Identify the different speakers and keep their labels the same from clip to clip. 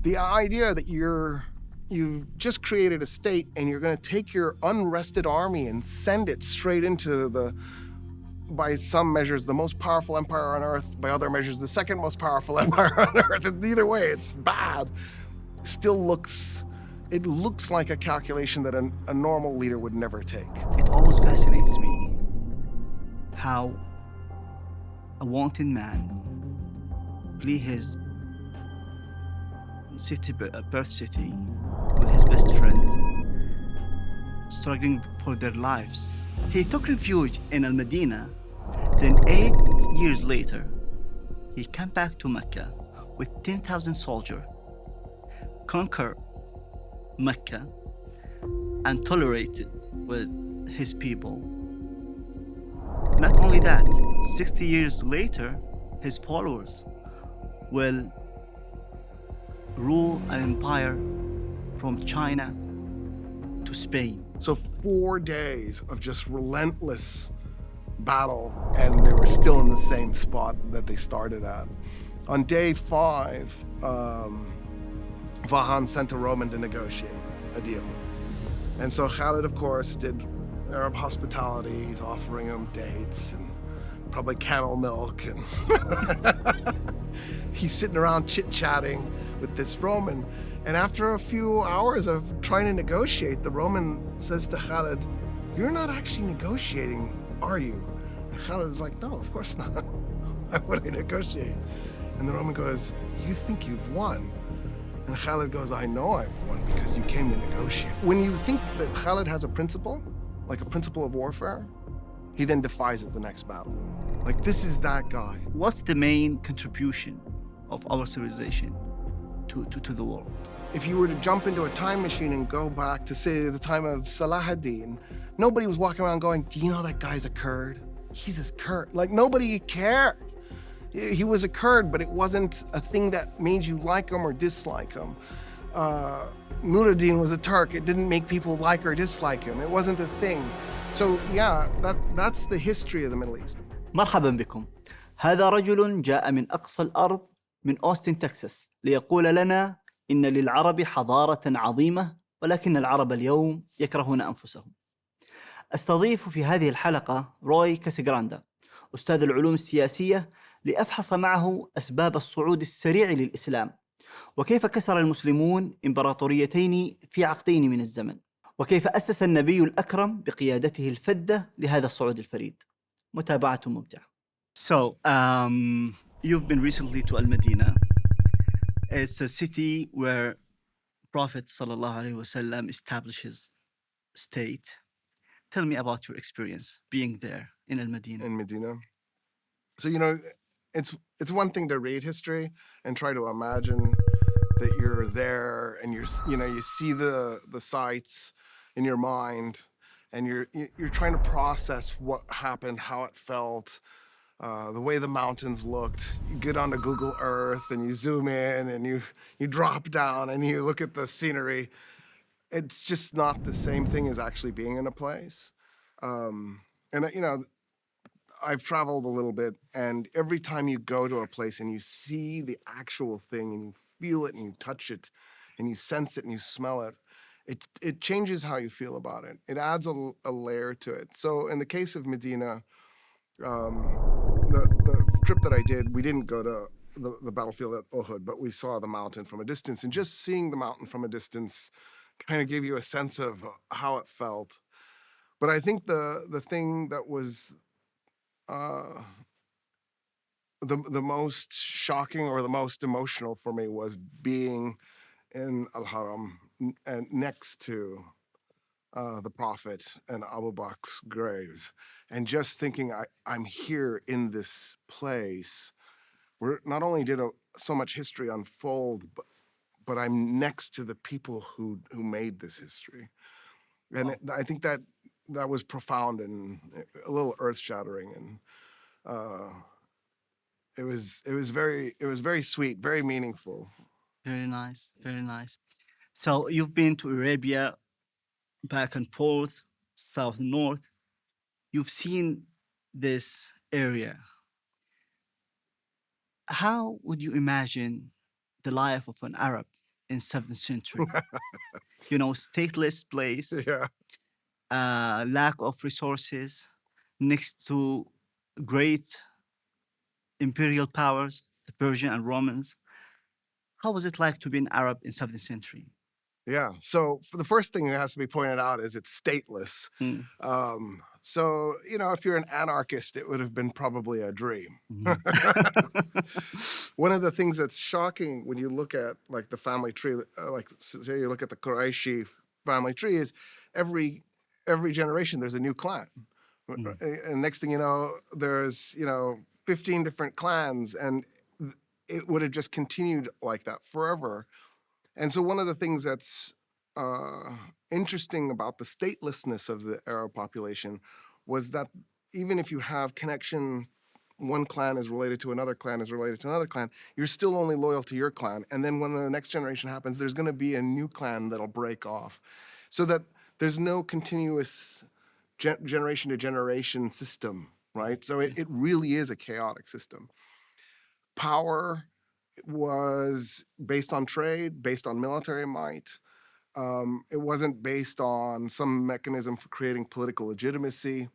Speaker 1: The idea that you've just created a state and you're going to take your unrested army and send it straight into by some measures, the most powerful empire on earth, by other measures, the second most powerful empire on earth. And either way, it's bad. It looks like a calculation that a normal leader would never take.
Speaker 2: It always fascinates me how a wanted man flee his city, birth city, with his best friend, struggling for their lives. He took refuge in Al-Medina. Then 8 years later, he came back to Mecca with 10,000 soldiers, conquer Mecca, and tolerate it with his people. Not only that, 60 years later, his followers will rule an empire from China to Spain.
Speaker 1: So 4 days of just relentless battle, and they were still in the same spot that they started at. On day 5, Vahan sent a Roman to negotiate a deal. And so Khalid, of course, did Arab hospitality. He's offering him dates and probably camel milk. And he's sitting around chit-chatting with this Roman. And after a few hours of trying to negotiate, the Roman says to Khalid, "You're not actually negotiating, are you?" And Khalid is like, "No, of course not. Why would I negotiate?" And the Roman goes, "You think you've won?" And Khalid goes, "I know I've won because you came to negotiate." When you think that Khalid has a principle, like a principle of warfare, he then defies it the next battle. Like, this is that guy.
Speaker 2: What's the main contribution of our civilization to the world?
Speaker 1: If you were to jump into a time machine and go back to, say, the time of Salah ad-Din, nobody was walking around going, "Do you know that guy's a Kurd? He's a Kurd." Like, nobody cared. He was a Kurd, but it wasn't a thing that made you like him or dislike him. Nuruddin was a Turk. It didn't make people like or dislike him. It wasn't a thing. So yeah, that's the history of the Middle East.
Speaker 2: مرحبا بكم. هذا رجل جاء من أقصى الأرض من أوستن تكساس ليقول لنا إن للعرب حضارة عظيمة، ولكن العرب اليوم يكرهون أنفسهم. أستضيف في هذه الحلقة روي كاساغراندا، أستاذ العلوم السياسية، لأفحص معه أسباب الصعود السريع للإسلام، وكيف كسر المسلمون إمبراطوريتين في عقدين من الزمن، وكيف أسس النبي الأكرم بقيادته الفذة لهذا الصعود الفريد. متابعة ممتعة. So, you've been recently to Al-Medina. It's a city where Prophet sallallahu alaihi wasallam established his state. Tell me about your experience being there in Al-Medina.
Speaker 1: In Medina. So, it's one thing to read history and try to imagine that you're there and you see the sights in your mind, and you're trying to process what happened, how it felt, the way the mountains looked. You get onto Google Earth and you zoom in and you drop down and you look at the scenery. It's just not the same thing as actually being in a place. And I've traveled a little bit, and every time you go to a place and you see the actual thing and you feel it and you touch it and you sense it and you smell it, it changes how you feel about it. It adds a layer to it. So in the case of Medina, the trip that I did, we didn't go to the battlefield at Uhud, but we saw the mountain from a distance, and just seeing the mountain from a distance kind of gave you a sense of how it felt. But I think the thing that was the most shocking or the most emotional for me was being in Al-Haram and next to the Prophet and Abu Bakr's graves, and just thinking, I'm here in this place where not only did so much history unfold, but I'm next to the people who made this history. And I think that was profound and a little earth-shattering, and it was very sweet, very meaningful.
Speaker 2: Very nice, very nice. So you've been to Arabia, back and forth, south and north. You've seen this area. How would you imagine the life of an Arab in 7th century. Stateless place,
Speaker 1: Yeah.
Speaker 2: lack of resources, next to great imperial powers, the Persian and Romans. How was it like to be an Arab in 7th century?
Speaker 1: Yeah. So for the first thing that has to be pointed out is it's stateless.
Speaker 2: Mm.
Speaker 1: So, if you're an anarchist, it would have been probably a dream. One of the things that's shocking when you look at like the family tree, like say you look at the Quraishi family tree, is every generation there's a new clan. And next thing you know, there's 15 different clans, and it would have just continued like that forever. And so one of the things that's interesting about the statelessness of the Arab population was that even if you have connection, one clan is related to another clan is related to another clan, you're still only loyal to your clan. And then when the next generation happens, there's going to be a new clan that'll break off. So that there's no continuous generation to generation system, right? So it really is a chaotic system. Power was based on trade, based on military might. It wasn't based on some mechanism for creating political legitimacy.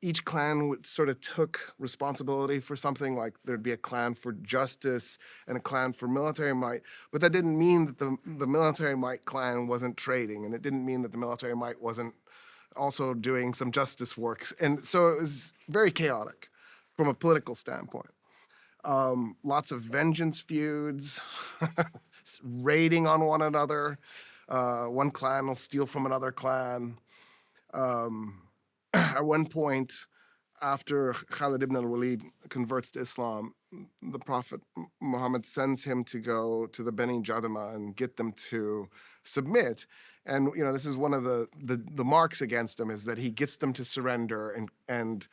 Speaker 1: Each clan sort of took responsibility for something, like there'd be a clan for justice and a clan for military might, but that didn't mean that the military might clan wasn't trading, and it didn't mean that the military might wasn't also doing some justice work. And so it was very chaotic from a political standpoint. Lots of vengeance feuds, raiding on one another. One clan will steal from another clan. At one point, after Khalid ibn al-Walid converts to Islam, the Prophet Muhammad sends him to go to the Beni Jadama and get them to submit. And this is one of the marks against him, is that he gets them to surrender and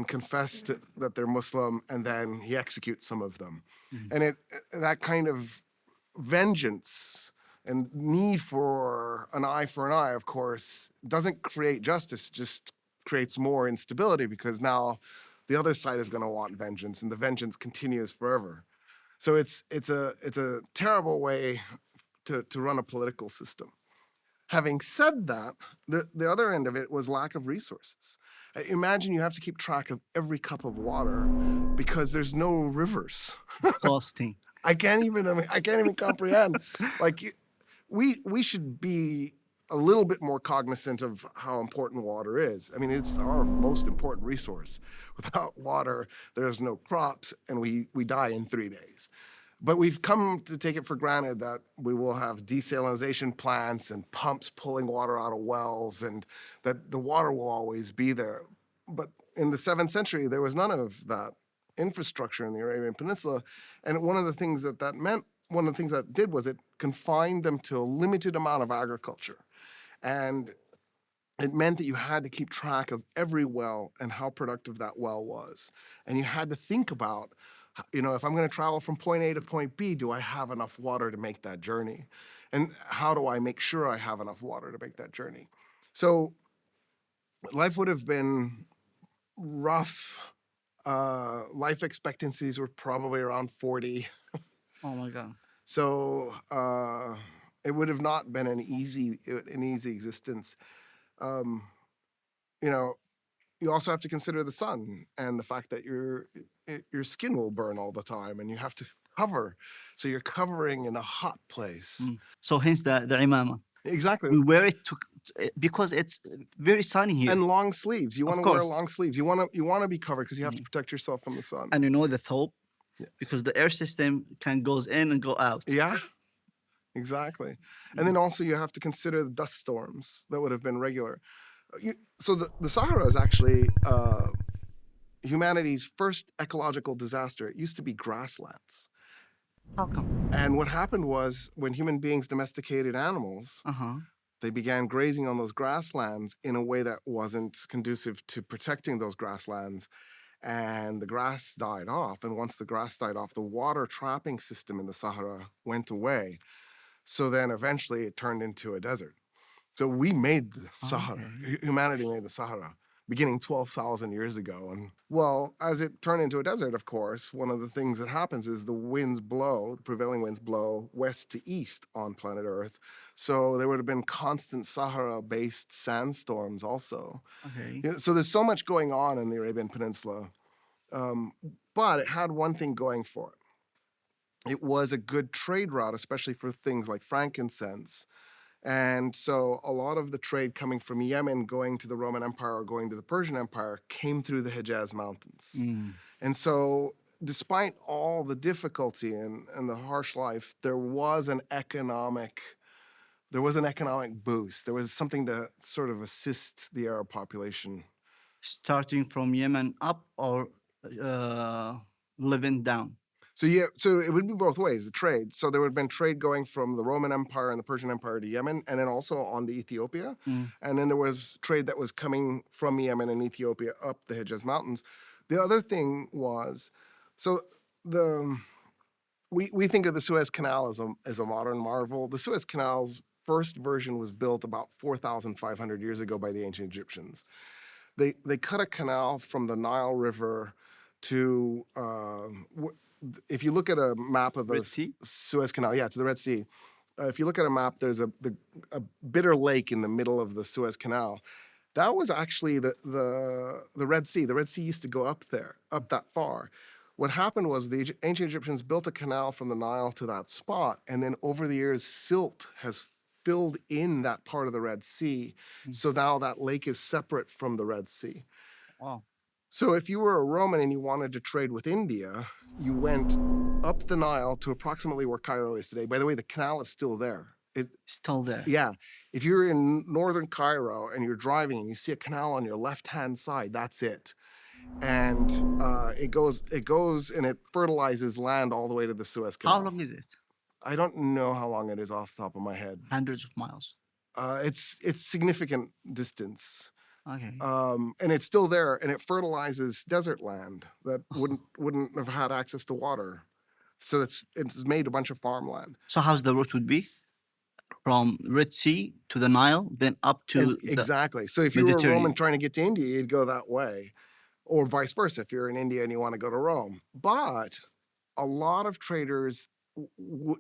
Speaker 1: confess that they're Muslim, and then he executes some of them. And that kind of vengeance and need for an eye, of course, doesn't create justice, just creates more instability, because now the other side is going to want vengeance, and the vengeance continues forever. So it's a terrible way to run a political system. Having said that, the other end of it was lack of resources. Imagine you have to keep track of every cup of water because there's no rivers.
Speaker 2: Exhausting.
Speaker 1: I can't even comprehend. Like, we should be a little bit more cognizant of how important water is. I mean, it's our most important resource. Without water, there's no crops, and we die in 3 days. But we've come to take it for granted that we will have desalination plants and pumps pulling water out of wells, and that the water will always be there. But in the 7th century, there was none of that infrastructure in the Arabian Peninsula. And one of the things that did was it confined them to a limited amount of agriculture. And it meant that you had to keep track of every well and how productive that well was. And you had to think about, if I'm going to travel from point A to point B, do I have enough water to make that journey? And how do I make sure I have enough water to make that journey? So life would have been rough. Life expectancies were probably around 40.
Speaker 2: Oh my God.
Speaker 1: So it would have not been an easy existence. You also have to consider the sun and the fact that your skin will burn all the time, and you have to cover. So you're covering in a hot place.
Speaker 2: So hence the imama.
Speaker 1: Exactly.
Speaker 2: We wear it because it's very sunny here.
Speaker 1: And long sleeves. You want to wear long sleeves. You want to be covered because you have to protect yourself from the sun.
Speaker 2: And the thobe, because the air system goes in and go out.
Speaker 1: Yeah. Exactly. And then also you have to consider the dust storms that would have been regular. So the Sahara is actually humanity's first ecological disaster. It used to be grasslands.
Speaker 2: How come?
Speaker 1: And what happened was, when human beings domesticated animals, they began grazing on those grasslands in a way that wasn't conducive to protecting those grasslands. And the grass died off. And once the grass died off, the water trapping system in the Sahara went away. So then eventually it turned into a desert. So we made the Sahara. Humanity made the Sahara beginning 12,000 years ago. And well, as it turned into a desert, of course, one of the things that happens is the prevailing winds blow west to east on planet Earth. So there would have been constant Sahara-based sandstorms also.
Speaker 2: Okay.
Speaker 1: So there's so much going on in the Arabian Peninsula. But it had one thing going for it. It was a good trade route, especially for things like frankincense. And so a lot of the trade coming from Yemen going to the Roman Empire or going to the Persian Empire came through the Hejaz Mountains. And so despite all the difficulty and the harsh life, there was an economic boost. There was something to sort of assist the Arab population.
Speaker 2: Starting from Yemen up or living down?
Speaker 1: So it would be both ways, the trade. So there would have been trade going from the Roman Empire and the Persian Empire to Yemen, and then also on to Ethiopia. And then there was trade that was coming from Yemen and Ethiopia up the Hejaz Mountains. The other thing was, we think of the Suez Canal as a modern marvel. The Suez Canal's first version was built about 4,500 years ago by the ancient Egyptians. They cut a canal from the Nile River to... if you look at a map of the Suez Canal, to the Red Sea. If you look at a map, there's a bitter lake in the middle of the Suez Canal. That was actually the Red Sea. The Red Sea used to go up that far. What happened was the ancient Egyptians built a canal from the Nile to that spot, and then over the years, silt has filled in that part of the Red Sea. So now that lake is separate from the Red Sea.
Speaker 2: Wow.
Speaker 1: So if you were a Roman and you wanted to trade with India, you went up the Nile to approximately where Cairo is today. By the way, the canal is still there.
Speaker 2: Still there?
Speaker 1: Yeah. If you're in northern Cairo and you're driving and you see a canal on your left-hand side, that's it. And it goes and it fertilizes land all the way to the Suez Canal.
Speaker 2: How long is it?
Speaker 1: I don't know how long it is off the top of my head.
Speaker 2: Hundreds of miles.
Speaker 1: It's significant distance.
Speaker 2: Okay.
Speaker 1: And it's still there, and it fertilizes desert land that wouldn't have had access to water. So it's made a bunch of farmland.
Speaker 2: So how's the route would be? From Red Sea to the Nile, then up to
Speaker 1: exactly. So if you were a Roman trying to get to India, you'd go that way, or vice versa if you're in India and you want to go to Rome. But a lot of traders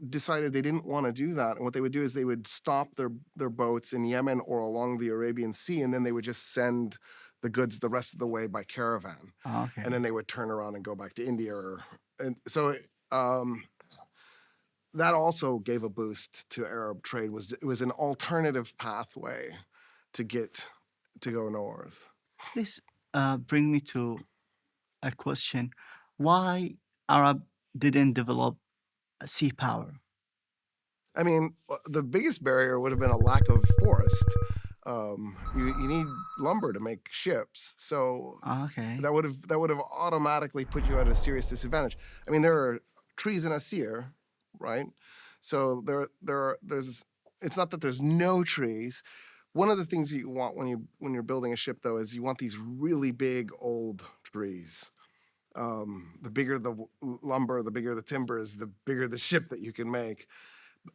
Speaker 1: decided they didn't want to do that, and what they would do is they would stop their boats in Yemen or along the Arabian Sea, and then they would just send the goods the rest of the way by caravan.
Speaker 2: Okay.
Speaker 1: And then they would turn around and go back to India. And so that also gave a boost to Arab trade. It was an alternative pathway to go north.
Speaker 2: This bring me to a question: why Arab didn't develop sea power?
Speaker 1: I mean, the biggest barrier would have been a lack of forest. You need lumber to make ships, so that would have automatically put you at a serious disadvantage. I mean, there are trees in Athir, right? So there's. It's not that there's no trees. One of the things that you want when you're building a ship, though, is you want these really big old trees. The bigger the lumber, the bigger the timbers, the bigger the ship that you can make.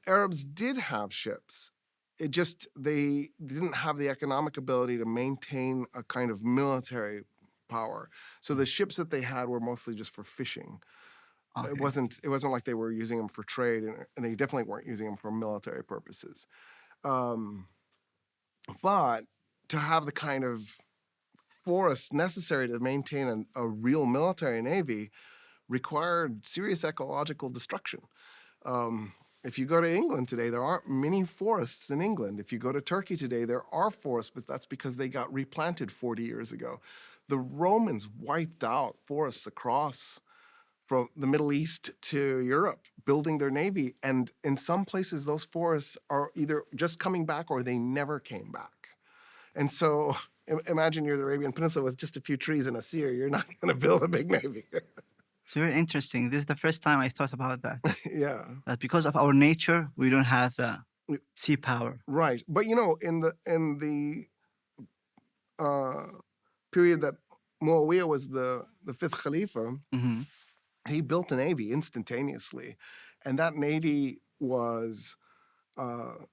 Speaker 1: Arabs did have ships. It just, they didn't have the economic ability to maintain a kind of military power. So the ships that they had were mostly just for fishing. Okay. It wasn't like they were using them for trade, and they definitely weren't using them for military purposes. But to have the kind of forests necessary to maintain a real military navy required serious ecological destruction. If you go to England today, there aren't many forests in England. If you go to Turkey today, there are forests, but that's because they got replanted 40 years ago. The Romans wiped out forests across from the Middle East to Europe, building their navy. And in some places, those forests are either just coming back or they never came back. And so imagine you're the Arabian Peninsula with just a few trees and a sea. You're not going to build a big navy.
Speaker 2: It's very interesting. This is the first time I thought about that.
Speaker 1: Yeah.
Speaker 2: That because of our nature, we don't have sea power.
Speaker 1: Right. But, you know, in the period that Muawiyah was the fifth Khalifa,
Speaker 2: Mm-hmm.
Speaker 1: he built a navy instantaneously. And that navy was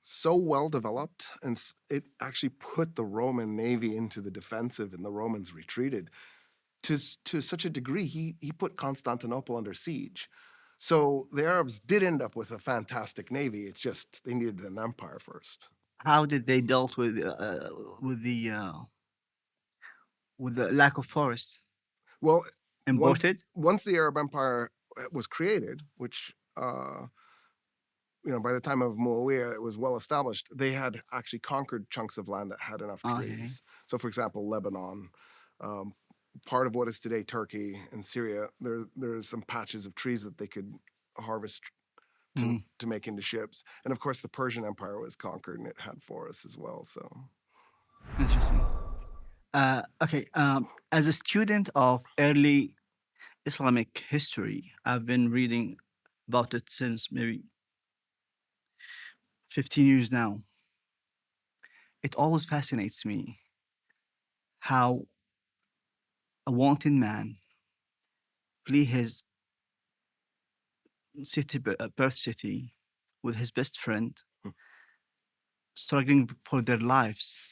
Speaker 1: so well developed, and it actually put the Roman navy into the defensive, and the Romans retreated to such a degree. He put Constantinople under siege. So the Arabs did end up with a fantastic navy. It's just they needed an empire first.
Speaker 2: How did they dealt with the lack of forest?
Speaker 1: Well,
Speaker 2: Imported?
Speaker 1: once the Arab Empire was created, which by the time of Muawiyah, it was well established, they had actually conquered chunks of land that had enough
Speaker 2: Okay.
Speaker 1: trees. So, for example, Lebanon, part of what is today Turkey and Syria, there's some patches of trees that they could harvest to make into ships. And of course, the Persian Empire was conquered, and it had forests as well. So,
Speaker 2: Interesting. Okay. As a student of early Islamic history, I've been reading about it since maybe 15 years now. It always fascinates me how a wanted man flee his city, birth city, with his best friend, struggling for their lives,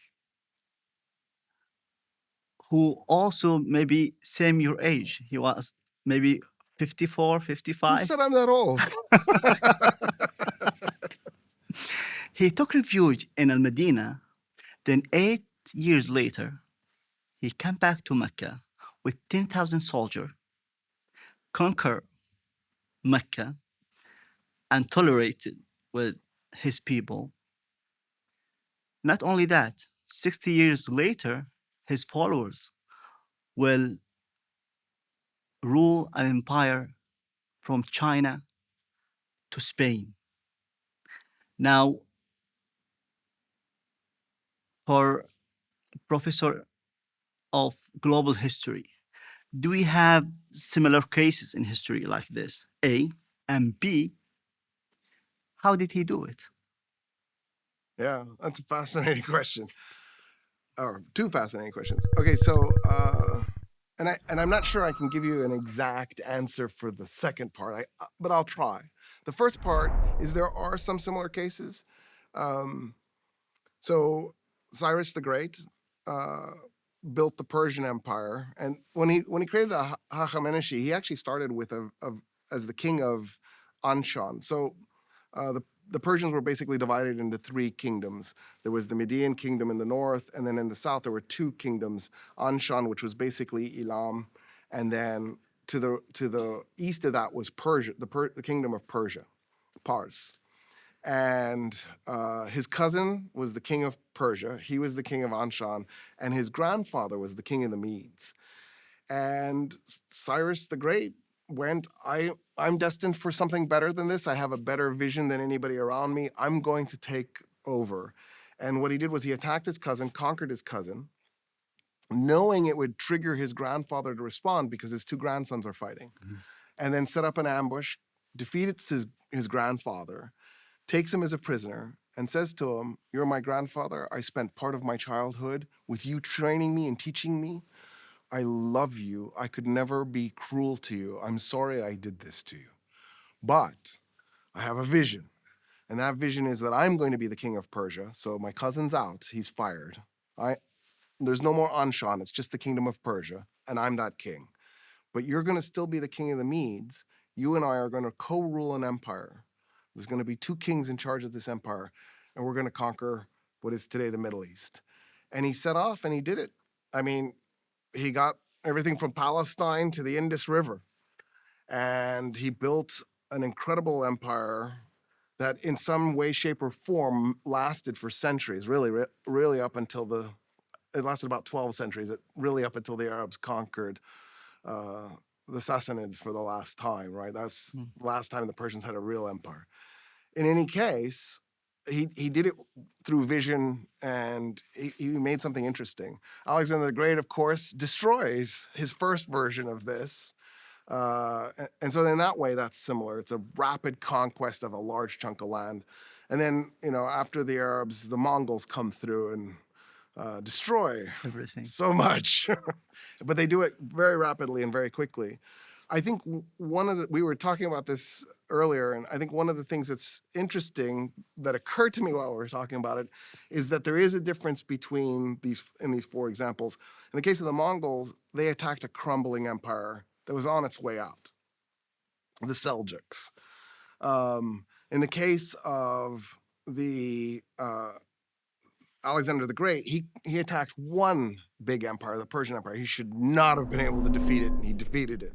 Speaker 2: who also maybe same your age. He was maybe 54,
Speaker 1: who
Speaker 2: 55.
Speaker 1: said I'm that old?
Speaker 2: He took refuge in Al-Medina. Then 8 years later, he came back to Mecca with 10,000 soldiers, conquer Mecca, and tolerated with his people. Not only that, 60 years later, his followers will rule an empire from China to Spain. Now, for professor of global history, do we have similar cases in history like this? A, and B, how did he do it?
Speaker 1: Yeah, that's a fascinating question. Or two fascinating questions. Okay, so and I'm not sure I can give you an exact answer for the second part. But I'll try. The first part is there are some similar cases. So Cyrus the Great built the Persian Empire, and when he created the Hachameneshi, he actually started with as the king of Anshan. So the Persians were basically divided into three kingdoms. There was the Median kingdom in the north, and then in the south there were two kingdoms, Anshan, which was basically Elam, and then to the east of that was Persia, the kingdom of Persia, Pars. And his cousin was the king of Persia. He was the king of Anshan, and his grandfather was the king of the Medes. And Cyrus the Great went, I'm destined for something better than this. I have a better vision than anybody around me. I'm going to take over. And what he did was he attacked his cousin, conquered his cousin, knowing it would trigger his grandfather to respond because his two grandsons are fighting, and then set up an ambush, defeats his grandfather, takes him as a prisoner, and says to him, "You're my grandfather. I spent part of my childhood with you training me and teaching me. I love you. I could never be cruel to you. I'm sorry I did this to you. But I have a vision. And that vision is that I'm going to be the king of Persia. So my cousin's out. He's fired. There's no more Anshan. It's just the kingdom of Persia. And I'm that king. But you're going to still be the king of the Medes. You and I are going to co-rule an empire. There's going to be two kings in charge of this empire. And we're going to conquer what is today the Middle East." And he set off and he did it. I mean, he got everything from Palestine to the Indus River. And he built an incredible empire that in some way, shape, or form lasted for centuries, really up until it lasted about 12 centuries, really up until the Arabs conquered the Sassanids for the last time, right? That's the last time the Persians had a real empire. In any case, he did it through vision, and he made something interesting. Alexander the Great, of course, destroys his first version of this. And so in that way, that's similar. It's a rapid conquest of a large chunk of land. And then, after the Arabs, the Mongols come through and destroy
Speaker 2: Everything.
Speaker 1: so much. But they do it very rapidly and very quickly. I think we were talking about this earlier, and I think one of the things that's interesting that occurred to me while we were talking about it is that there is a difference between these 4 examples. In the case of the Mongols, they attacked a crumbling empire that was on its way out, the Seljuks. In the case of the Alexander the Great, he attacked one big empire, the Persian Empire. He should not have been able to defeat it, and he defeated it.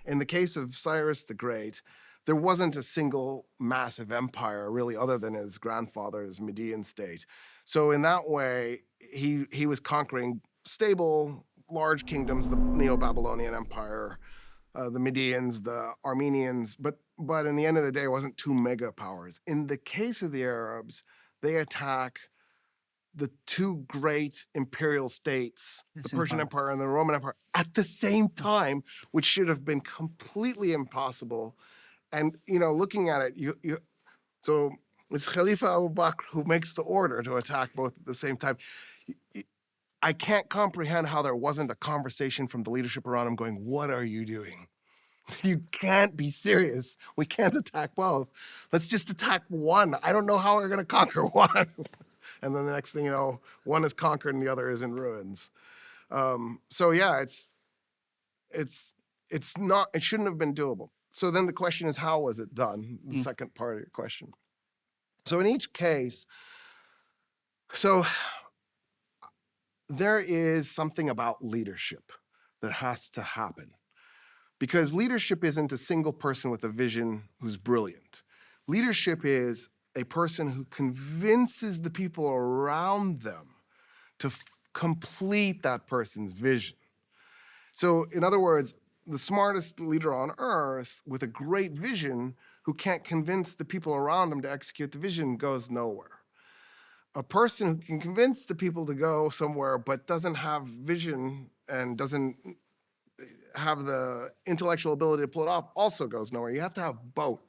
Speaker 1: In the case of Cyrus the Great, there wasn't a single massive empire really other than his grandfather's Median state. So in that way, he was conquering stable, large kingdoms, the Neo-Babylonian Empire, the Medians, the Armenians, but in the end of the day, it wasn't 2 mega powers. In the case of the Arabs, they attack the 2 great imperial states, the Persian Empire and the Roman Empire, at the same time, which should have been completely impossible. And, looking at it, so it's Khalifa Abu Bakr who makes the order to attack both at the same time. I can't comprehend how there wasn't a conversation from the leadership around him going, what are you doing? You can't be serious. We can't attack both. Let's just attack one. I don't know how we're going to conquer one. And then the next thing you know, one is conquered and the other is in ruins. So yeah, it's not, it shouldn't have been doable. So then the question is, how was it done? The second part of your question. So in each case, so there is something about leadership that has to happen. Because leadership isn't a single person with a vision who's brilliant. Leadership is a person who convinces the people around them to complete that person's vision. So in other words, the smartest leader on earth with a great vision who can't convince the people around him to execute the vision goes nowhere. A person who can convince the people to go somewhere but doesn't have vision and doesn't have the intellectual ability to pull it off also goes nowhere. You have to have both.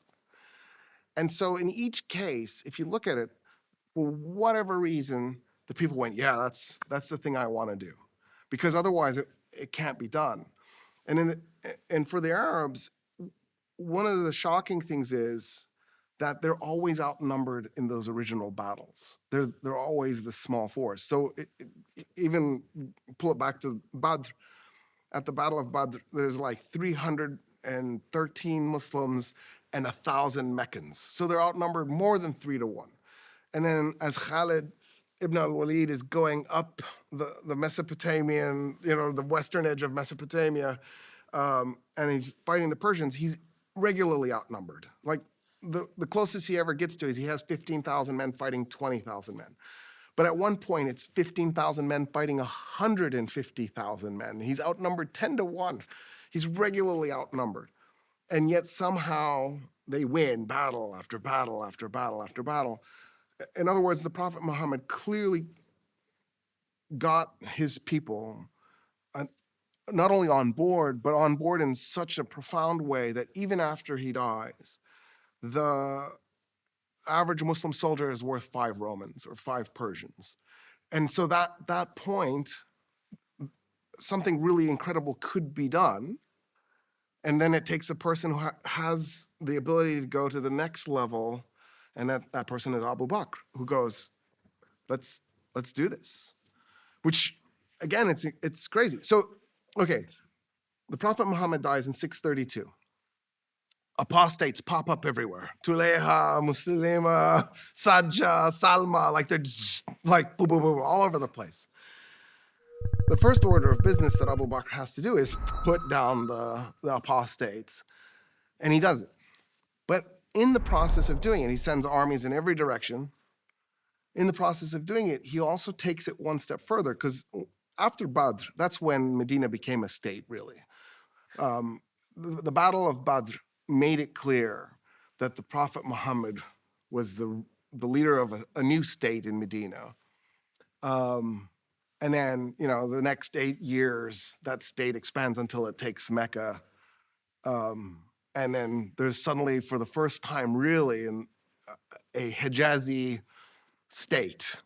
Speaker 1: And so in each case, if you look at it, for whatever reason, the people went, yeah, that's the thing I want to do. Because otherwise it can't be done. And for the Arabs, one of the shocking things is that they're always outnumbered in those original battles. They're always the small force. So even pull it back to Badr. At the Battle of Badr, there's like 313 Muslims and 1,000 Meccans. So they're outnumbered more than 3 to 1. And then as Khalid ibn al-Walid is going up the Mesopotamian, the western edge of Mesopotamia, and he's fighting the Persians, he's regularly outnumbered. Like the closest he ever gets to is he has 15,000 men fighting 20,000 men. But at one point, it's 15,000 men fighting 150,000 men. He's outnumbered 10 to 1. He's regularly outnumbered. And yet somehow they win battle after battle after battle after battle. In other words, the Prophet Muhammad clearly got his people not only on board, but on board in such a profound way that even after he dies, the average Muslim soldier is worth 5 Romans or 5 Persians. And so that point, something really incredible could be done. And then it takes a person who has the ability to go to the next level. And that person is Abu Bakr, who goes, let's do this. Which, again, it's crazy. So, okay, the Prophet Muhammad dies in 632. Apostates pop up everywhere. Tuleha, Muslima, Sajja, Salma, like they're just like boom, boom, boom, all over the place. The first order of business that Abu Bakr has to do is put down the apostates. And he does it. But in the process of doing it, he sends armies in every direction. In the process of doing it, he also takes it one step further, because after Badr, that's when Medina became a state, really. The Battle of Badr made it clear that the Prophet Muhammad was the leader of a new state in Medina. And then, the next 8 years, that state expands until it takes Mecca. And then there's suddenly, for the first time, really, a Hijazi state.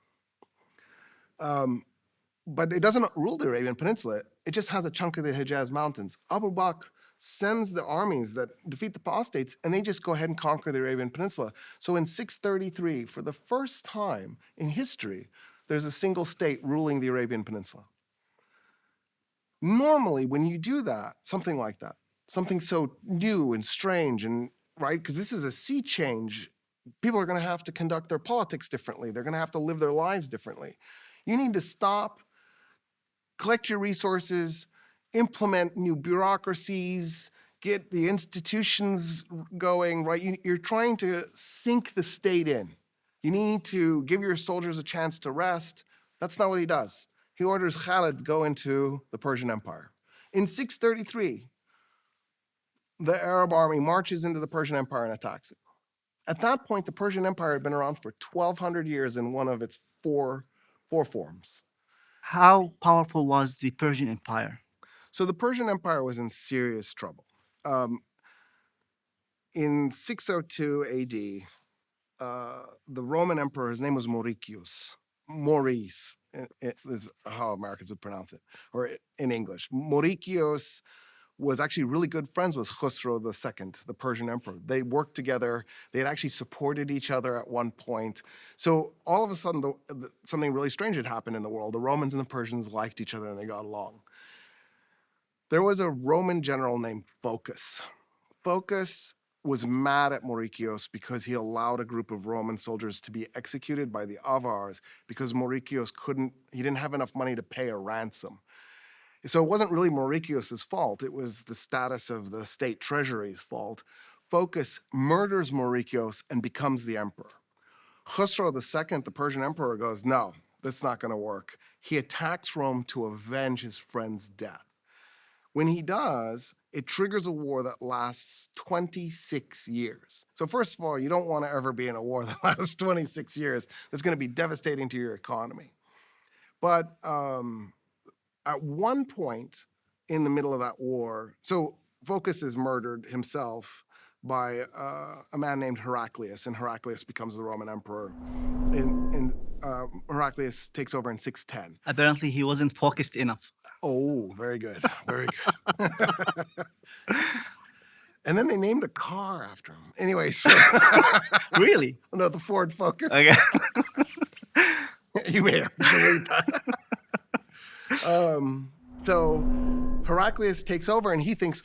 Speaker 1: But it doesn't rule the Arabian Peninsula. It just has a chunk of the Hijaz Mountains. Abu Bakr sends the armies that defeat the apostates, and they just go ahead and conquer the Arabian Peninsula. So in 633, for the first time in history, there's a single state ruling the Arabian Peninsula. Normally, when you do that, something like that, something so new and strange, and right, because this is a sea change, people are going to have to conduct their politics differently. They're going to have to live their lives differently. You need to stop, collect your resources, implement new bureaucracies, get the institutions going, right? You're trying to sink the state in. You need to give your soldiers a chance to rest. That's not what he does. He orders Khalid to go into the Persian Empire. In 633, the Arab army marches into the Persian Empire and attacks it. At that point, the Persian Empire had been around for 1,200 years in one of its four forms.
Speaker 2: How powerful was the Persian Empire?
Speaker 1: So the Persian Empire was in serious trouble. In 602 AD, the Roman emperor, his name was Maurice is how Americans would pronounce it, or in English. Mauricius was actually really good friends with Khosrow II, the Persian emperor. They worked together. They had actually supported each other at one point. So all of a sudden, something really strange had happened in the world. The Romans and the Persians liked each other and they got along. There was a Roman general named Phocas. Phocas was mad at Mauricius because he allowed a group of Roman soldiers to be executed by the Avars because Mauricius didn't have enough money to pay a ransom. So it wasn't really Mauricius's fault. It was the status of the state treasury's fault. Phocas murders Mauricius and becomes the emperor. Khosrow II, the Persian emperor, goes, no, that's not going to work. He attacks Rome to avenge his friend's death. When he does, it triggers a war that lasts 26 years. So first of all, you don't want to ever be in a war that lasts 26 years. That's going to be devastating to your economy. But at one point in the middle of that war, so Phocas is murdered himself by a man named Heraclius, and Heraclius becomes the Roman emperor. Heraclius takes over in 610.
Speaker 2: Apparently, he wasn't focused enough.
Speaker 1: Oh, very good. Very good. And then they named the car after him. Anyway, so
Speaker 2: Really?
Speaker 1: no, the Ford Focus.
Speaker 2: Okay.
Speaker 1: You may have to delete that. So Heraclius takes over and he thinks,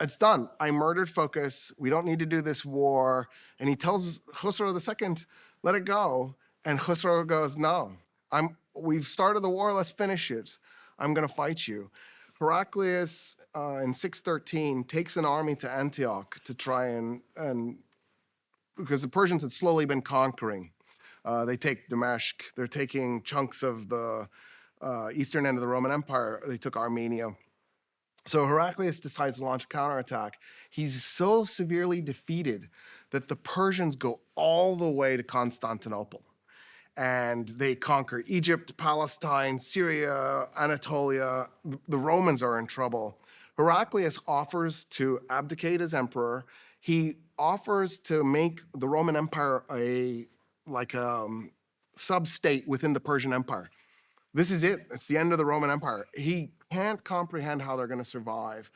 Speaker 1: it's done. I murdered Phocas. We don't need to do this war. And he tells Khosrow II, let it go. And Khosrow goes, no, we've started the war. Let's finish it. I'm going to fight you. Heraclius in 613 takes an army to Antioch to try and because the Persians had slowly been conquering. They take Damascus. They're taking chunks of the eastern end of the Roman Empire. They took Armenia. So Heraclius decides to launch a counterattack. He's so severely defeated that the Persians go all the way to Constantinople. And they conquer Egypt, Palestine, Syria, Anatolia. The Romans are in trouble. Heraclius offers to abdicate as emperor. He offers to make the Roman Empire a sub-state within the Persian Empire. This is it. It's the end of the Roman Empire. He can't comprehend how they're going to survive.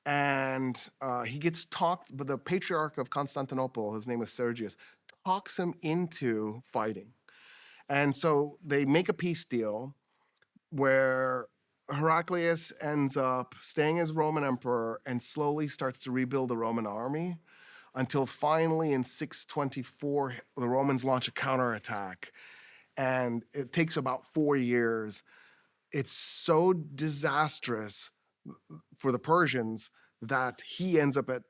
Speaker 1: And he gets talked, but the patriarch of Constantinople, his name is Sergius, talks him into fighting. And so they make a peace deal where Heraclius ends up staying as Roman emperor and slowly starts to rebuild the Roman army until finally in 624, the Romans launch a counterattack. And it takes about 4 years. It's so disastrous for the Persians that he ends up at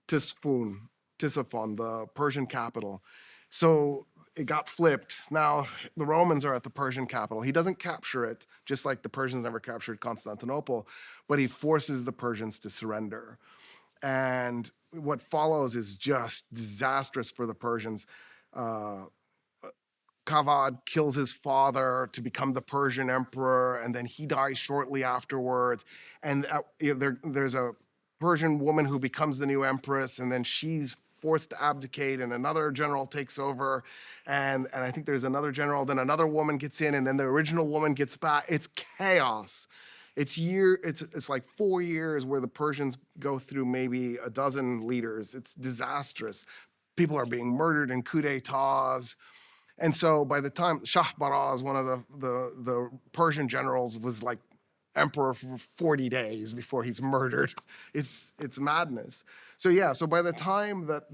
Speaker 1: Ctesiphon, the Persian capital. So it got flipped. Now the Romans are at the Persian capital. He doesn't capture it, just like the Persians never captured Constantinople, but he forces the Persians to surrender. And what follows is just disastrous for the Persians. Kavad kills his father to become the Persian emperor, and then he dies shortly afterwards. And there's a Persian woman who becomes the new empress, and then she's forced to abdicate, and another general takes over, and I think there's another general, then another woman gets in, and then the original woman gets back. It's chaos. It's like 4 years where the Persians go through maybe a dozen leaders. It's disastrous. People are being murdered in coup d'etats. And so by the time Shah Baraz, one of the Persian generals, was like emperor for 40 days before he's murdered. It's madness. So yeah, so by the time that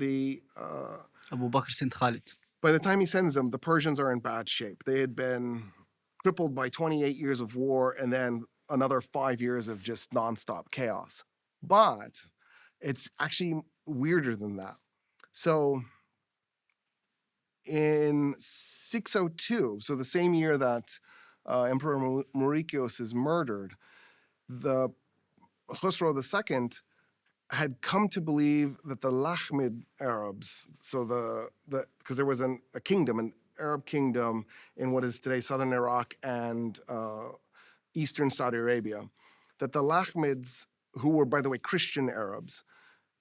Speaker 2: أبو بكر سند خالد.
Speaker 1: by the time he sends them, the Persians are in bad shape. They had been crippled by 28 years of war and then another 5 years of just nonstop chaos. But it's actually weirder than that. So in 602, so the same year that Emperor Mauricios is murdered, the Khosrow II had come to believe that the Lakhmid Arabs, so because there was a kingdom, an Arab kingdom in what is today southern Iraq and eastern Saudi Arabia, that the Lakhmids, who were, by the way, Christian Arabs,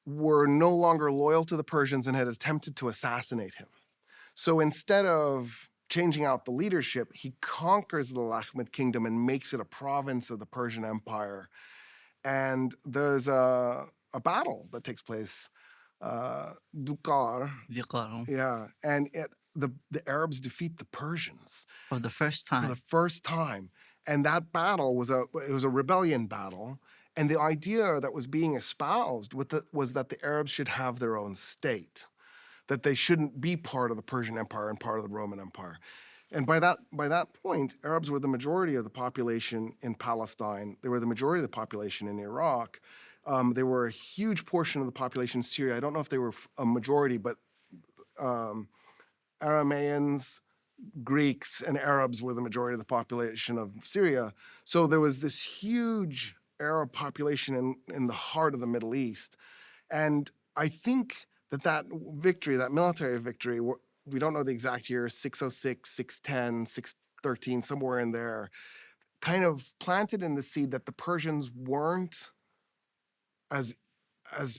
Speaker 1: were no longer loyal to the Persians and had attempted to assassinate him. So instead of changing out the leadership, he conquers the Lakhmid kingdom and makes it a province of the Persian Empire. And there's a battle that takes place, Dukar. Yeah, and the Arabs defeat the Persians
Speaker 2: for the first time.
Speaker 1: For the first time, and that battle was a rebellion battle. And the idea that was being espoused was that the Arabs should have their own state, that they shouldn't be part of the Persian Empire and part of the Roman Empire. And by that point, Arabs were the majority of the population in Palestine. They were the majority of the population in Iraq. They were a huge portion of the population in Syria. I don't know if they were a majority, but Arameans, Greeks, and Arabs were the majority of the population of Syria. So there was this huge Arab population in the heart of the Middle East. And I think that victory, that military victory, we don't know the exact year, 606, 610, 613, somewhere in there, kind of planted in the seed that the Persians weren't as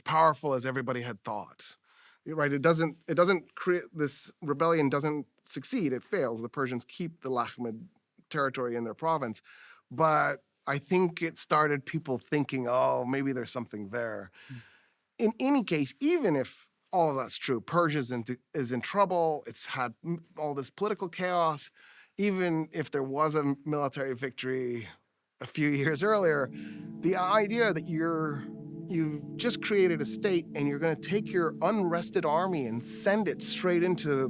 Speaker 1: powerful as everybody had thought. Right? It doesn't create, this rebellion doesn't succeed, it fails. The Persians keep the Lakhmid territory in their province. But I think it started people thinking, oh, maybe there's something there. In any case, even if all of that's true, Persia is in trouble, it's had all this political chaos, even if there was a military victory a few years earlier, the idea that you've just created a state and you're going to take your unrested army and send it straight into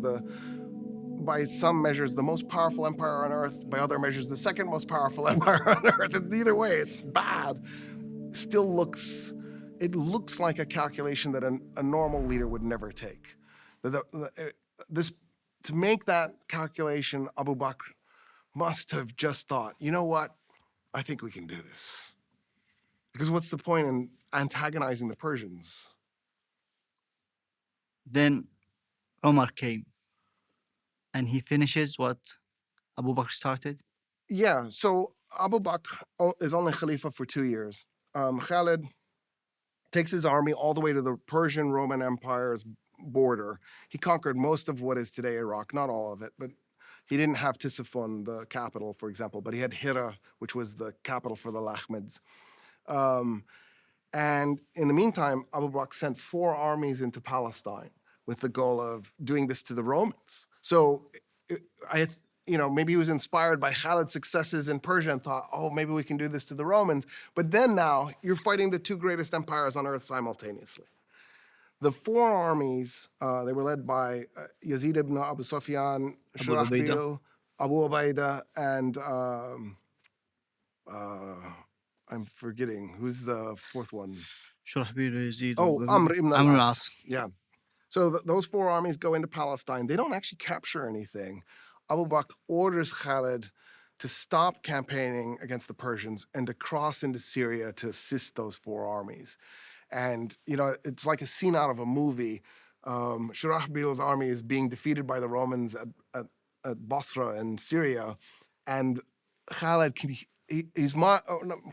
Speaker 1: by some measures, the most powerful empire on earth, by other measures, the second most powerful empire on earth, and either way, it's bad, still looks like a calculation that a normal leader would never take. To make that calculation, Abu Bakr must have just thought, you know what, I think we can do this. Because what's the point in antagonizing the Persians?
Speaker 2: Then Umar came, and he finishes what Abu Bakr started?
Speaker 1: Yeah, so Abu Bakr is only Khalifa for 2 years. Khalid takes his army all the way to the Persian-Roman Empire's border. He conquered most of what is today Iraq, not all of it, but he didn't have Tisiphon, the capital, for example, but he had Hira, which was the capital for the Lakhmids. And in the meantime, Abu Bakr sent 4 armies into Palestine with the goal of doing this to the Romans. So maybe he was inspired by Khalid's successes in Persia and thought, oh, maybe we can do this to the Romans. But then now you're fighting the 2 greatest empires on earth simultaneously. The 4 armies, they were led by Yazid ibn Abu Sufyan, Shurahbil, Abu Ubaidah, and I'm forgetting, who's the 4th one?
Speaker 2: Shurahbil, Yazid.
Speaker 1: Oh, Amr ibn al-As.
Speaker 2: Yeah.
Speaker 1: So those 4 armies go into Palestine. They don't actually capture anything. Abu Bakr orders Khalid to stop campaigning against the Persians and to cross into Syria to assist those 4 armies. And, it's like a scene out of a movie. Shurahbil's army is being defeated by the Romans at Basra in Syria. And Khalid he's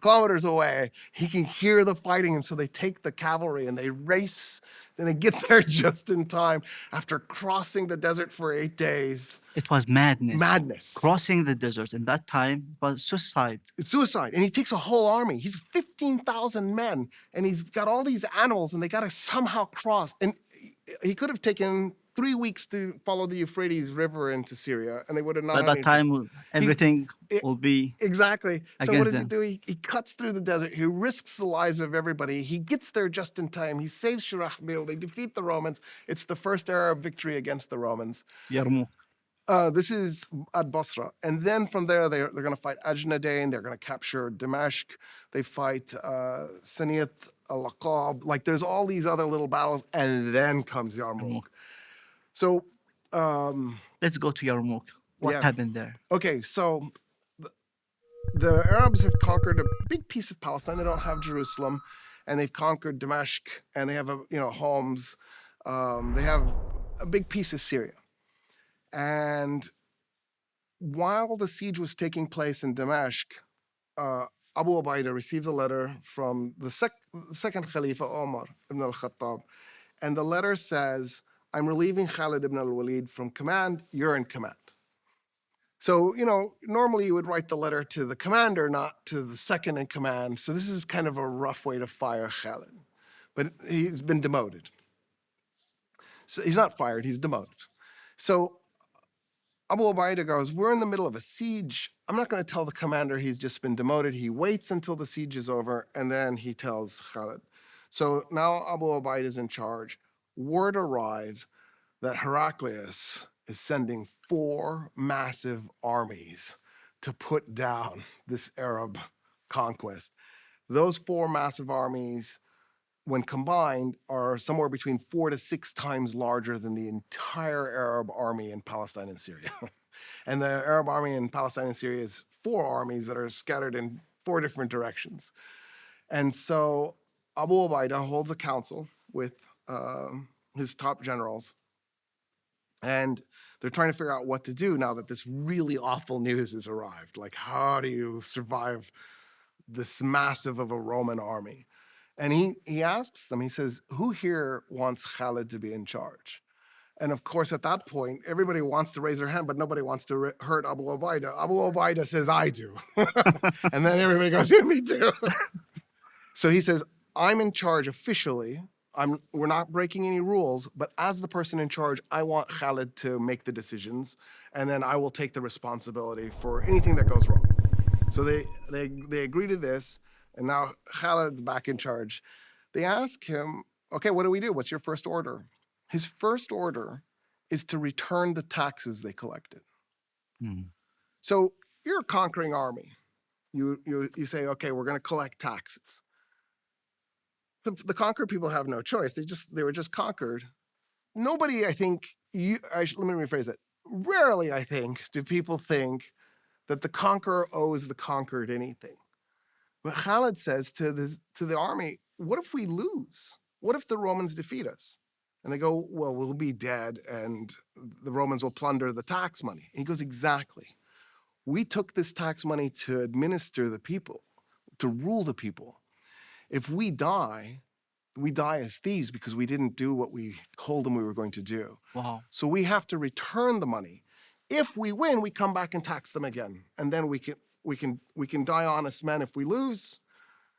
Speaker 1: kilometers away. He can hear the fighting, and so they take the cavalry and they race, and they get there just in time after crossing the desert for 8 days.
Speaker 2: It was madness.
Speaker 1: Madness.
Speaker 2: Crossing the desert in that time was suicide.
Speaker 1: It's suicide. And he takes a whole army. He's 15,000 men, and he's got all these animals, and they got to somehow cross. And he could have taken 3 weeks to follow the Euphrates River into Syria, and they would have not.
Speaker 2: By that time, everything will be
Speaker 1: exactly. So what does he
Speaker 2: them.
Speaker 1: do? He cuts through the desert. He risks the lives of everybody. He gets there just in time. He saves Shirahbil. They defeat the Romans. It's the first Arab victory against the Romans.
Speaker 2: Yarmouk.
Speaker 1: This is at Basra. And then from there, they're going to fight Ajnadain. They're going to capture Damascus. They fight Saniyat al-Laqab. Like, there's all these other little battles. And then comes Yarmouk. So
Speaker 2: let's go to Yarmouk. What happened there?
Speaker 1: Okay, so the Arabs have conquered a big piece of Palestine. They don't have Jerusalem, and they've conquered Damascus, and they have Homs. They have a big piece of Syria. And while the siege was taking place in Damascus, Abu Ubaidah receives a letter from the second Khalifa, Omar ibn al-Khattab, and the letter says, I'm relieving Khalid ibn al-Walid from command, you're in command. So, normally you would write the letter to the commander, not to the second in command. So this is kind of a rough way to fire Khalid. But he's been demoted. So he's not fired, he's demoted. So Abu Ubaidah goes, we're in the middle of a siege. I'm not going to tell the commander he's just been demoted. He waits until the siege is over, and then he tells Khalid. So now Abu Ubaidah is in charge. Word arrives that Heraclius is sending 4 massive armies to put down this Arab conquest. Those 4 massive armies, when combined, are somewhere between 4 to 6 times larger than the entire Arab army in Palestine and Syria. And the Arab army in Palestine and Syria is 4 armies that are scattered in 4 different directions. And so Abu Ubaidah holds a council with his top generals, and they're trying to figure out what to do now that this really awful news has arrived. Like, how do you survive this massive of a Roman army? And he asks them, he says, who here wants Khalid to be in charge? And of course, at that point, everybody wants to raise their hand, but nobody wants to hurt Abu Ubaidah. Abu Ubaidah says, I do. And then everybody goes, yeah, me too. So he says, I'm in charge officially. We're not breaking any rules, but as the person in charge, I want Khalid to make the decisions, and then I will take the responsibility for anything that goes wrong. So they agree to this, and now Khalid's back in charge. They ask him, okay, what do we do? What's your first order? His first order is to return the taxes they collected. So you're a conquering army. You say, okay, we're going to collect taxes. The conquered people have no choice. They were just conquered. Nobody, I think, let me rephrase it. Rarely, I think, do people think that the conqueror owes the conquered anything. But Khalid says to the army, what if we lose? What if the Romans defeat us? And they go, well, we'll be dead, and the Romans will plunder the tax money. And he goes, exactly. We took this tax money to administer the people, to rule the people. If we die as thieves because we didn't do what we told them we were going to do.
Speaker 2: Wow.
Speaker 1: So we have to return the money. If we win, we come back and tax them again. And then we can die honest men if we lose,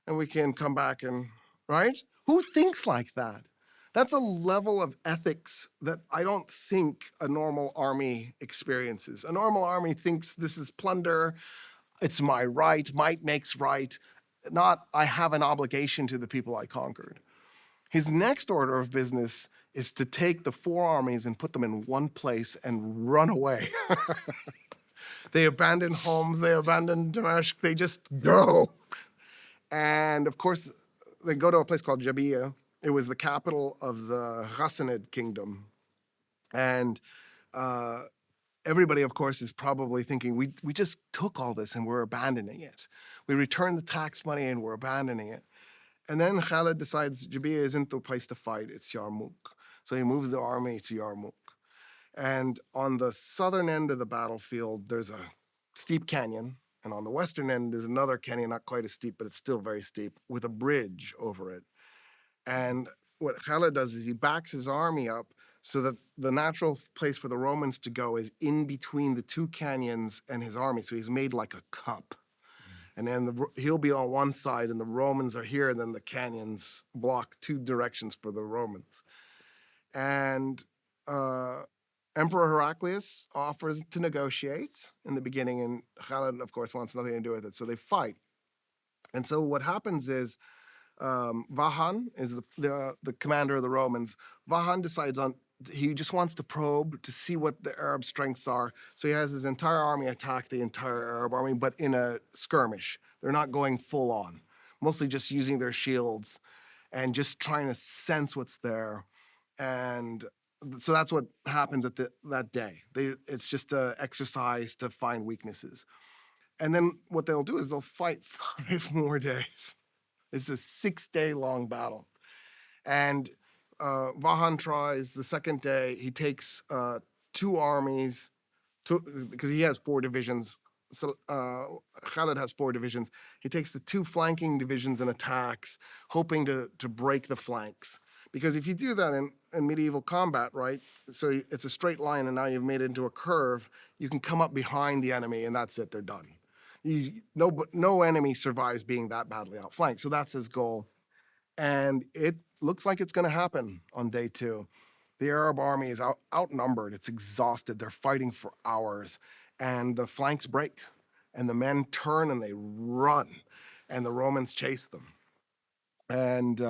Speaker 1: and we can come back and, right? Who thinks like that? That's a level of ethics that I don't think a normal army experiences. A normal army thinks this is plunder, it's my right, might makes right, not I have an obligation to the people I conquered. His next order of business is to take the 4 armies and put them in one place and run away. They abandon Homs, they abandon Damascus, they just go. And of course, they go to a place called Jabiya. It was the capital of the Ghassanid kingdom. And everybody, of course, is probably thinking, we just took all this and we're abandoning it. We returned the tax money and we're abandoning it. And then Khalid decides Jabiya isn't the place to fight, it's Yarmouk. So he moves the army to Yarmouk. And on the southern end of the battlefield, there's a steep canyon, And on the western end is another canyon, not quite as steep, but it's still very steep, with a bridge over it. And what Khalid does is he backs his army up so that the natural place for the Romans to go is in between the two canyons and his army. So he's made like a cup. And then he'll be on one side and the Romans are here, and then the canyons block two directions for the Romans. And Emperor Heraclius offers to negotiate in the beginning, and Khalid, of course, wants nothing to do with it. So they fight. And so what happens is Vahan is the commander of the Romans. Vahan decides he just wants to probe to see what the Arab strengths are. So he has his entire army attack the entire Arab army, but in a skirmish. They're not going full on, mostly just using their shields and just trying to sense what's there. And so that's what happens at that day. It's just an exercise to find weaknesses. And then what they'll do is they'll fight 5 more days. It's a 6-day long battle. And Vahan tries the second day. He takes 2 armies, because he has 4 divisions. So Khalid has 4 divisions. He takes the 2 flanking divisions and attacks, hoping to break the flanks. Because if you do that in medieval combat, right, so it's a straight line and now you've made it into a curve, you can come up behind the enemy and that's it, they're done. No enemy survives being that badly outflanked. So that's his goal. And it looks like it's going to happen on day 2. The Arab army is outnumbered. It's exhausted. They're fighting for hours. And the flanks break. And the men turn and they run. And the Romans chase them. And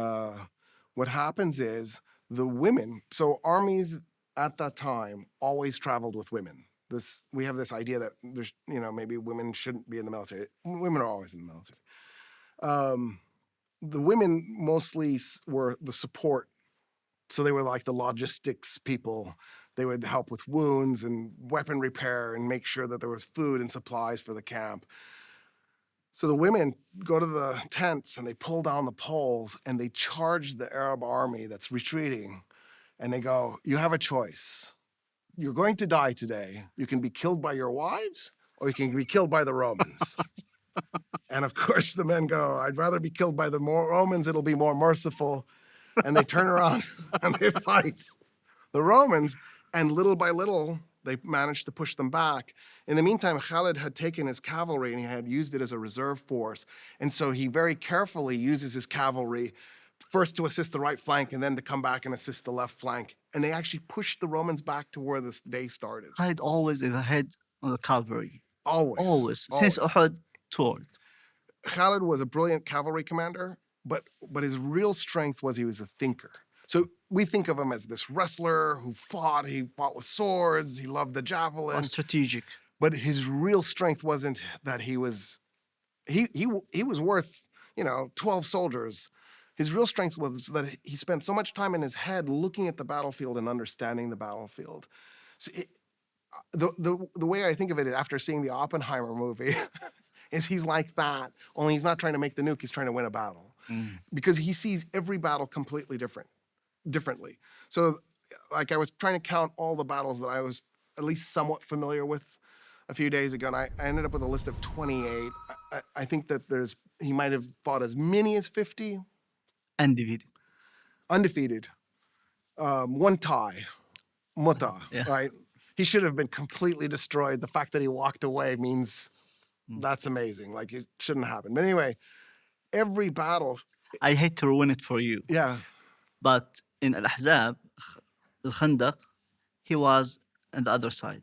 Speaker 1: what happens is the women, so armies at that time always traveled with women. We have this idea that there's, maybe women shouldn't be in the military. Women are always in the military. The women mostly were the support. So they were like the logistics people. They would help with wounds and weapon repair and make sure that there was food and supplies for the camp. So the women go to the tents and they pull down the poles and they charge the Arab army that's retreating. And they go, you have a choice. You're going to die today. You can be killed by your wives or you can be killed by the Romans. And of course the men go, I'd rather be killed by the Romans. It'll be more merciful. And they turn around and they fight the Romans. And little by little, they managed to push them back. In the meantime, Khalid had taken his cavalry and he had used it as a reserve force. And so he very carefully uses his cavalry first to assist the right flank and then to come back and assist the left flank. And they actually pushed the Romans back to where this day started.
Speaker 2: Khalid always in the head of the cavalry.
Speaker 1: Always.
Speaker 2: Since Uhud toward.
Speaker 1: Khalid was a brilliant cavalry commander, but his real strength was he was a thinker. So we think of him as this wrestler who fought. He fought with swords. He loved the javelin.
Speaker 2: Strategic.
Speaker 1: But his real strength wasn't that he was worth 12 soldiers. His real strength was that he spent so much time in his head looking at the battlefield and understanding the battlefield. So the way I think of it is after seeing the Oppenheimer movie is he's like that, only he's not trying to make the nuke, he's trying to win a battle. Because he sees every battle completely differently. So like I was trying to count all the battles that I was at least somewhat familiar with a few days ago, and I ended up with a list of 28. I think that he might have fought as many as 50. Undefeated. 1 tie. Muta, right? He should have been completely destroyed. The fact that he walked away means that's amazing. Like, it shouldn't happen. But anyway, every battle...
Speaker 2: I hate to ruin it for you.
Speaker 1: Yeah.
Speaker 2: But in Al-Ahzab, Al-Khandaq, he was on the other side.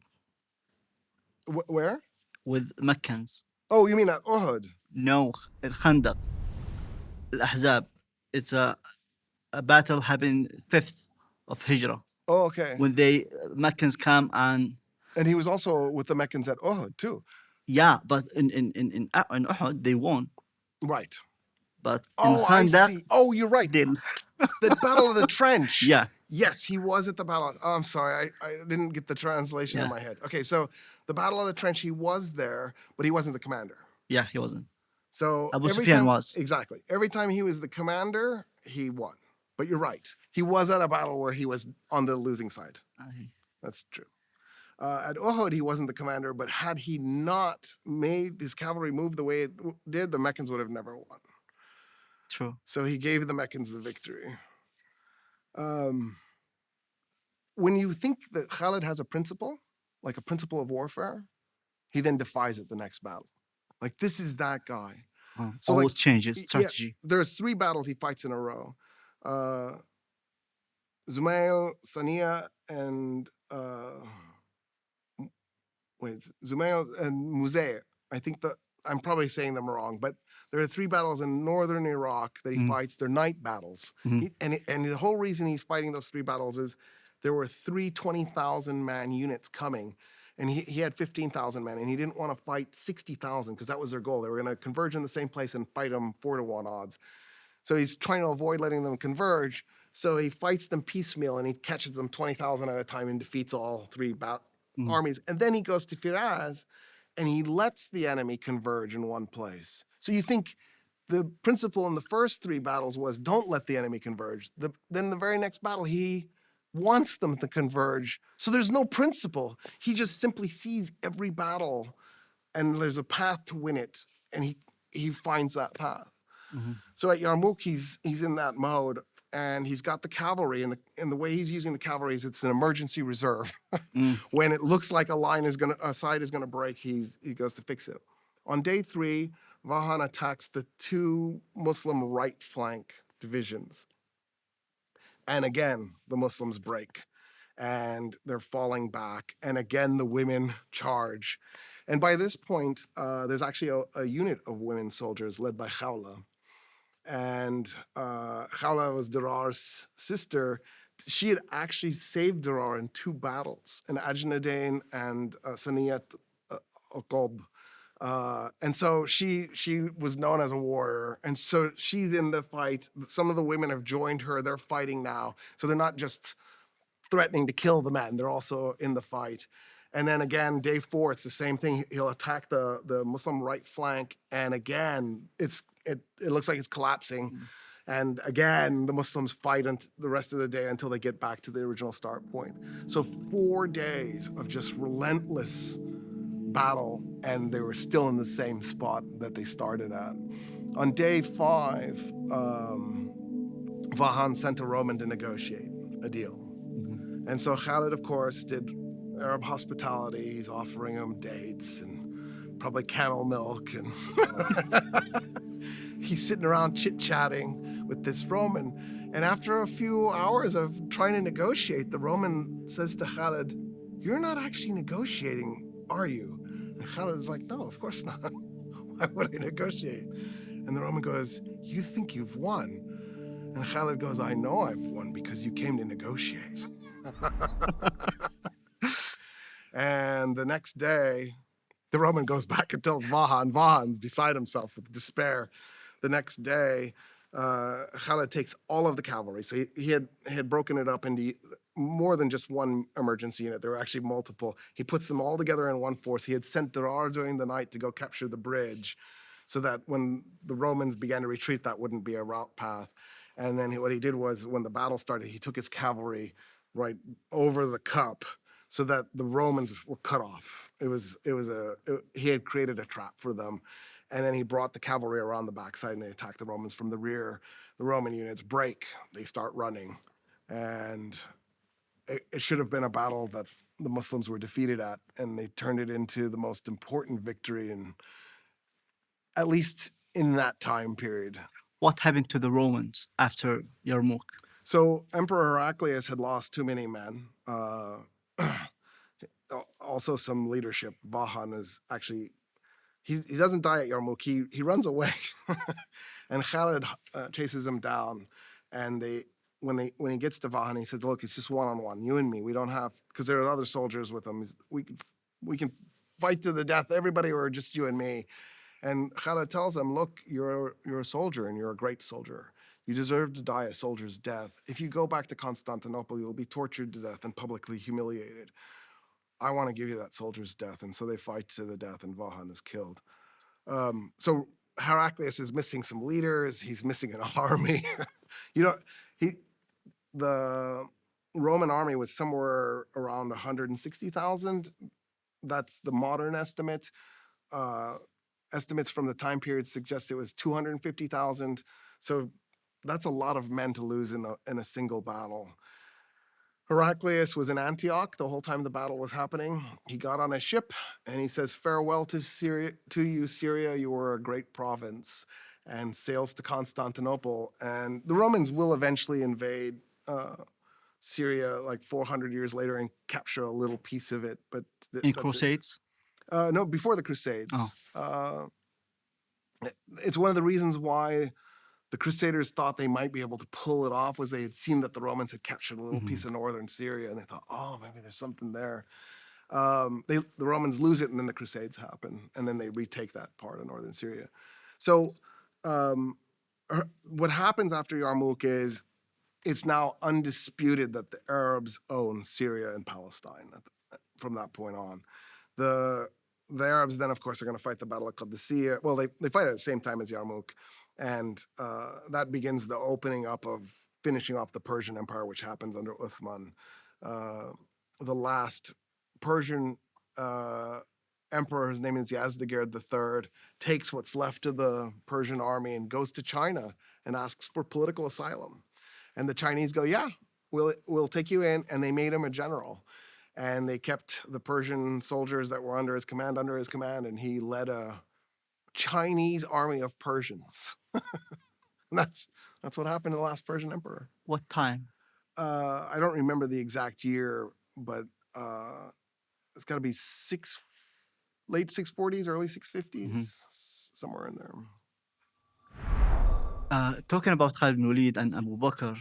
Speaker 1: Where?
Speaker 2: With Meccans.
Speaker 1: Oh, you mean at Uhud?
Speaker 2: No, Al-Khandaq. Al-Ahzab. It's a battle happened 5th of Hijrah.
Speaker 1: Oh, okay.
Speaker 2: When Meccans come and...
Speaker 1: And he was also with the Meccans at Uhud, too.
Speaker 2: Yeah, but in Uhud, they won.
Speaker 1: Right.
Speaker 2: But in Khandaq...
Speaker 1: I see. Oh, you're right. The Battle of the Trench.
Speaker 2: Yeah.
Speaker 1: Yes, he was at the Battle. I'm sorry. I didn't get the translation in my head. Okay, so the Battle of the Trench, he was there, but he wasn't the commander.
Speaker 2: Yeah, he wasn't.
Speaker 1: So
Speaker 2: Abu Sufyan was.
Speaker 1: Exactly. Every time he was the commander, he won. But you're right. He was at a battle where he was on the losing side. That's true. At Uhud, he wasn't the commander, but had he not made his cavalry move the way it did, the Meccans would have never won.
Speaker 2: True.
Speaker 1: So he gave the Meccans the victory. When you think that Khalid has a principle, like a principle of warfare, he then defies it the next battle. Like, this is that guy. So,
Speaker 2: Always
Speaker 1: like,
Speaker 2: changes
Speaker 1: yeah,
Speaker 2: strategy.
Speaker 1: there's 3 battles he fights in a row. Zumail, Sania, and Zumail and Muzair. I think I'm probably saying them wrong, but there are 3 battles in northern Iraq that he fights. They're night battles. And the whole reason he's fighting those 3 battles is there were 3 20,000-man units coming, and he had 15,000 men, and he didn't want to fight 60,000 because that was their goal. They were going to converge in the same place and fight them 4-to-1 odds. So he's trying to avoid letting them converge. So he fights them piecemeal, and he catches them 20,000 at a time and defeats all 3 armies. And then he goes to Firaz, and he lets the enemy converge in one place. So you think the principle in the first 3 battles was don't let the enemy converge. Then the very next battle, he wants them to converge. So there's no principle. He just simply sees every battle, and there's a path to win it, and he finds that path. So at Yarmouk, he's in that mode, and he's got the cavalry, and the way he's using the cavalry is it's an emergency reserve. When it looks like a side is gonna break, he goes to fix it. On day 3, Vahan attacks the 2 Muslim right flank divisions. And again, the Muslims break, and they're falling back, and again, the women charge. And by this point, there's actually a unit of women soldiers led by Khawla. And Khawla was Dirar's sister. She had actually saved Dirar in 2 battles, in Ajnadain and Saniyat Uqob. And so she was known as a warrior. And so she's in the fight. Some of the women have joined her. They're fighting now. So they're not just threatening to kill the men. They're also in the fight. And then again, day 4, it's the same thing. He'll attack the Muslim right flank. And again, it looks like it's collapsing. And again, the Muslims fight the rest of the day until they get back to the original start point. So 4 days of just relentless battle, and they were still in the same spot that they started at. On day 5, Vahan sent a Roman to negotiate a deal. And so Khalid, of course, did Arab hospitality. He's offering him dates and probably camel milk, and he's sitting around chit-chatting with this Roman. And after a few hours of trying to negotiate, the Roman says to Khalid, "You're not actually negotiating, are you?" And Khalid is like, "No, of course not. Why would I negotiate?" And the Roman goes, "You think you've won?" And Khalid goes, "I know I've won because you came to negotiate." And the next day, the Roman goes back and tells Vahan. Vahan's beside himself with despair. The next day, Khalid takes all of the cavalry. So he had broken it up into more than just one emergency unit. There were actually multiple. He puts them all together in one force. He had sent Dirar during the night to go capture the bridge so that when the Romans began to retreat, that wouldn't be a route path. And then what he did was, when the battle started, he took his cavalry right over the cup so that the Romans were cut off. He had created a trap for them. And then he brought the cavalry around the backside, and they attacked the Romans from the rear. The Roman units break. They start running. And it should have been a battle that the Muslims were defeated at, and they turned it into the most important victory, at least in that time period.
Speaker 2: What happened to the Romans after Yarmouk?
Speaker 1: So Emperor Heraclius had lost too many men. Also some leadership. Vahan is actually... He doesn't die at Yarmouk. He runs away, and Khalid chases him down. And when he gets to Vahan, he said, "Look, it's just one-on-one, you and me. We don't have, because there are other soldiers with him. We can fight to the death, everybody, or just you and me." And Khalid tells him, "Look, you're a soldier, and you're a great soldier. You deserve to die a soldier's death. If you go back to Constantinople, you'll be tortured to death and publicly humiliated. I want to give you that soldier's death." And so they fight to the death, and Vahan is killed. So Heraclius is missing some leaders. He's missing an army. Roman army was somewhere around 160,000. That's the modern estimate. Estimates from the time period suggest it was 250,000. So that's a lot of men to lose in a single battle. Heraclius was in Antioch the whole time the battle was happening. He got on a ship and he says, "Farewell to Syria, to you, Syria. You were a great province," and sails to Constantinople. And the Romans will eventually invade Syria like 400 years later and capture a little piece of it. But
Speaker 2: In
Speaker 1: that's
Speaker 2: Crusades?
Speaker 1: it. No, before the Crusades.
Speaker 2: Oh.
Speaker 1: It's one of the reasons why the Crusaders thought they might be able to pull it off was they had seen that the Romans had captured a little piece of northern Syria, and they thought, oh, maybe there's something there. The Romans lose it, and then the Crusades happen, and then they retake that part of northern Syria. So what happens after Yarmouk is it's now undisputed that the Arabs own Syria and Palestine from that point on. The Arabs then, of course, are going to fight the Battle of Qadisiyah. Well, they fight at the same time as Yarmouk. And that begins the opening up of finishing off the Persian Empire, which happens under Uthman. The last Persian emperor, his name is Yazdegerd III, takes what's left of the Persian army and goes to China and asks for political asylum. And the Chinese go, yeah, we'll take you in. And they made him a general. And they kept the Persian soldiers that were under his command, and he led a Chinese army of Persians. And that's what happened to the last Persian emperor.
Speaker 2: What time?
Speaker 1: I don't remember the exact year, but it's got to be late 640s, early 650s, somewhere in there.
Speaker 2: Talking about Khalid bin Walid and Abu Bakr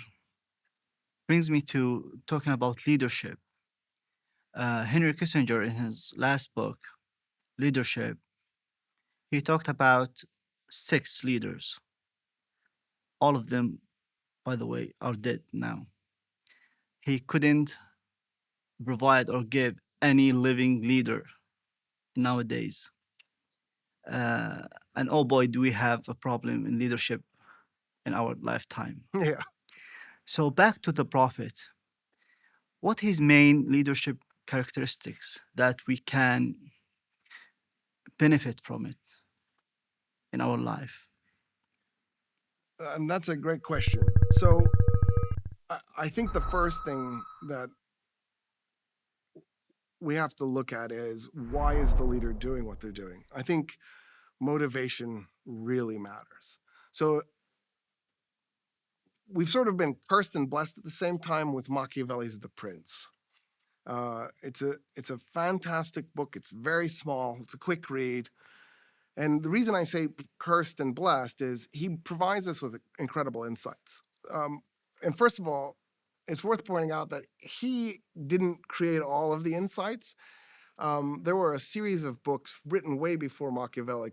Speaker 2: brings me to talking about leadership. Henry Kissinger, in his last book, Leadership, he talked about 6 leaders. All of them, by the way, are dead now. He couldn't provide or give any living leader nowadays. And oh boy, do we have a problem in leadership in our lifetime.
Speaker 1: Yeah.
Speaker 2: So back to the Prophet. What his main leadership characteristics that we can benefit from it in our life?
Speaker 1: And that's a great question. So I think the first thing that we have to look at is, why is the leader doing what they're doing? I think motivation really matters. So we've sort of been cursed and blessed at the same time with Machiavelli's The Prince. It's a fantastic book. It's very small. It's a quick read. And the reason I say cursed and blessed is he provides us with incredible insights. And first of all, it's worth pointing out that he didn't create all of the insights. There were a series of books written way before Machiavelli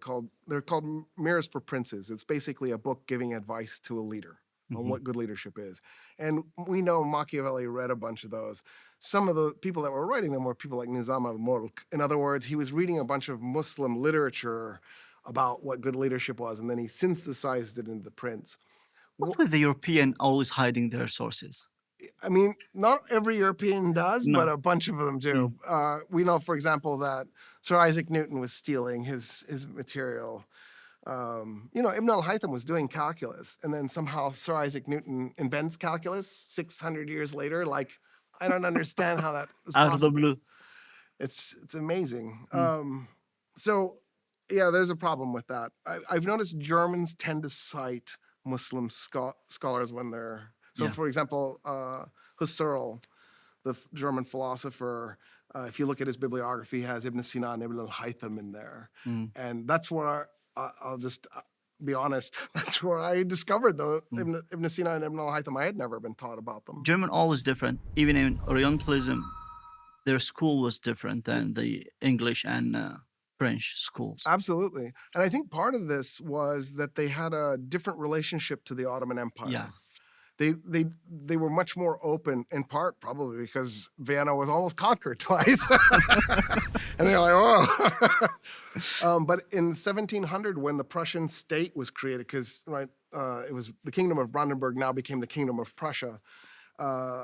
Speaker 1: they're called Mirrors for Princes. It's basically a book giving advice to a leader on what good leadership is. And we know Machiavelli read a bunch of those. Some of the people that were writing them were people like Nizam al-Mulk. In other words, he was reading a bunch of Muslim literature about what good leadership was, and then he synthesized it into The Prince.
Speaker 2: What with the European always hiding their sources?
Speaker 1: I mean, not every European does,
Speaker 2: No.
Speaker 1: but a bunch of them do. We know, for example, that Sir Isaac Newton was stealing his material. Ibn al-Haytham was doing calculus, and then somehow Sir Isaac Newton invents calculus 600 years later. Like, I don't understand how that is
Speaker 2: Out
Speaker 1: possible.
Speaker 2: of the blue.
Speaker 1: It's amazing. So, yeah, there's a problem with that. I've noticed Germans tend to cite Muslim scholars when they're... So, for example, Husserl, the German philosopher, if you look at his bibliography, he has Ibn Sina and Ibn al-Haytham in there. And that's where I'll just be honest, that's where I discovered Ibn Sina and Ibn al-Haytham. I had never been taught about them.
Speaker 2: German always different. Even in Orientalism, their school was different than the English and French schools.
Speaker 1: Absolutely. And I think part of this was that they had a different relationship to the Ottoman Empire.
Speaker 2: Yeah.
Speaker 1: They were much more open, in part probably because Vienna was almost conquered twice. And they're like, oh. But in 1700, when the Prussian state was created, because it was the Kingdom of Brandenburg now became the Kingdom of Prussia,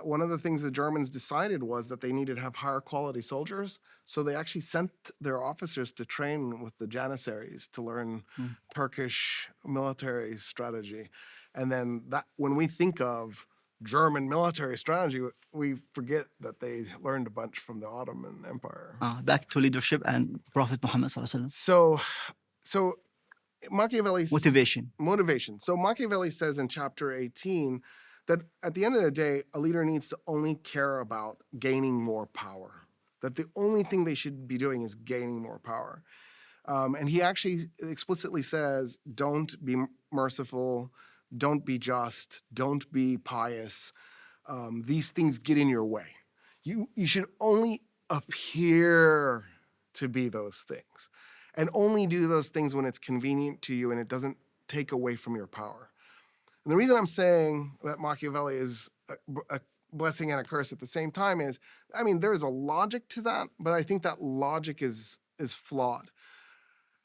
Speaker 1: one of the things the Germans decided was that they needed to have higher quality soldiers. So they actually sent their officers to train with the Janissaries to learn Turkish military strategy. And then that when we think of German military strategy, we forget that they learned a bunch from the Ottoman Empire.
Speaker 2: Back to leadership and Prophet Muhammad sallallahu alaihi wasallam.
Speaker 1: So Machiavelli's
Speaker 2: Motivation.
Speaker 1: So Machiavelli says in chapter 18 that at the end of the day, a leader needs to only care about gaining more power. That the only thing they should be doing is gaining more power. And he actually explicitly says, don't be merciful, don't be just, don't be pious. These things get in your way. You should only appear to be those things. And only do those things when it's convenient to you and it doesn't take away from your power. And the reason I'm saying that Machiavelli is a blessing and a curse at the same time is, I mean, there is a logic to that, but I think that logic is flawed.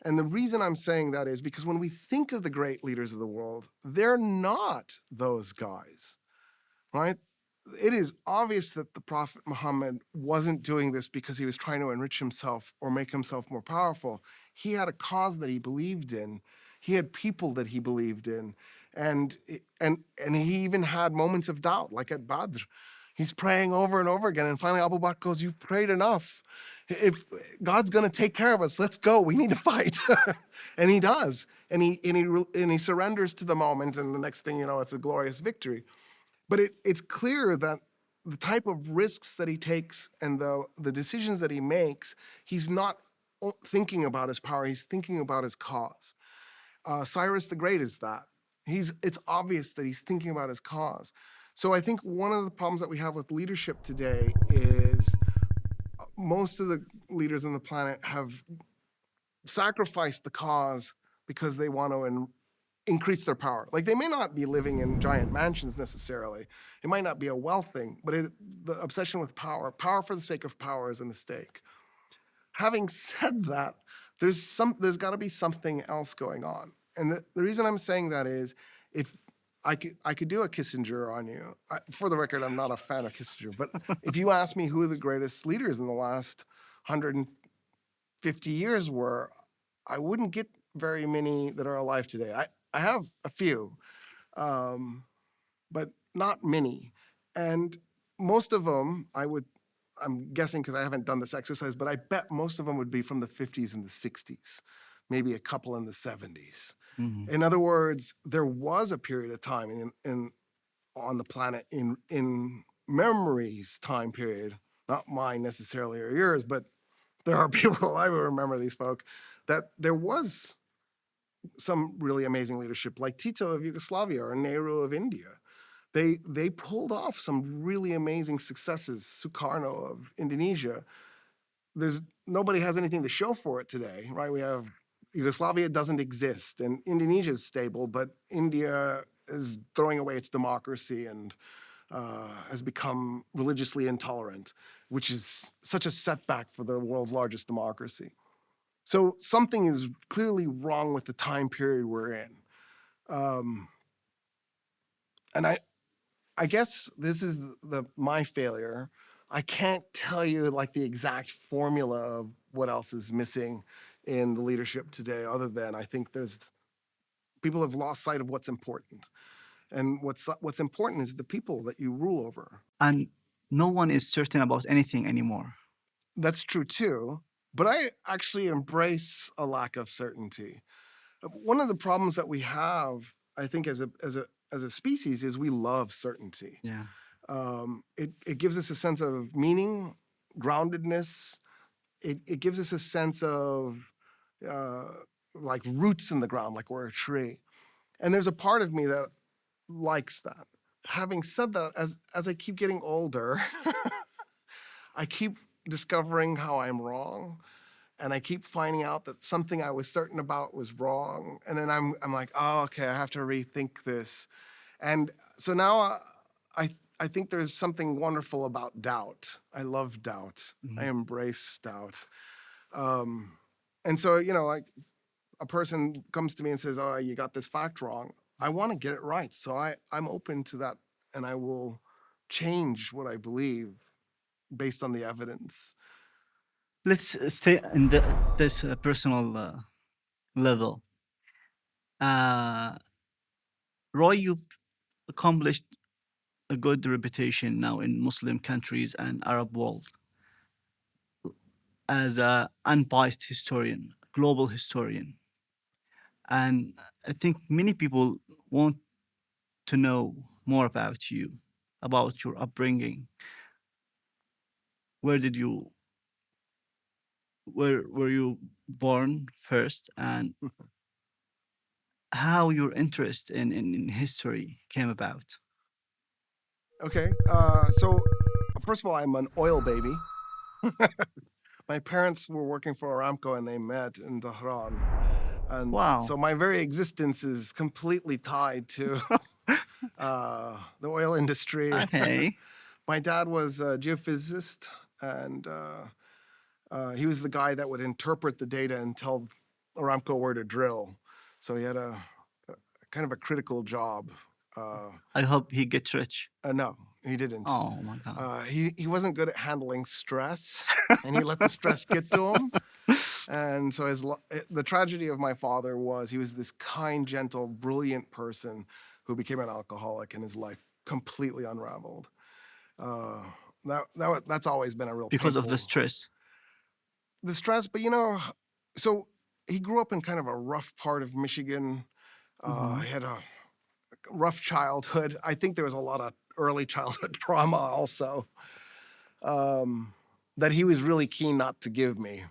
Speaker 1: And the reason I'm saying that is because when we think of the great leaders of the world, they're not those guys, right? It is obvious that the Prophet Muhammad wasn't doing this because he was trying to enrich himself or make himself more powerful. He had a cause that he believed in. He had people that he believed in. And he even had moments of doubt, like at Badr. He's praying over and over again. And finally, Abu Bakr goes, you've prayed enough. If God's going to take care of us, let's go. We need to fight. And he does. And he surrenders to the moment. And the next thing you know, it's a glorious victory. But it's clear that the type of risks that he takes and the decisions that he makes, he's not thinking about his power. He's thinking about his cause. Cyrus the Great is that. It's obvious that he's thinking about his cause. So I think one of the problems that we have with leadership today is most of the leaders on the planet have sacrificed the cause because they want to increase their power. Like they may not be living in giant mansions necessarily. It might not be a wealth thing, but the obsession with power for the sake of power is a mistake. Having said that, there's got to be something else going on. And the reason I'm saying that is, if I could do a Kissinger on you. For the record, I'm not a fan of Kissinger, but if you ask me who the greatest leaders in the last 150 years were, I wouldn't get very many that are alive today. I have a few, but not many. And most of them, I'm guessing because I haven't done this exercise, but I bet most of them would be from the 50s and the 60s, maybe a couple in the 70s. Mm-hmm. In other words, there was a period of time on the planet in memory's time period, not mine necessarily or yours, but there are people I will remember these folk, that there was some really amazing leadership, like Tito of Yugoslavia or Nehru of India. They pulled off some really amazing successes. Sukarno of Indonesia. Nobody has anything to show for it today, right? We have Yugoslavia doesn't exist, and Indonesia is stable, but India is throwing away its democracy and has become religiously intolerant, which is such a setback for the world's largest democracy. So something is clearly wrong with the time period we're in. And I guess this is my failure. I can't tell you like the exact formula of what else is missing in the leadership today, other than I think people have lost sight of what's important. And what's important is the people that you rule over.
Speaker 2: And no one is certain about anything anymore.
Speaker 1: That's true too. But I actually embrace a lack of certainty. One of the problems that we have, I think, as a species, is we love certainty.
Speaker 2: Yeah.
Speaker 1: It gives us a sense of meaning, groundedness. It gives us a sense of like roots in the ground, like we're a tree. And there's a part of me that likes that. Having said that, as I keep getting older, I keep discovering how I'm wrong. And I keep finding out that something I was certain about was wrong. And then I'm like, oh, okay, I have to rethink this. And so now I think there's something wonderful about doubt. I love doubt. Mm-hmm. I embrace doubt. And so, like a person comes to me and says, oh, you got this fact wrong. I want to get it right. So I'm open to that, and I will change what I believe based on the evidence.
Speaker 2: Let's stay in this personal level. Roy, you've accomplished a good reputation now in Muslim countries and Arab world as an unbiased historian, global historian. And I think many people want to know more about you, about your upbringing. Where were you born first, and how your interest in history came about?
Speaker 1: Okay, so first of all, I'm an oil baby. My parents were working for Aramco and they met in Tehran. And
Speaker 2: Wow.
Speaker 1: so my very existence is completely tied to the oil industry.
Speaker 2: Okay.
Speaker 1: My dad was a geophysicist, and he was the guy that would interpret the data and tell Aramco where to drill. So he had a kind of a critical job.
Speaker 2: I hope he gets rich.
Speaker 1: No, he didn't.
Speaker 2: Oh my God.
Speaker 1: He wasn't good at handling stress, and he let the stress get to him. And so the tragedy of my father was he was this kind, gentle, brilliant person who became an alcoholic, and his life completely unraveled. That's always been a real
Speaker 2: Because of
Speaker 1: painful-
Speaker 2: the stress.
Speaker 1: The stress, but so he grew up in kind of a rough part of Michigan. He had a rough childhood. I think there was a lot of early childhood trauma also that he was really keen not to give me.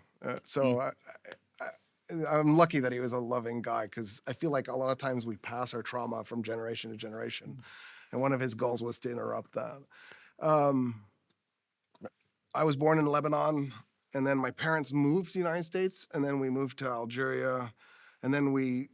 Speaker 1: I'm lucky that he was a loving guy, because I feel like a lot of times we pass our trauma from generation to generation. And one of his goals was to interrupt that. I was born in Lebanon, and then my parents moved to the United States, and then we moved to Algeria, and then we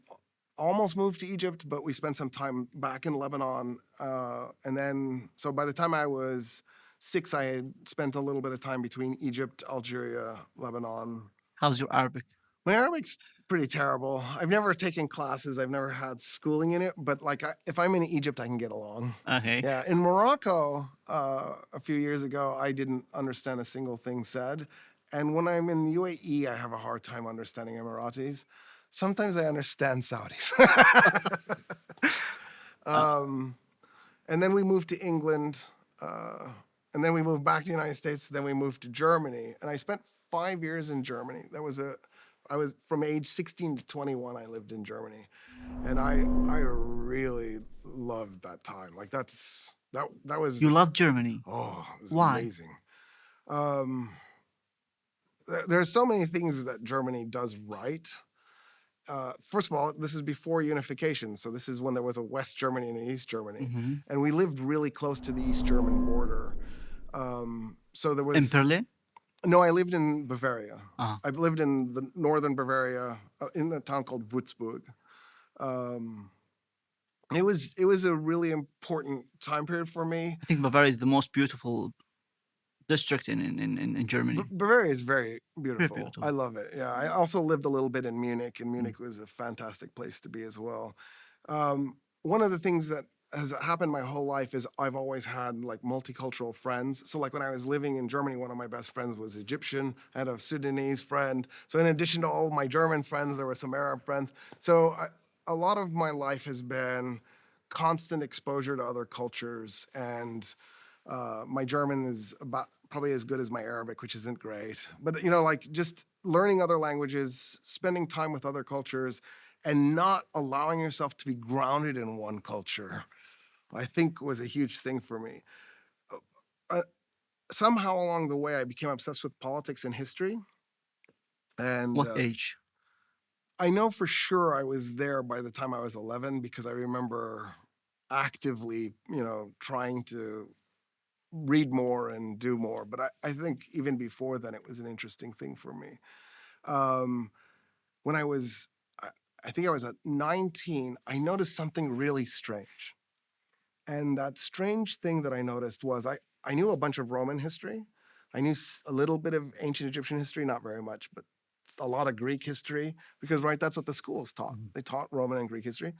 Speaker 1: almost moved to Egypt, but we spent some time back in Lebanon. And then, so by the time I was 6, I had spent a little bit of time between Egypt, Algeria, Lebanon.
Speaker 2: How's your Arabic?
Speaker 1: My Arabic's pretty terrible. I've never taken classes. I've never had schooling in it. But if I'm in Egypt, I can get along.
Speaker 2: Okay.
Speaker 1: Yeah. In Morocco, a few years ago, I didn't understand a single thing said. And when I'm in the UAE, I have a hard time understanding Emiratis. Sometimes I understand Saudis. And then we moved to England. And then we moved back to the United States. Then we moved to Germany. And I spent 5 years in Germany. I was from age 16 to 21, I lived in Germany. And I really loved that time. Like that was.
Speaker 2: You love Germany.
Speaker 1: Oh, it was
Speaker 2: Why?
Speaker 1: amazing. There's so many things that Germany does right. First of all, this is before unification. So this is when there was a West Germany and an East Germany. And we lived really close to the East German border. So there was.
Speaker 2: In Berlin?
Speaker 1: No, I lived in Bavaria.
Speaker 2: Uh-huh.
Speaker 1: I lived in the northern Bavaria, in a town called Würzburg. It was a really important time period for me.
Speaker 2: I think Bavaria is the most beautiful district in Germany.
Speaker 1: Bavaria is very beautiful.
Speaker 2: Very beautiful.
Speaker 1: I love it. Yeah, I also lived a little bit in Munich, and Munich was a fantastic place to be as well. One of the things that has happened my whole life is I've always had like multicultural friends. So like when I was living in Germany, one of my best friends was Egyptian. I had a Sudanese friend. So in addition to all my German friends, there were some Arab friends. So a lot of my life has been constant exposure to other cultures, and my German is about probably as good as my Arabic, which isn't great. But like just learning other languages, spending time with other cultures, and not allowing yourself to be grounded in one culture, I think was a huge thing for me. Somehow along the way, I became obsessed with politics and history. And
Speaker 2: What age?
Speaker 1: I know for sure I was there by the time I was 11, because I remember actively, trying to read more and do more. But I think even before then, it was an interesting thing for me. When I think I was at 19, I noticed something really strange. And that strange thing that I noticed was I knew a bunch of Roman history. I knew a little bit of ancient Egyptian history, not very much, but a lot of Greek history, because, right, that's what the schools taught. They taught Roman and Greek history.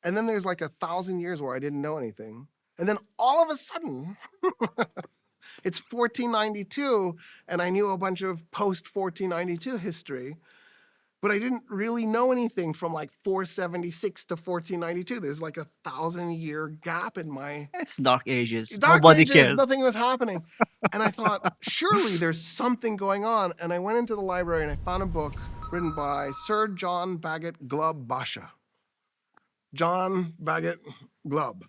Speaker 1: And then there's like 1,000 years where I didn't know anything. And then all of a sudden, it's 1492, and I knew a bunch of post-1492 history, but I didn't really know anything from like 476 to 1492. There's like a 1,000-year gap in my
Speaker 2: It's Dark Ages.
Speaker 1: Dark
Speaker 2: Nobody
Speaker 1: Ages.
Speaker 2: cares.
Speaker 1: Nothing was happening. And I thought, surely there's something going on. And I went into the library and I found a book written by Sir John Bagot Glubb Basha. John Bagot Glubb.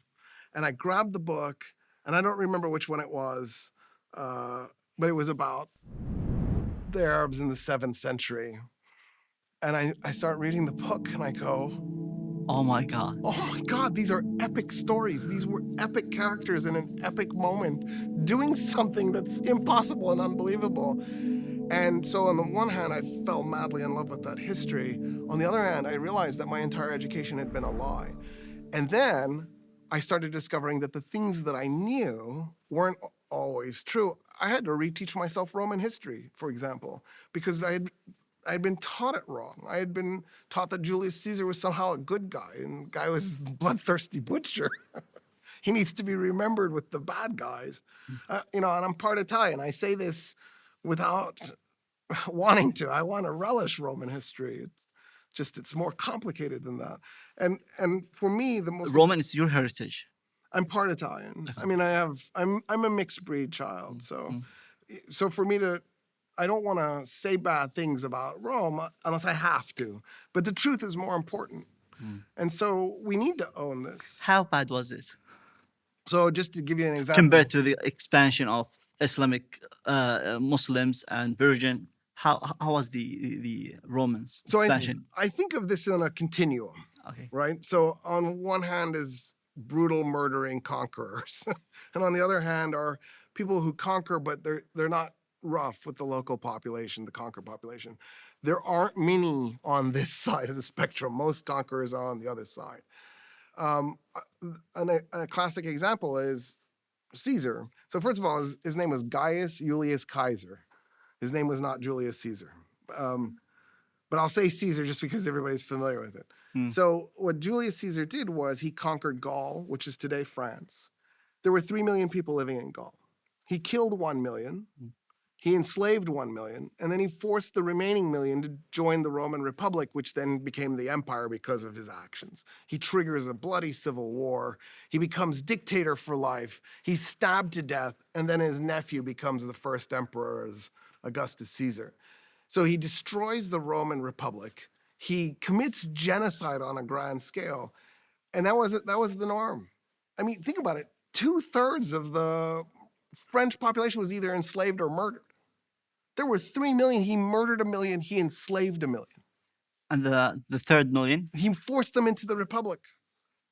Speaker 1: And I grabbed the book, and I don't remember which one it was, but it was about the Arabs in the 7th century. And I start reading the book, and I go,
Speaker 2: Oh my God.
Speaker 1: oh my God, these are epic stories. These were epic characters in an epic moment doing something that's impossible and unbelievable. And so on the one hand, I fell madly in love with that history. On the other hand, I realized that my entire education had been a lie. And then I started discovering that the things that I knew weren't always true. I had to reteach myself Roman history, for example, because I had been taught it wrong. I had been taught that Julius Caesar was somehow a good guy, and the guy was a bloodthirsty butcher. He needs to be remembered with the bad guys. And I'm part Italian. I say this without wanting to. I want to relish Roman history. It's more complicated than that. And for me, the most
Speaker 2: Roman is your heritage.
Speaker 1: I'm part Italian. I mean, I'm a mixed breed child. So for me I don't want to say bad things about Rome unless I have to. But the truth is more important. And so we need to own this.
Speaker 2: How bad was it
Speaker 1: So just to give you an example.
Speaker 2: compared to the expansion of Islamic Muslims and Persian? How was the Romans
Speaker 1: So
Speaker 2: expansion?
Speaker 1: I think of this in a continuum,
Speaker 2: Okay.
Speaker 1: right? So on one hand is brutal murdering conquerors. And on the other hand are people who conquer, but they're not rough with the local population, the conquered population. There aren't many on this side of the spectrum. Most conquerors are on the other side. A classic example is Caesar. So first of all, his name was Gaius Julius Caesar. His name was not Julius Caesar. But I'll say Caesar just because everybody's familiar with it. So what Julius Caesar did was he conquered Gaul, which is today France. There were 3 million people living in Gaul. He killed 1 million. He enslaved 1 million, and then he forced the remaining million to join the Roman Republic, which then became the empire because of his actions. He triggers a bloody civil war. He becomes dictator for life. He's stabbed to death, and then his nephew becomes the first emperor as Augustus Caesar. So he destroys the Roman Republic. He commits genocide on a grand scale, and that was the norm. I mean, think about it. 2/3 of the French population was either enslaved or murdered. There were 3 million. He murdered 1 million. He enslaved 1 million.
Speaker 2: And the third million?
Speaker 1: He forced them into the Republic.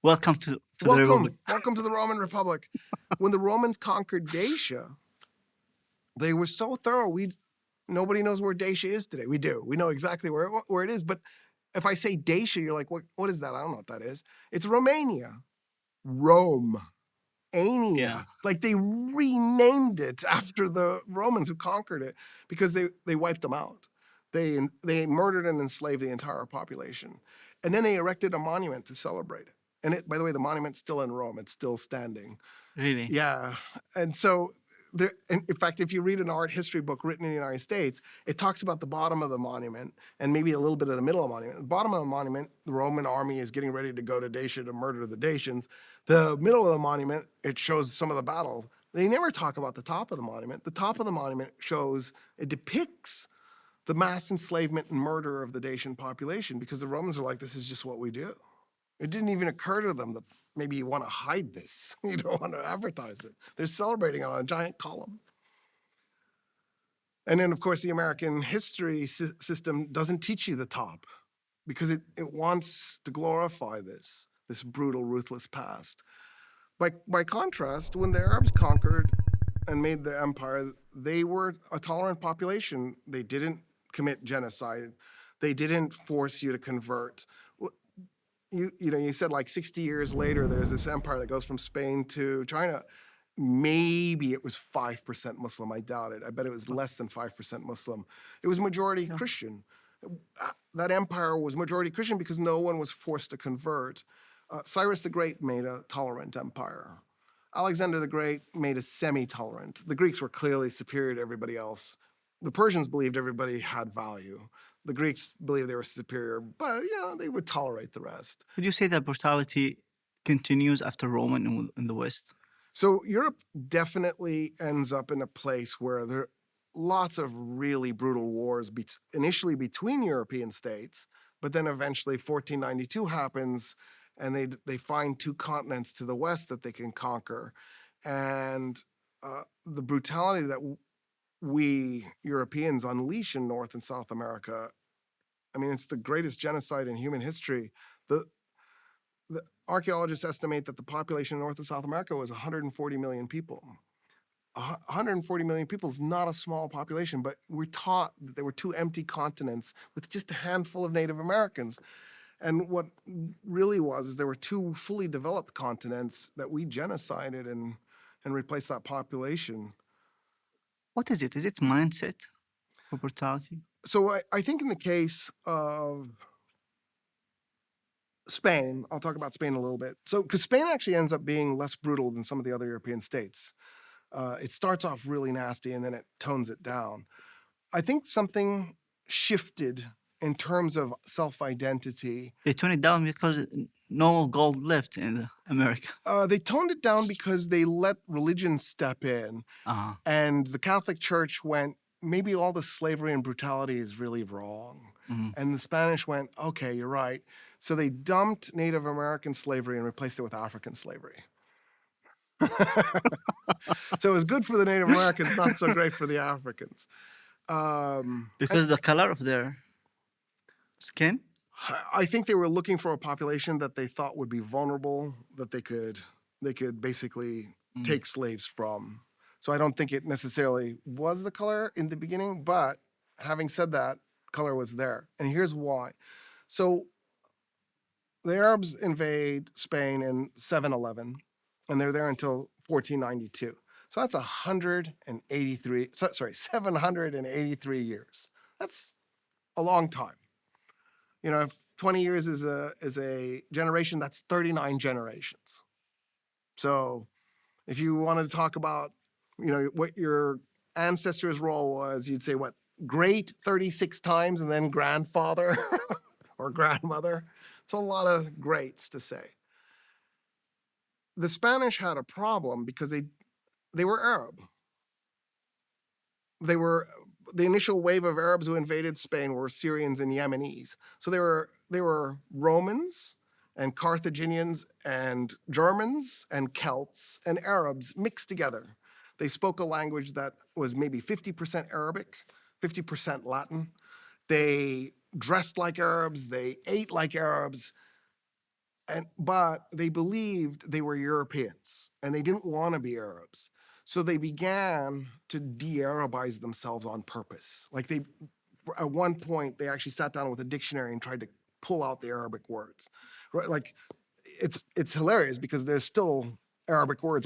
Speaker 2: Welcome to the Republic.
Speaker 1: Welcome to the Roman Republic. When the Romans conquered Dacia, they were so thorough. Nobody knows where Dacia is today. We do. We know exactly where it is. But if I say Dacia, you're like, what is that? I don't know what that is. It's Romania. Rome. Ania.
Speaker 2: Yeah.
Speaker 1: Like they renamed it after the Romans who conquered it because they wiped them out. They murdered and enslaved the entire population. And then they erected a monument to celebrate it. And by the way, the monument's still in Rome. It's still standing.
Speaker 2: Really?
Speaker 1: Yeah. And so in fact, if you read an art history book written in the United States, it talks about the bottom of the monument and maybe a little bit of the middle of the monument. The bottom of the monument, the Roman army is getting ready to go to Dacia to murder the Dacians. The middle of the monument, it shows some of the battles. They never talk about the top of the monument. The top of the monument it depicts the mass enslavement and murder of the Dacian population because the Romans are like, this is just what we do. It didn't even occur to them that maybe you want to hide this. You don't want to advertise it. They're celebrating it on a giant column. And then, of course, the American history system doesn't teach you the top because it wants to glorify this brutal, ruthless past. By contrast, when the Arabs conquered and made the empire, they were a tolerant population. They didn't commit genocide. They didn't force you to convert. You said like 60 years later, there's this empire that goes from Spain to China. Maybe it was 5% Muslim. I doubt it. I bet it was less than 5% Muslim. It was majority Christian. That empire was majority Christian because no one was forced to convert. Cyrus the Great made a tolerant empire. Alexander the Great made us semi-tolerant. The Greeks were clearly superior to everybody else. The Persians believed everybody had value. The Greeks believed they were superior, but they would tolerate the rest.
Speaker 2: Would you say that brutality continues after Rome in the West?
Speaker 1: So Europe definitely ends up in a place where there are lots of really brutal wars, initially between European states, but then eventually 1492 happens, and they find two continents to the west that they can conquer. And the brutality that we Europeans unleash in North and South America, I mean, it's the greatest genocide in human history. The archaeologists estimate that the population in North and South America was 140 million people. 140 million people is not a small population, but we're taught that there were two empty continents with just a handful of Native Americans. And what really was is there were two fully developed continents that we genocided and replaced that population.
Speaker 2: What is it? Is it mindset for brutality?
Speaker 1: So I think in the case of Spain, I'll talk about Spain a little bit. So, because Spain actually ends up being less brutal than some of the other European states. It starts off really nasty and then it tones it down. I think something shifted in terms of self-identity.
Speaker 2: They tone it down because no gold left in America.
Speaker 1: They toned it down because they let religion step in.
Speaker 2: Uh-huh.
Speaker 1: And the Catholic Church went, maybe all the slavery and brutality is really wrong.
Speaker 2: Mm-hmm.
Speaker 1: And the Spanish went, okay, you're right. So they dumped Native American slavery and replaced it with African slavery. So it was good for the Native Americans, not so great for the Africans.
Speaker 2: Because the color of their skin?
Speaker 1: I think they were looking for a population that they thought would be vulnerable, that they could basically take slaves from. So I don't think it necessarily was the color in the beginning, but having said that, color was there. And here's why. So the Arabs invade Spain in 711, and they're there until 1492. So that's 783 years. That's a long time. If 20 years is a generation, that's 39 generations. So if you wanted to talk about, what your ancestor's role was, you'd say, what, great 36 times and then grandfather or grandmother. It's a lot of greats to say. The Spanish had a problem because they were Arab. They were the initial wave of Arabs who invaded Spain were Syrians and Yemenis. So they were Romans and Carthaginians and Germans and Celts and Arabs mixed together. They spoke a language that was maybe 50% Arabic, 50% Latin. They dressed like Arabs, they ate like Arabs, but they believed they were Europeans and they didn't want to be Arabs. So they began to de-Arabize themselves on purpose. Like at one point, they actually sat down with a dictionary and tried to pull out the Arabic words. Right? Like it's hilarious because there's still Arabic words.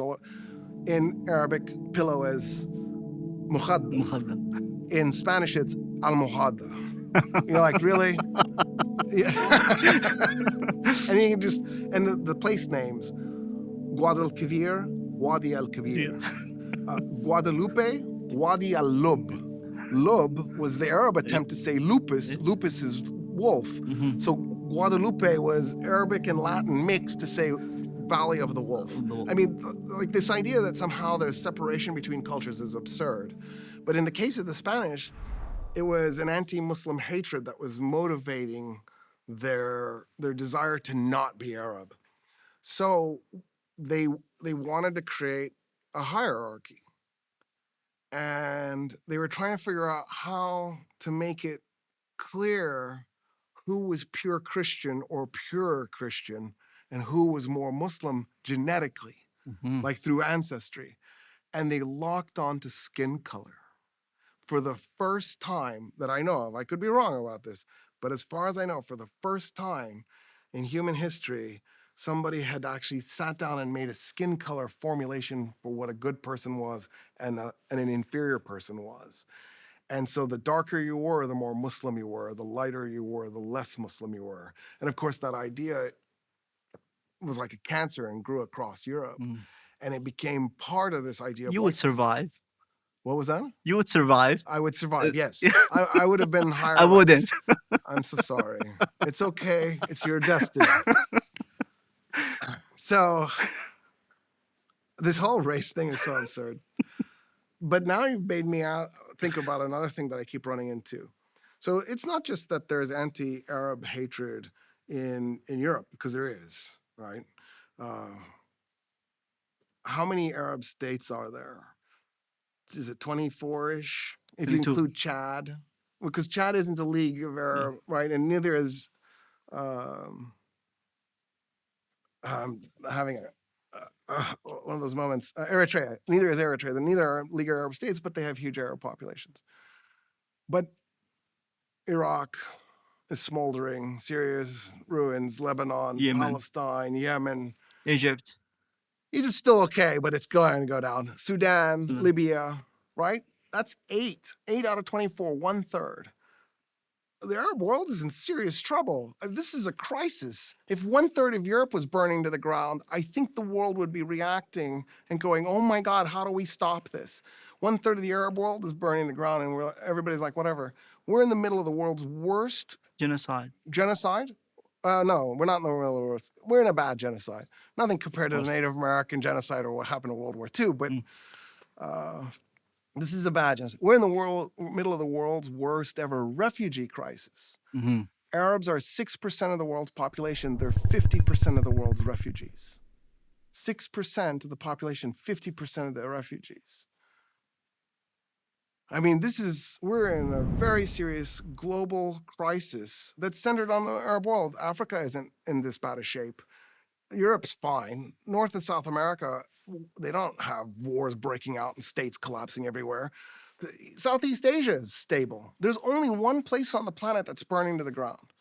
Speaker 1: In Arabic, pillow is mukhadda. In Spanish, it's almohada. You're like, really? Yeah. And you can and the place names, Guadalquivir, Wadi al-Kabir. Guadalupe, Wadi al-Lub. Lub was the Arab attempt to say lupus. Lupus is wolf. Mm-hmm. So Guadalupe was Arabic and Latin mixed to say Valley of the Wolf. I mean, like this idea that somehow there's separation between cultures is absurd. But in the case of the Spanish, it was an anti-Muslim hatred that was motivating their desire to not be Arab. So they wanted to create a hierarchy. And they were trying to figure out how to make it clear who was pure Christian or pure Christian and who was more Muslim genetically, like through ancestry. And they locked onto skin color. For the first time that I know of, I could be wrong about this, but as far as I know, for the first time in human history, somebody had actually sat down and made a skin color formulation for what a good person was and an inferior person was. And so the darker you were, the more Muslim you were. The lighter you were, the less Muslim you were. And of course, that idea was like a cancer and grew across Europe. and it became part of this idea of
Speaker 2: You would
Speaker 1: whiteness.
Speaker 2: survive.
Speaker 1: What was that?
Speaker 2: You would survive.
Speaker 1: I would survive, yes. I would have been higher.
Speaker 2: I wouldn't.
Speaker 1: I'm so sorry. It's okay. It's your destiny. So this whole race thing is so absurd. But now you've made me think about another thing that I keep running into. So it's not just that there's anti-Arab hatred in Europe, because there is, right? How many Arab states are there? Is it 24-ish? If you
Speaker 2: 22.
Speaker 1: include Chad, because Chad isn't a league of Arab, right? And neither is having one of those moments. Eritrea, neither is Eritrea. Neither are League of Arab States, but they have huge Arab populations. But Iraq is smoldering, Syria's ruins, Lebanon,
Speaker 2: Yemen.
Speaker 1: Palestine, Yemen.
Speaker 2: Egypt.
Speaker 1: Egypt's still okay, but it's going to go down. Sudan, Libya, right? That's 8. 8 out of 24, 1/3. The Arab world is in serious trouble. This is a crisis. If 1/3 of Europe was burning to the ground, I think the world would be reacting and going, oh my God, how do we stop this? 1/3 of the Arab world is burning to the ground, and everybody's like, whatever. We're in the middle of the world's worst
Speaker 2: Genocide.
Speaker 1: No, we're not in the middle of the worst. We're in a bad genocide. Nothing compared to the Native American genocide or what happened in World War II, but this is a bad genocide. We're in the middle of the world's worst ever refugee crisis.
Speaker 2: Mm-hmm.
Speaker 1: Arabs are 6% of the world's population. They're 50% of the world's refugees. 6% of the population, 50% of the refugees. I mean, we're in a very serious global crisis that's centered on the Arab world. Africa isn't in this bad a shape. Europe's fine. North and South America, they don't have wars breaking out and states collapsing everywhere. Southeast Asia is stable. There's only one place on the planet that's burning to the ground,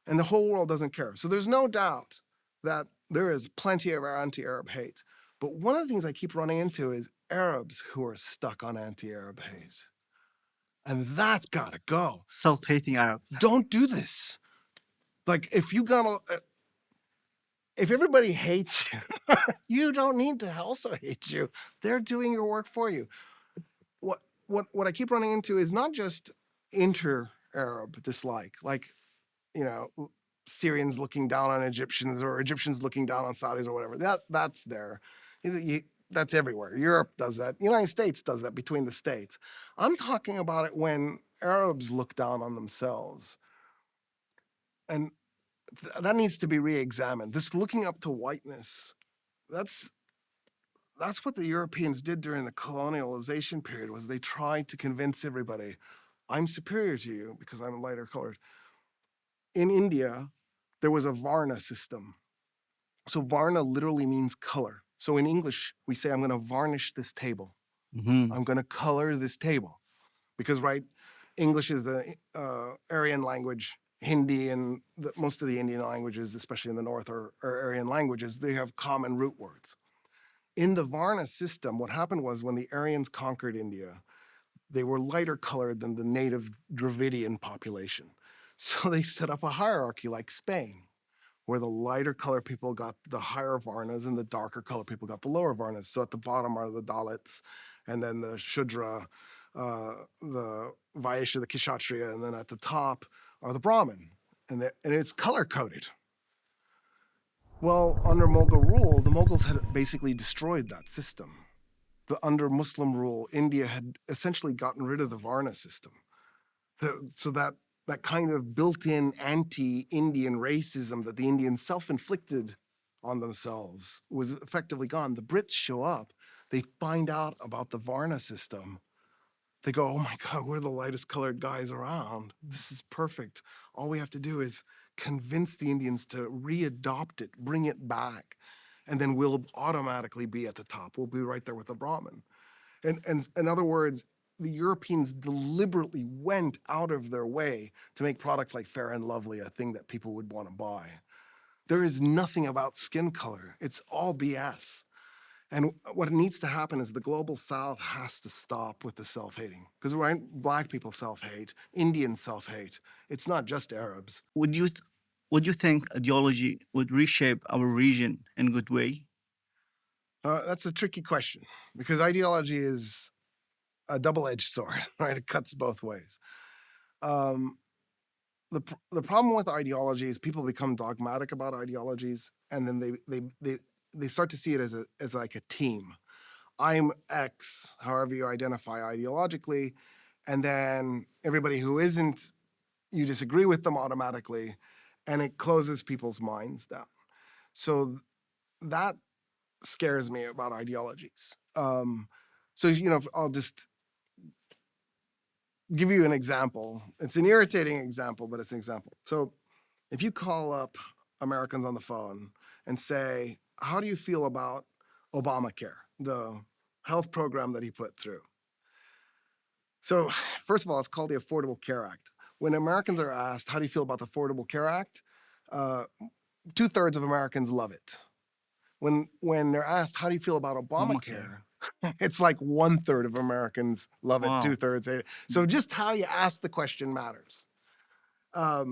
Speaker 1: and the whole world doesn't care. So there's no doubt that there is plenty of anti-Arab hate. But one of the things I keep running into is Arabs who are stuck on anti-Arab hate. And that's got to go.
Speaker 2: Self-hating Arab.
Speaker 1: Don't do this. Like, if everybody hates you, you don't need to also hate you. They're doing your work for you. What I keep running into is not just inter-Arab dislike, like, Syrians looking down on Egyptians or Egyptians looking down on Saudis or whatever. That's there. That's everywhere. Europe does that. The United States does that between the states. I'm talking about it when Arabs look down on themselves. And that needs to be re-examined. This looking up to whiteness, that's what the Europeans did during the colonialization period, was they tried to convince everybody, I'm superior to you because I'm lighter colored. In India, there was a Varna system. So Varna literally means color. So in English, we say, I'm going to varnish this table.
Speaker 2: Mm-hmm.
Speaker 1: I'm going to color this table. Because, right, English is an Aryan language. Hindi and most of the Indian languages, especially in the north, are Aryan languages. They have common root words. In the Varna system, what happened was when the Aryans conquered India, they were lighter colored than the native Dravidian population. So they set up a hierarchy like Spain, where the lighter color people got the higher Varnas and the darker color people got the lower Varnas. So at the bottom are the Dalits, and then the Shudra, the Vaishya, the Kshatriya, and then at the top are the Brahmin, and it's color-coded. Well, under Mughal rule, the Mughals had basically destroyed that system. Under Muslim rule, India had essentially gotten rid of the Varna system. So that kind of built-in anti-Indian racism that the Indians self-inflicted on themselves was effectively gone. The Brits show up. They find out about the Varna system. They go, oh my God, we're the lightest colored guys around. This is perfect. All we have to do is convince the Indians to re-adopt it, bring it back, and then we'll automatically be at the top. We'll be right there with the Brahmin. And in other words, the Europeans deliberately went out of their way to make products like Fair and Lovely a thing that people would want to buy. There is nothing about skin color. It's all BS. And what needs to happen is the global South has to stop with the self-hating. Because right, Black people self-hate, Indians self-hate. It's not just Arabs.
Speaker 2: Would you think ideology would reshape our region in a good way?
Speaker 1: That's a tricky question because ideology is a double-edged sword, right? It cuts both ways. The problem with ideology is people become dogmatic about ideologies, and then they start to see it as like a team. I'm X, however you identify ideologically, and then everybody who isn't, you disagree with them automatically, and it closes people's minds down. So that scares me about ideologies. So I'll just give you an example. It's an irritating example, but it's an example. So if you call up Americans on the phone and say, how do you feel about Obamacare, the health program that he put through? So first of all, it's called the Affordable Care Act. When Americans are asked, how do you feel about the Affordable Care Act? 2/3 of Americans love it. When they're asked, how do you feel about Obamacare? It's like 1/3 of Americans love it,
Speaker 2: Wow.
Speaker 1: 2/3 hate it. So just how you ask the question matters. But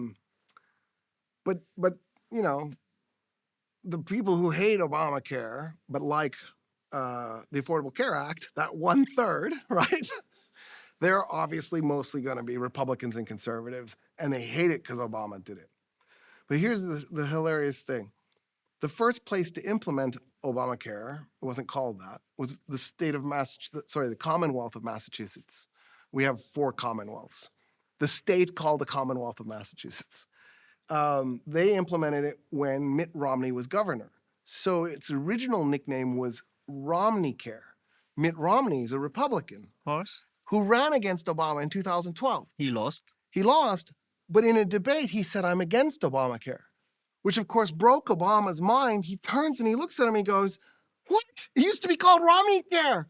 Speaker 1: the people who hate Obamacare but like the Affordable Care Act, that 1/3, right? They're obviously mostly going to be Republicans and conservatives, and they hate it because Obama did it. But here's the hilarious thing. The first place to implement Obamacare, it wasn't called that, was the the Commonwealth of Massachusetts. We have 4 Commonwealths. The state called the Commonwealth of Massachusetts. They implemented it when Mitt Romney was governor. So its original nickname was Romneycare. Mitt Romney is a Republican
Speaker 2: Of course.
Speaker 1: who ran against Obama in 2012.
Speaker 2: He lost.
Speaker 1: He lost, but in a debate, he said, I'm against Obamacare, which of course broke Obama's mind. He turns and he looks at him and he goes, what? It used to be called Romneycare.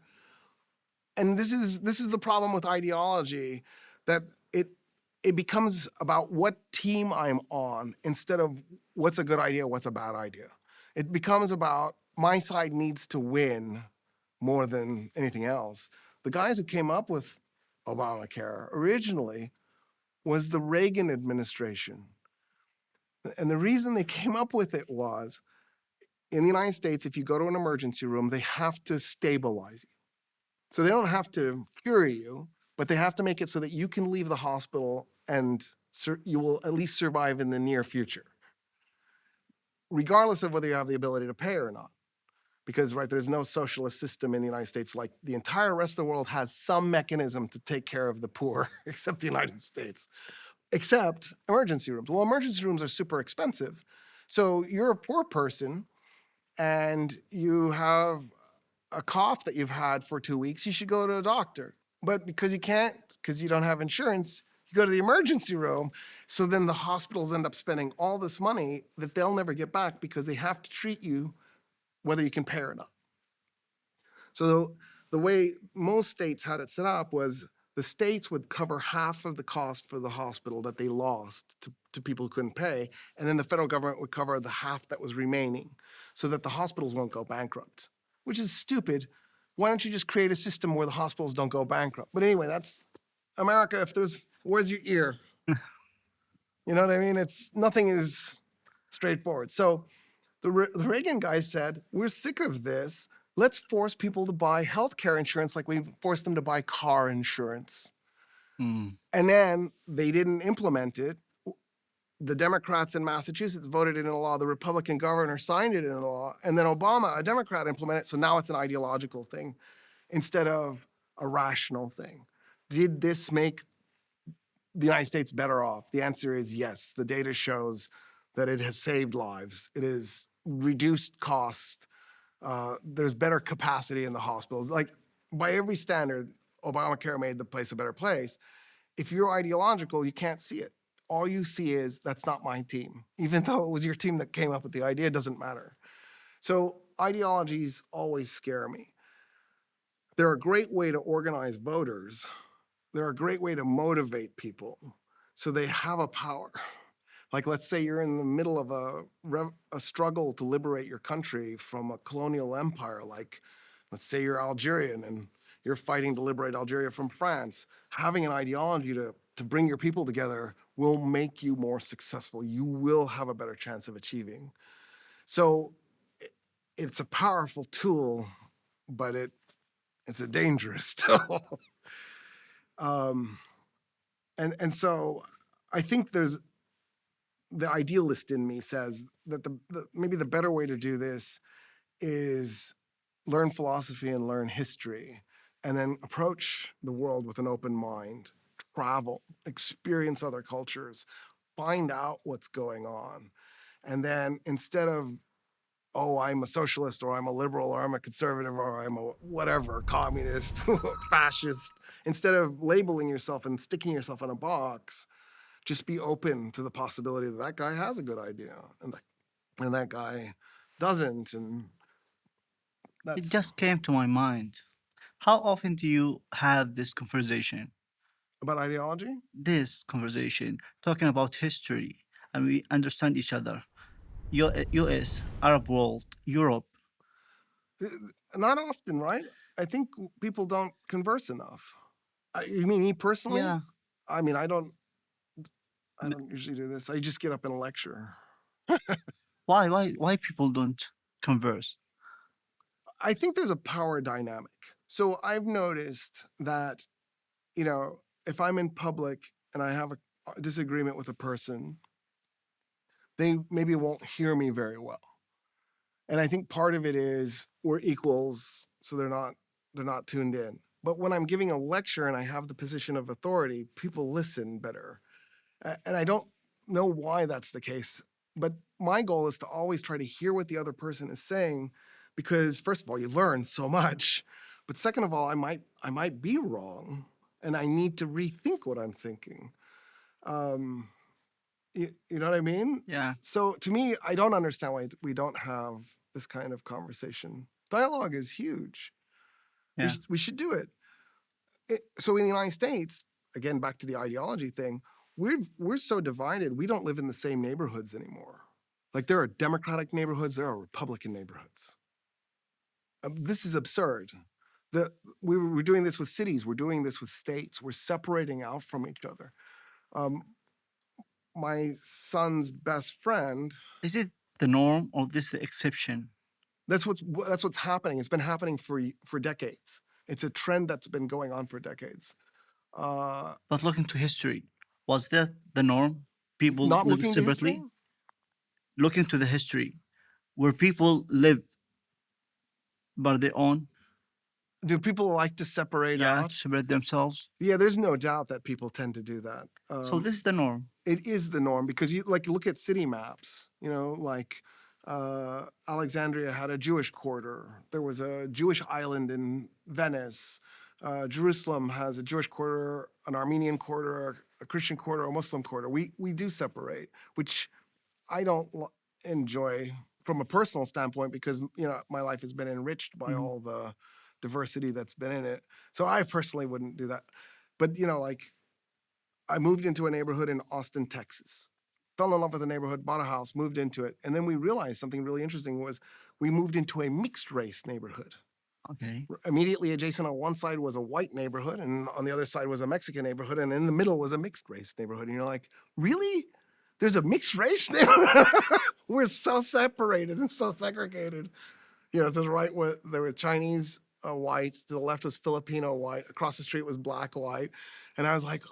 Speaker 1: And this is the problem with ideology, that it becomes about what team I'm on instead of what's a good idea, what's a bad idea. It becomes about my side needs to win more than anything else. The guys who came up with Obamacare originally was the Reagan administration. And the reason they came up with it was, in the United States, if you go to an emergency room, they have to stabilize you. So they don't have to cure you, but they have to make it so that you can leave the hospital and you will at least survive in the near future, regardless of whether you have the ability to pay or not. Because, right, there's no socialist system in the United States. Like the entire rest of the world has some mechanism to take care of the poor, except the United States, except emergency rooms. Well, emergency rooms are super expensive. So you're a poor person and you have a cough that you've had for 2 weeks, you should go to a doctor. But because you can't, because you don't have insurance, you go to the emergency room. So then the hospitals end up spending all this money that they'll never get back because they have to treat you whether you can pay or not. So the way most states had it set up was the states would cover half of the cost for the hospital that they lost to people who couldn't pay, and then the federal government would cover the half that was remaining so that the hospitals won't go bankrupt, which is stupid. Why don't you just create a system where the hospitals don't go bankrupt? But anyway, that's America. Where's your ear? You know what I mean? Nothing is straightforward. So the Reagan guys said, we're sick of this. Let's force people to buy healthcare insurance like we forced them to buy car insurance. And then they didn't implement it. The Democrats in Massachusetts voted it into law. The Republican governor signed it into law. And then Obama, a Democrat, implemented it. So now it's an ideological thing instead of a rational thing. Did this make the United States better off? The answer is yes. The data shows that it has saved lives. It has reduced cost. There's better capacity in the hospitals. Like, by every standard, Obamacare made the place a better place. If you're ideological, you can't see it. All you see is, that's not my team. Even though it was your team that came up with the idea, it doesn't matter. So ideologies always scare me. They're a great way to organize voters. They're a great way to motivate people so they have a power. Like, let's say you're in the middle of a struggle to liberate your country from a colonial empire. Like, let's say you're Algerian and you're fighting to liberate Algeria from France. Having an ideology to bring your people together will make you more successful. You will have a better chance of achieving. So it's a powerful tool, but it's a dangerous tool. And so I think there's the idealist in me says that maybe the better way to do this is learn philosophy and learn history, and then approach the world with an open mind, travel, experience other cultures, find out what's going on. And then instead of, oh, I'm a socialist or I'm a liberal or I'm a conservative or I'm a whatever, communist, fascist, instead of labeling yourself and sticking yourself in a box, just be open to the possibility that that guy has a good idea and that guy doesn't. And
Speaker 2: It
Speaker 1: that's
Speaker 2: just came to my mind. How often do you have this conversation?
Speaker 1: about ideology.
Speaker 2: This conversation, talking about history, and we understand each other. US, Arab world, Europe.
Speaker 1: Not often, right? I think people don't converse enough. You mean me personally?
Speaker 2: Yeah.
Speaker 1: I mean, I don't usually do this. I just get up and lecture.
Speaker 2: Why people don't converse?
Speaker 1: I think there's a power dynamic. So I've noticed that, if I'm in public and I have a disagreement with a person, they maybe won't hear me very well. And I think part of it is we're equals, so they're not tuned in. But when I'm giving a lecture and I have the position of authority, people listen better. And I don't know why that's the case, but my goal is to always try to hear what the other person is saying, because first of all, you learn so much, but second of all, I might be wrong, and I need to rethink what I'm thinking. You know what I mean?
Speaker 2: Yeah.
Speaker 1: So to me, I don't understand why we don't have this kind of conversation. Dialogue is huge.
Speaker 2: Yeah.
Speaker 1: We should do it. So in the United States, again, back to the ideology thing, we're so divided, we don't live in the same neighborhoods anymore. Like there are Democratic neighborhoods, there are Republican neighborhoods. This is absurd. We're doing this with cities, we're doing this with states, we're separating out from each other. My son's best friend.
Speaker 2: Is it the norm or this the exception?
Speaker 1: That's what's happening. It's been happening for decades. It's a trend that's been going on for decades.
Speaker 2: But looking to history, was that the norm? People
Speaker 1: Not
Speaker 2: live
Speaker 1: looking to
Speaker 2: separately?
Speaker 1: history?
Speaker 2: Looking to the history, where people live by their own,
Speaker 1: Do people like to separate
Speaker 2: to
Speaker 1: out?
Speaker 2: separate themselves.
Speaker 1: Yeah, there's no doubt that people tend to do that.
Speaker 2: So this is the norm.
Speaker 1: It is the norm because you look at city maps, Alexandria had a Jewish quarter. There was a Jewish island in Venice. Jerusalem has a Jewish quarter, an Armenian quarter, a Christian quarter, a Muslim quarter. We do separate, which I don't enjoy from a personal standpoint because, my life has been enriched by all the diversity that's been in it. So I personally wouldn't do that. But, I moved into a neighborhood in Austin, Texas. Fell in love with the neighborhood, bought a house, moved into it. And then we realized something really interesting was we moved into a mixed race neighborhood.
Speaker 2: Okay.
Speaker 1: Immediately adjacent on one side was a white neighborhood and on the other side was a Mexican neighborhood. And in the middle was a mixed race neighborhood. And you're like, really? There's a mixed race neighborhood? We're so separated and so segregated. To the right, there were Chinese whites. To the left was Filipino white. Across the street was black white. And I was like,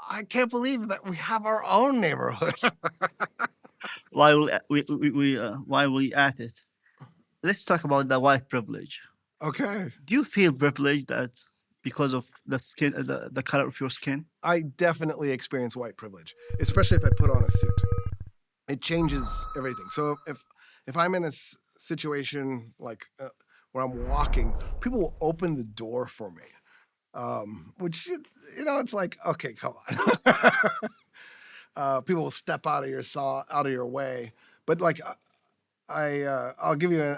Speaker 1: I can't believe that we have our own neighborhood.
Speaker 2: Why we at it? Let's talk about the white privilege.
Speaker 1: Okay.
Speaker 2: Do you feel privileged that because of the skin, the color of your skin?
Speaker 1: I definitely experience white privilege, especially if I put on a suit. It changes everything. So if I'm in a situation like where I'm walking, people will open the door for me. Which it's like, okay, come on. People will step out of your way, but I'll give you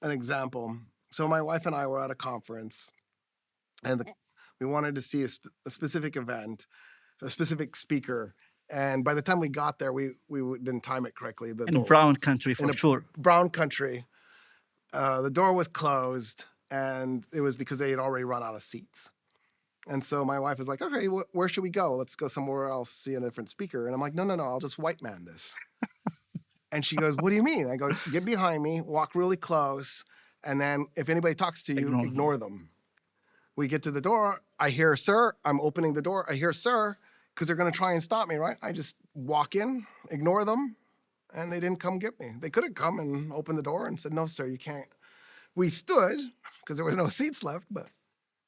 Speaker 1: an example. So my wife and I were at a conference, and we wanted to see a specific event, a specific speaker. And by the time we got there, we didn't time it correctly.
Speaker 2: In brown country, for sure.
Speaker 1: Brown country. The door was closed. And it was because they had already run out of seats. And so my wife was like, okay, where should we go? Let's go somewhere else, see a different speaker. And I'm like, no, I'll just white man this. And she goes, what do you mean? I go, get behind me, walk really close, and then if anybody talks to you, ignore them. We get to the door. I hear, sir. I'm opening the door. I hear, sir, because they're going to try and stop me, right? I just walk in, ignore them, and they didn't come get me. They could have come and opened the door and said, no, sir, you can't. We stood because there was no seats left, but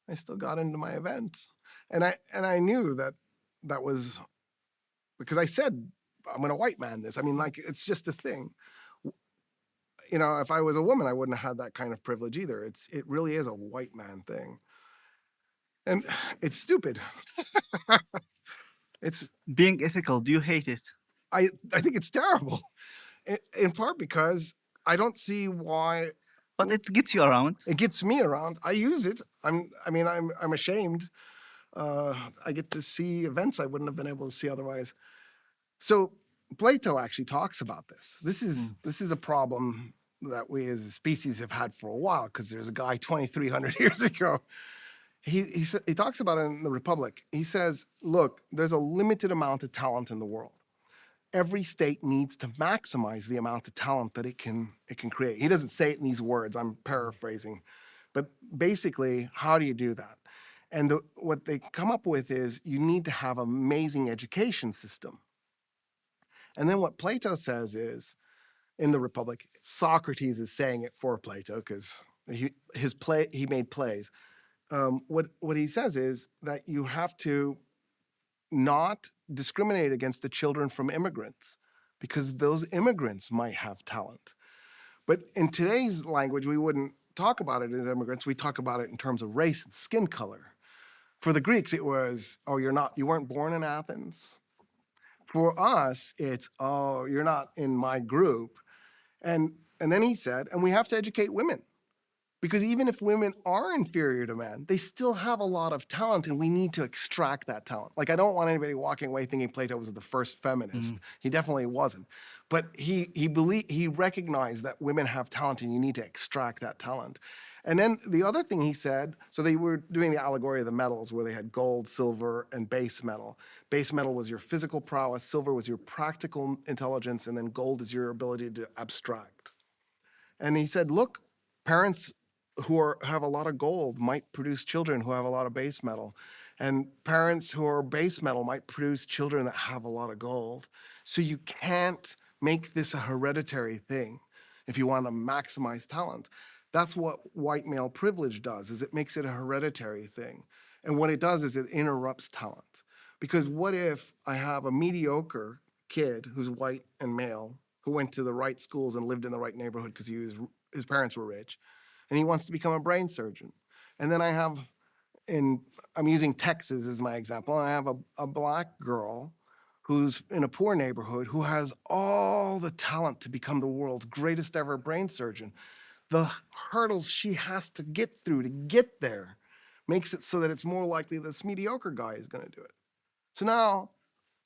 Speaker 1: I still got into my event. And I knew that was because I said, I'm going to white man this. I mean, like, it's just a thing. You know, if I was a woman, I wouldn't have had that kind of privilege either. It really is a white man thing. And it's stupid. It's
Speaker 2: Being ethical, do you hate it?
Speaker 1: I think it's terrible, in part because I don't see why.
Speaker 2: But it gets you around.
Speaker 1: It gets me around. I use it. I'm ashamed. I get to see events I wouldn't have been able to see otherwise. So Plato actually talks about this. This is a problem that we as a species have had for a while because there's a guy 2,300 years ago. He talks about it in the Republic. He says, look, there's a limited amount of talent in the world. Every state needs to maximize the amount of talent that it can create. He doesn't say it in these words. I'm paraphrasing. But basically, how do you do that? And what they come up with is you need to have an amazing education system. And then what Plato says is, in the Republic, Socrates is saying it for Plato because he made plays. What he says is that you have to not discriminate against the children from immigrants because those immigrants might have talent. But in today's language, we wouldn't talk about it as immigrants. We talk about it in terms of race and skin color. For the Greeks, it was, oh, you weren't born in Athens. For us, it's, oh, you're not in my group. And then he said, and we have to educate women. Because even if women are inferior to men, they still have a lot of talent, and we need to extract that talent. Like, I don't want anybody walking away thinking Plato was the first feminist. He definitely wasn't. But he recognized that women have talent, and you need to extract that talent. And then the other thing he said, so they were doing the allegory of the metals, where they had gold, silver, and base metal. Base metal was your physical prowess, silver was your practical intelligence, and then gold is your ability to abstract. And he said, look, parents who have a lot of gold might produce children who have a lot of base metal. And parents who are base metal might produce children that have a lot of gold. So you can't make this a hereditary thing if you want to maximize talent. That's what white male privilege does, is it makes it a hereditary thing. And what it does is it interrupts talent. Because what if I have a mediocre kid who's white and male, who went to the right schools and lived in the right neighborhood because his parents were rich, and he wants to become a brain surgeon. And then I'm using Texas as my example, I have a black girl who's in a poor neighborhood who has all the talent to become the world's greatest ever brain surgeon. The hurdles she has to get through to get there makes it so that it's more likely this mediocre guy is going to do it. So now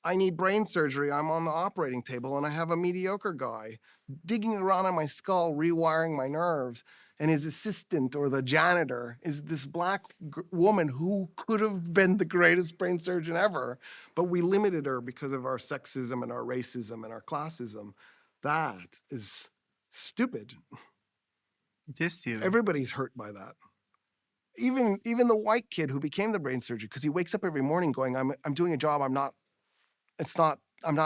Speaker 1: I need brain surgery. I'm on the operating table, and I have a mediocre guy digging around in my skull, rewiring my nerves, and his assistant or the janitor is this black woman who could have been the greatest brain surgeon ever, but we limited her because of our sexism and our racism and our classism. That is stupid.
Speaker 2: It is stupid.
Speaker 1: Everybody's hurt by that. Even the white kid who became the brain surgeon, because he wakes up every morning going, I'm doing a job I'm not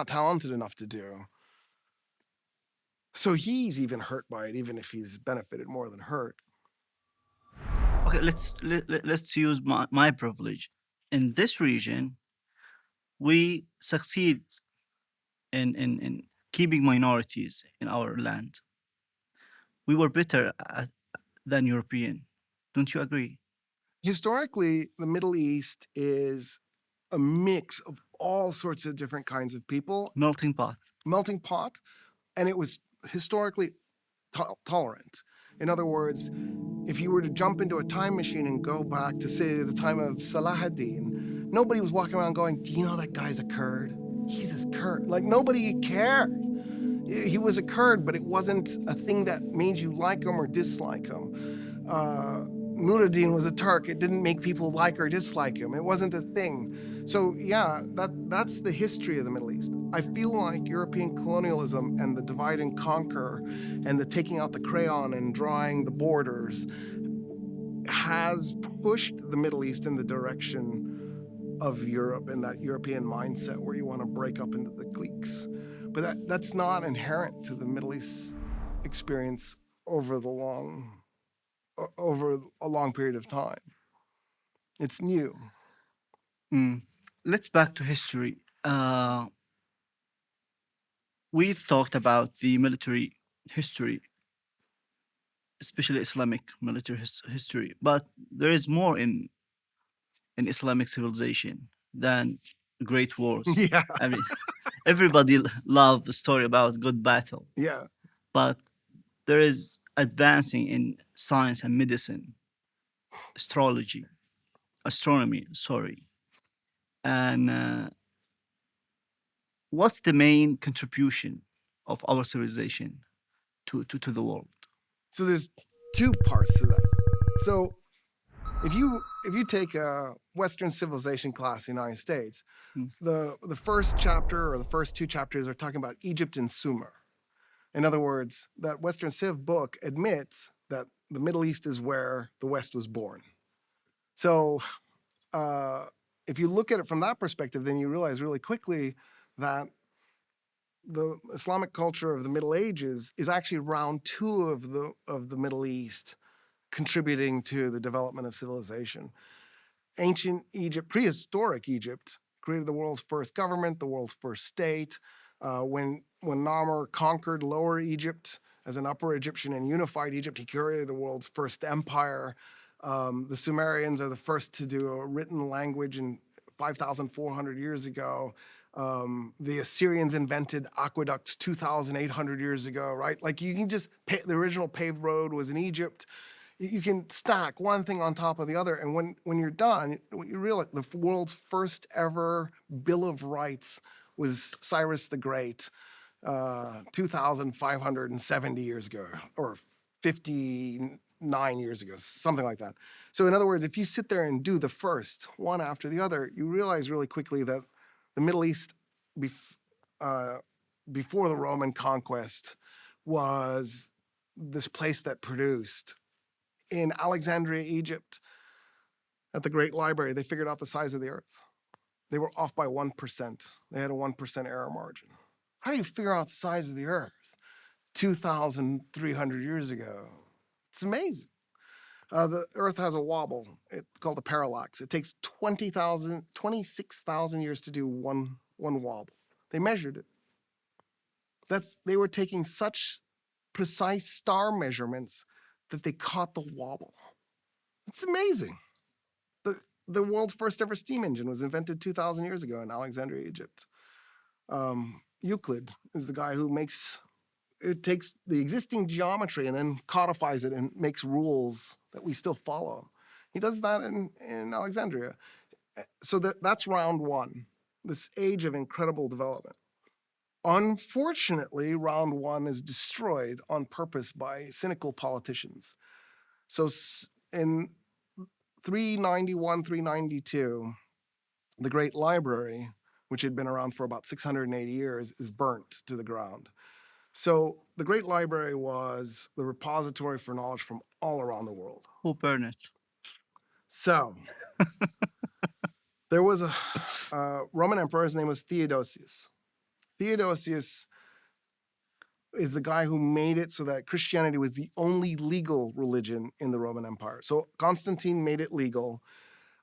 Speaker 1: talented enough to do. So he's even hurt by it, even if he's benefited more than hurt.
Speaker 2: Okay, let's use my privilege. In this region, we succeed in keeping minorities in our land. We were better than European. Don't you agree?
Speaker 1: Historically, the Middle East is a mix of all sorts of different kinds of people.
Speaker 2: Melting pot.
Speaker 1: And it was historically tolerant. In other words, if you were to jump into a time machine and go back to, say, the time of Salah ad-Din, nobody was walking around going, do you know that guy's a Kurd? He's a Kurd. Like, nobody cared. He was a Kurd, but it wasn't a thing that made you like him or dislike him. Nuruddin was a Turk. It didn't make people like or dislike him. It wasn't a thing. So yeah, that's the history of the Middle East. I feel like European colonialism and the divide and conquer and the taking out the crayon and drawing the borders has pushed the Middle East in the direction of Europe and that European mindset where you want to break up into the cliques. But that's not inherent to the Middle East experience over a long period of time. It's new.
Speaker 2: Let's back to history. We've talked about the military history, especially Islamic military history, but there is more in Islamic civilization than great wars.
Speaker 1: Yeah.
Speaker 2: I mean, everybody loves the story about good battle,
Speaker 1: Yeah.
Speaker 2: but there is advancing in science and medicine, astronomy, sorry. And what's the main contribution of our civilization to the world?
Speaker 1: So there's two parts to that. So if you take a Western civilization class in the United States, the first chapter or the first two chapters are talking about Egypt and Sumer. In other words, that Western Civ book admits that the Middle East is where the West was born. So if you look at it from that perspective, then you realize really quickly that the Islamic culture of the Middle Ages is actually round two of the Middle East contributing to the development of civilization. Ancient Egypt, prehistoric Egypt, created the world's first government, the world's first state. When Narmer conquered Lower Egypt as an Upper Egyptian and unified Egypt, he created the world's first empire. The Sumerians are the first to do a written language in 5,400 years ago. The Assyrians invented aqueducts 2,800 years ago, right? Like you can just, the original paved road was in Egypt. You can stack one thing on top of the other. And when you're done, you realize the world's first ever Bill of Rights was Cyrus the Great, 2,570 years ago, or 59 years ago, something like that. So in other words, if you sit there and do the first one after the other, you realize really quickly that the Middle East before the Roman conquest was this place that produced. In Alexandria, Egypt, at the Great Library, they figured out the size of the earth. They were off by 1%. They had a 1% error margin. How do you figure out the size of the earth 2,300 years ago? It's amazing. The earth has a wobble. It's called a parallax. It takes 26,000 years to do one wobble. They measured it. They were taking such precise star measurements that they caught the wobble. It's amazing. The world's first ever steam engine was invented 2,000 years ago in Alexandria, Egypt. Euclid is the guy who takes the existing geometry and then codifies it and makes rules that we still follow. He does that in Alexandria. So that's round one, this age of incredible development. Unfortunately, round one is destroyed on purpose by cynical politicians. So in 391, 392, the Great Library, which had been around for about 680 years, is burnt to the ground. So the Great Library was the repository for knowledge from all around the world.
Speaker 2: Who burned it?
Speaker 1: So there was a Roman emperor, his name was Theodosius. Theodosius is the guy who made it so that Christianity was the only legal religion in the Roman Empire. So Constantine made it legal.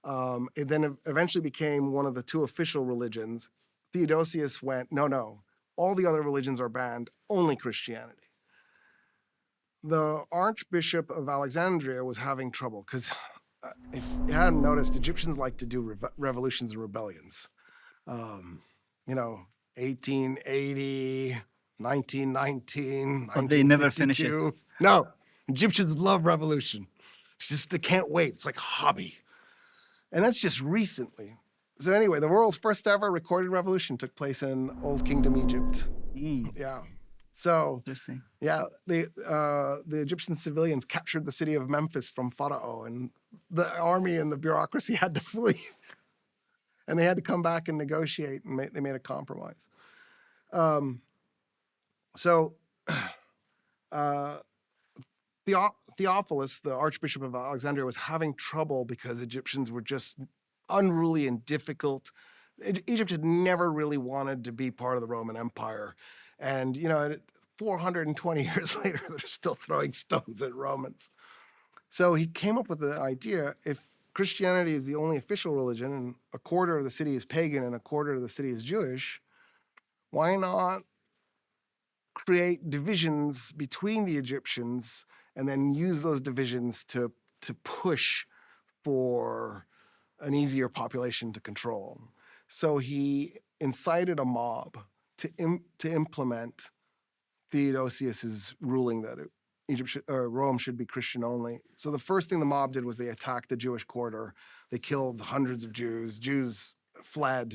Speaker 1: It then eventually became one of the two official religions. Theodosius went, no, all the other religions are banned, only Christianity. The Archbishop of Alexandria was having trouble because if you hadn't noticed, Egyptians like to do revolutions and rebellions. 1880, 1919,
Speaker 2: But they never finish it.
Speaker 1: 1952. No, Egyptians love revolution. It's just they can't wait. It's like a hobby. And that's just recently. So anyway, the world's first ever recorded revolution took place in Old Kingdom Egypt. Yeah. So
Speaker 2: Interesting.
Speaker 1: yeah, the Egyptian civilians captured the city of Memphis from Pharaoh, and the army and the bureaucracy had to flee. And they had to come back and negotiate, and they made a compromise. So Theophilus, the Archbishop of Alexandria, was having trouble because Egyptians were just unruly and difficult. Egypt had never really wanted to be part of the Roman Empire. And, 420 years later, they're still throwing stones at Romans. So he came up with the idea, if Christianity is the only official religion and a quarter of the city is pagan and a quarter of the city is Jewish, why not create divisions between the Egyptians and then use those divisions to push for an easier population to control? So he incited a mob to implement Theodosius's ruling that Rome should be Christian only. So the first thing the mob did was they attacked the Jewish quarter. They killed hundreds of Jews. Jews fled.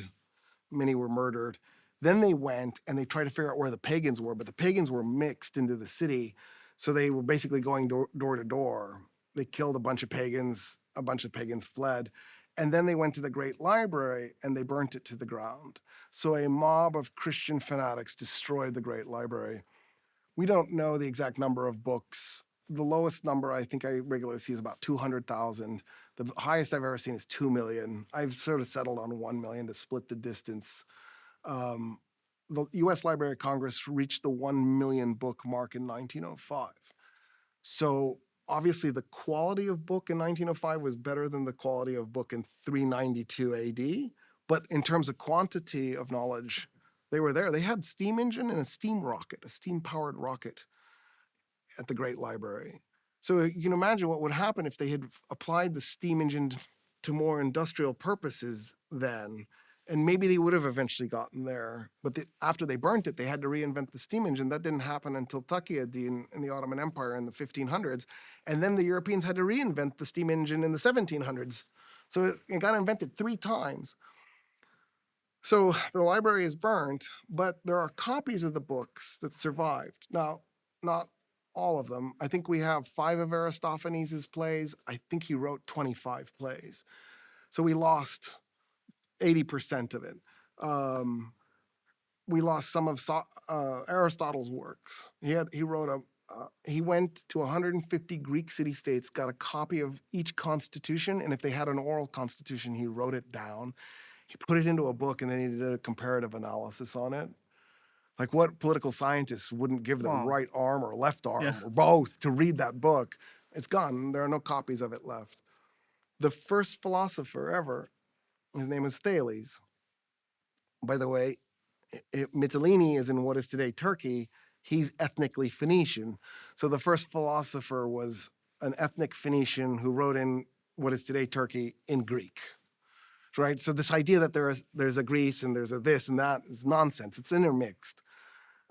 Speaker 1: Many were murdered. Then they went and they tried to figure out where the pagans were, but the pagans were mixed into the city. So they were basically going door to door. They killed a bunch of pagans fled. And then they went to the Great Library and they burnt it to the ground. So a mob of Christian fanatics destroyed the Great Library. We don't know the exact number of books. The lowest number I think I regularly see is about 200,000. The highest I've ever seen is 2 million. I've sort of settled on 1 million to split the distance. The U.S. Library of Congress reached the 1 million book mark in 1905. So obviously the quality of book in 1905 was better than the quality of book in 392 AD. But in terms of quantity of knowledge, they were there. They had steam engine and a steam rocket, a steam-powered rocket at the Great Library. So you can imagine what would happen if they had applied the steam engine to more industrial purposes then, and maybe they would have eventually gotten there. But after they burnt it, they had to reinvent the steam engine. That didn't happen until Taqi-ad-Din in the Ottoman Empire in the 1500s. And then the Europeans had to reinvent the steam engine in the 1700s. So it got invented 3 times. So the library is burnt, but there are copies of the books that survived. Now, not all of them. I think we have 5 of Aristophanes' plays. I think he wrote 25 plays. So we lost 80% of it. We lost some of Aristotle's works. He went to 150 Greek city-states, got a copy of each constitution, and if they had an oral constitution, he wrote it down. He put it into a book, and then he did a comparative analysis on it. Like, what political scientists wouldn't give their right arm or left arm or both to read that book? It's gone. There are no copies of it left. The first philosopher ever, his name is Thales. By the way, Mytilene is in what is today Turkey. He's ethnically Phoenician. So the first philosopher was an ethnic Phoenician who wrote in what is today Turkey in Greek. Right? So this idea that there's a Greece and there's a this and that is nonsense. It's intermixed.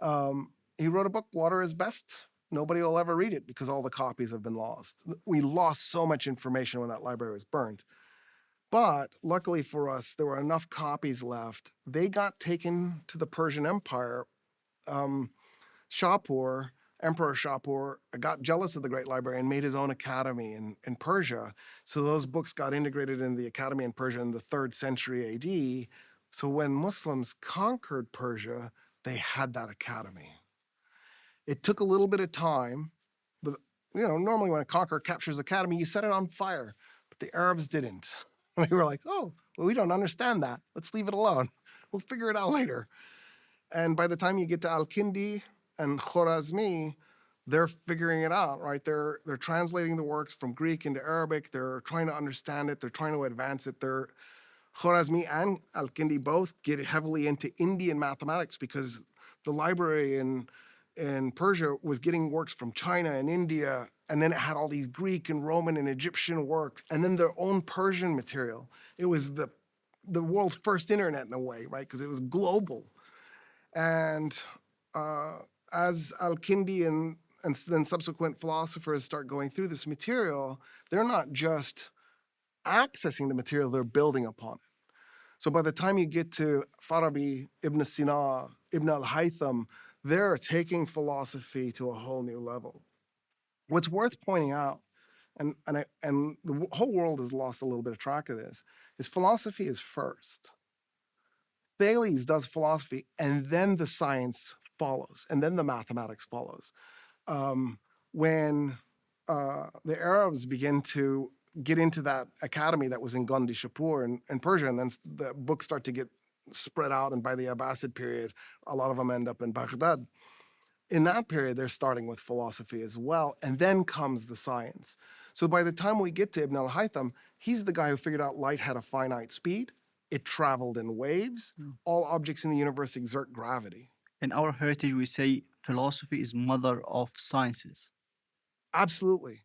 Speaker 1: He wrote a book, Water is Best. Nobody will ever read it because all the copies have been lost. We lost so much information when that library was burnt. But luckily for us, there were enough copies left. They got taken to the Persian Empire. Emperor Shapur got jealous of the Great Library and made his own academy in Persia. So those books got integrated in the academy in Persia in the 3rd century AD. So when Muslims conquered Persia, they had that academy. It took a little bit of time. But, normally when a conqueror captures the academy, you set it on fire. But the Arabs didn't. They were like, oh, well, we don't understand that. Let's leave it alone. We'll figure it out later. And by the time you get to Al-Kindi and Khwarazmi, they're figuring it out, right? They're translating the works from Greek into Arabic. They're trying to understand it. They're trying to advance it. Khwarazmi and Al-Kindi both get heavily into Indian mathematics because the library in Persia was getting works from China and India, and then it had all these Greek and Roman and Egyptian works, and then their own Persian material. It was the world's first internet in a way, right? Because it was global. And as Al-Kindi and then subsequent philosophers start going through this material, they're not just accessing the material, they're building upon it. So by the time you get to Farabi, Ibn Sina, Ibn al-Haytham, they're taking philosophy to a whole new level. What's worth pointing out, and the whole world has lost a little bit of track of this, is philosophy is first. Thales does philosophy, and then the science follows, and then the mathematics follows. When the Arabs begin to get into that academy that was in Gondi Shapur in Persia, and then the books start to get spread out, and by the Abbasid period, a lot of them end up in Baghdad. In that period, they're starting with philosophy as well, and then comes the science. So by the time we get to Ibn al-Haytham, he's the guy who figured out light had a finite speed, it traveled in waves, all objects in the universe exert gravity.
Speaker 2: In our heritage, we say philosophy is mother of sciences.
Speaker 1: Absolutely.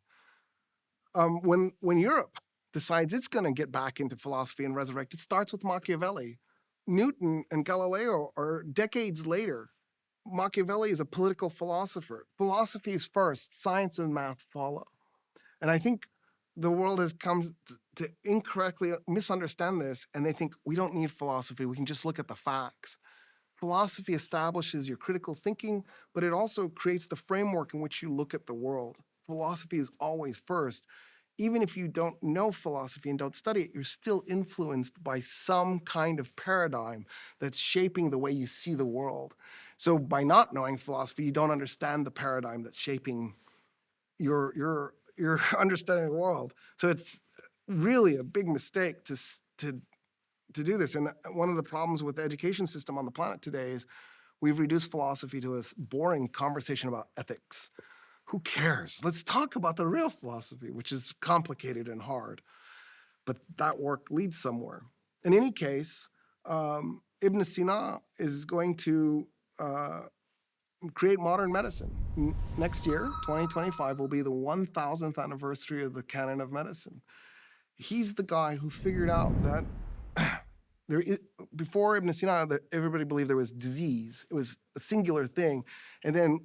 Speaker 1: When Europe decides it's going to get back into philosophy and resurrect, it starts with Machiavelli. Newton and Galileo are decades later. Machiavelli is a political philosopher. Philosophy is first, science and math follow. And I think the world has come to incorrectly misunderstand this, and they think we don't need philosophy, we can just look at the facts. Philosophy establishes your critical thinking, but it also creates the framework in which you look at the world. Philosophy is always first. Even if you don't know philosophy and don't study it, you're still influenced by some kind of paradigm that's shaping the way you see the world. So by not knowing philosophy, you don't understand the paradigm that's shaping your understanding of the world. So it's really a big mistake to do this. And one of the problems with the education system on the planet today is we've reduced philosophy to a boring conversation about ethics. Who cares? Let's talk about the real philosophy, which is complicated and hard. But that work leads somewhere. In any case, Ibn Sina is going to create modern medicine. Next year, 2025, will be the 1000th anniversary of the canon of medicine. He's the guy who figured out that before Ibn Sina, everybody believed there was disease. It was a singular thing. And then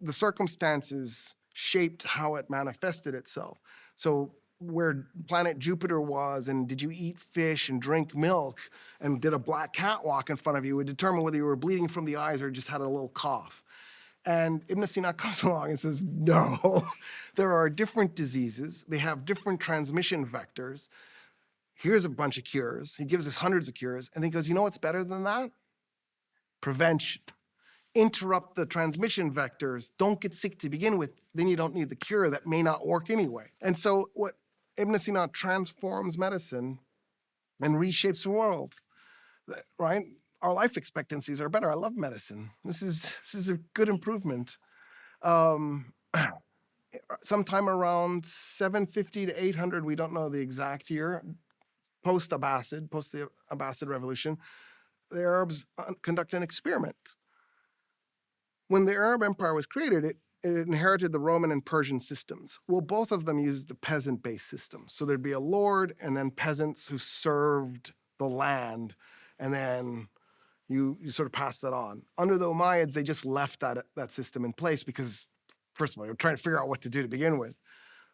Speaker 1: the circumstances shaped how it manifested itself. So where planet Jupiter was, and did you eat fish and drink milk, and did a black cat walk in front of you, would determine whether you were bleeding from the eyes or just had a little cough. And Ibn Sina comes along and says, no, there are different diseases. They have different transmission vectors. Here's a bunch of cures. He gives us hundreds of cures. And then he goes, you know what's better than that? Prevention. Interrupt the transmission vectors. Don't get sick to begin with. Then you don't need the cure that may not work anyway. And so what Ibn Sina transforms medicine and reshapes the world, right? Our life expectancies are better. I love medicine. This is a good improvement. Sometime around 750 to 800, we don't know the exact year, post the Abbasid revolution, the Arabs conduct an experiment. When the Arab Empire was created, it inherited the Roman and Persian systems. Well, both of them used the peasant-based system. So there'd be a lord and then peasants who served the land, and then you sort of pass that on. Under the Umayyads, they just left that system in place because, first of all, they were trying to figure out what to do to begin with.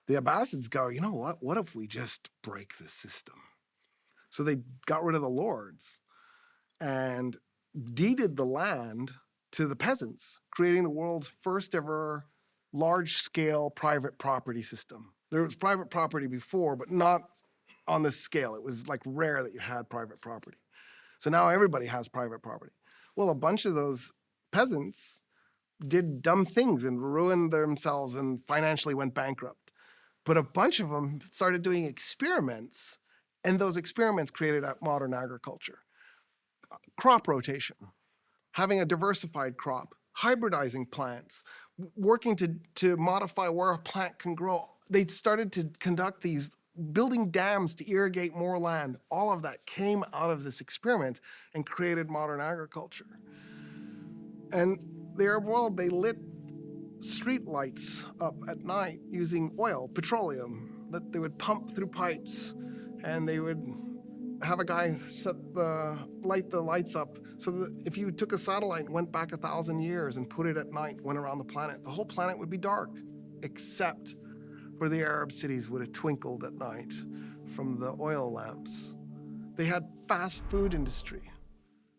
Speaker 1: The Abbasids go, you know what? What if we just break this system? So they got rid of the lords and deeded the land to the peasants, creating the world's first ever large-scale private property system. There was private property before, but not on this scale. It was like rare that you had private property. So now everybody has private property. Well, a bunch of those peasants did dumb things and ruined themselves and financially went bankrupt. But a bunch of them started doing experiments, and those experiments created modern agriculture. Crop rotation, having a diversified crop, hybridizing plants, working to modify where a plant can grow. They started to conduct these, building dams to irrigate more land. All of that came out of this experiment and created modern agriculture. And the Arab world, they lit street lights up at night using oil, petroleum, that they would pump through pipes, and they would have a guy light the lights up so that if you took a satellite and went back 1,000 years and put it at night, went around the planet, the whole planet would be dark, except for the Arab cities would have twinkled at night from the oil lamps. They had fast food industry.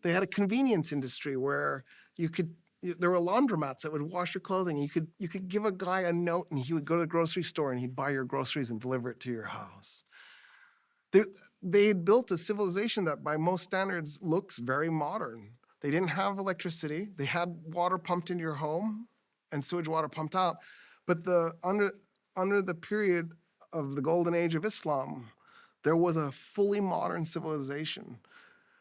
Speaker 1: They had a convenience industry where you could there were laundromats that would wash your clothing. You could give a guy a note and he would go to the grocery store and he'd buy your groceries and deliver it to your house. They had built a civilization that by most standards looks very modern. They didn't have electricity. They had water pumped into your home and sewage water pumped out. But under the period of the golden age of Islam, there was a fully modern civilization.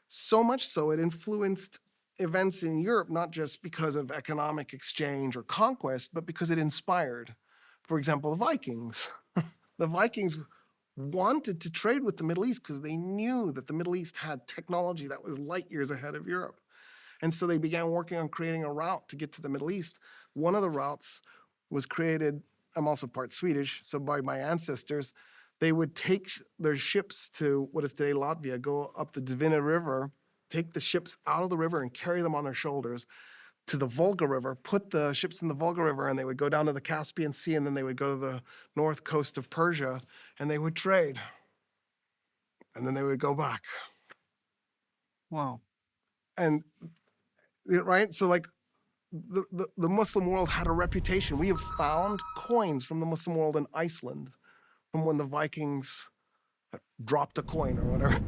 Speaker 1: So much so it influenced events in Europe, not just because of economic exchange or conquest, but because it inspired, for example, the Vikings. The Vikings wanted to trade with the Middle East because they knew that the Middle East had technology that was light years ahead of Europe. And so they began working on creating a route to get to the Middle East. One of the routes was created, I'm also part Swedish, so by my ancestors, they would take their ships to what is today Latvia, go up the Dvina River, take the ships out of the river and carry them on their shoulders to the Volga River, put the ships in the Volga River, and they would go down to the Caspian Sea, and then they would go to the north coast of Persia, and they would trade. And then they would go back.
Speaker 2: Wow.
Speaker 1: And, right? So like the Muslim world had a reputation. We have found coins from the Muslim world in Iceland from when the Vikings dropped a coin or whatever.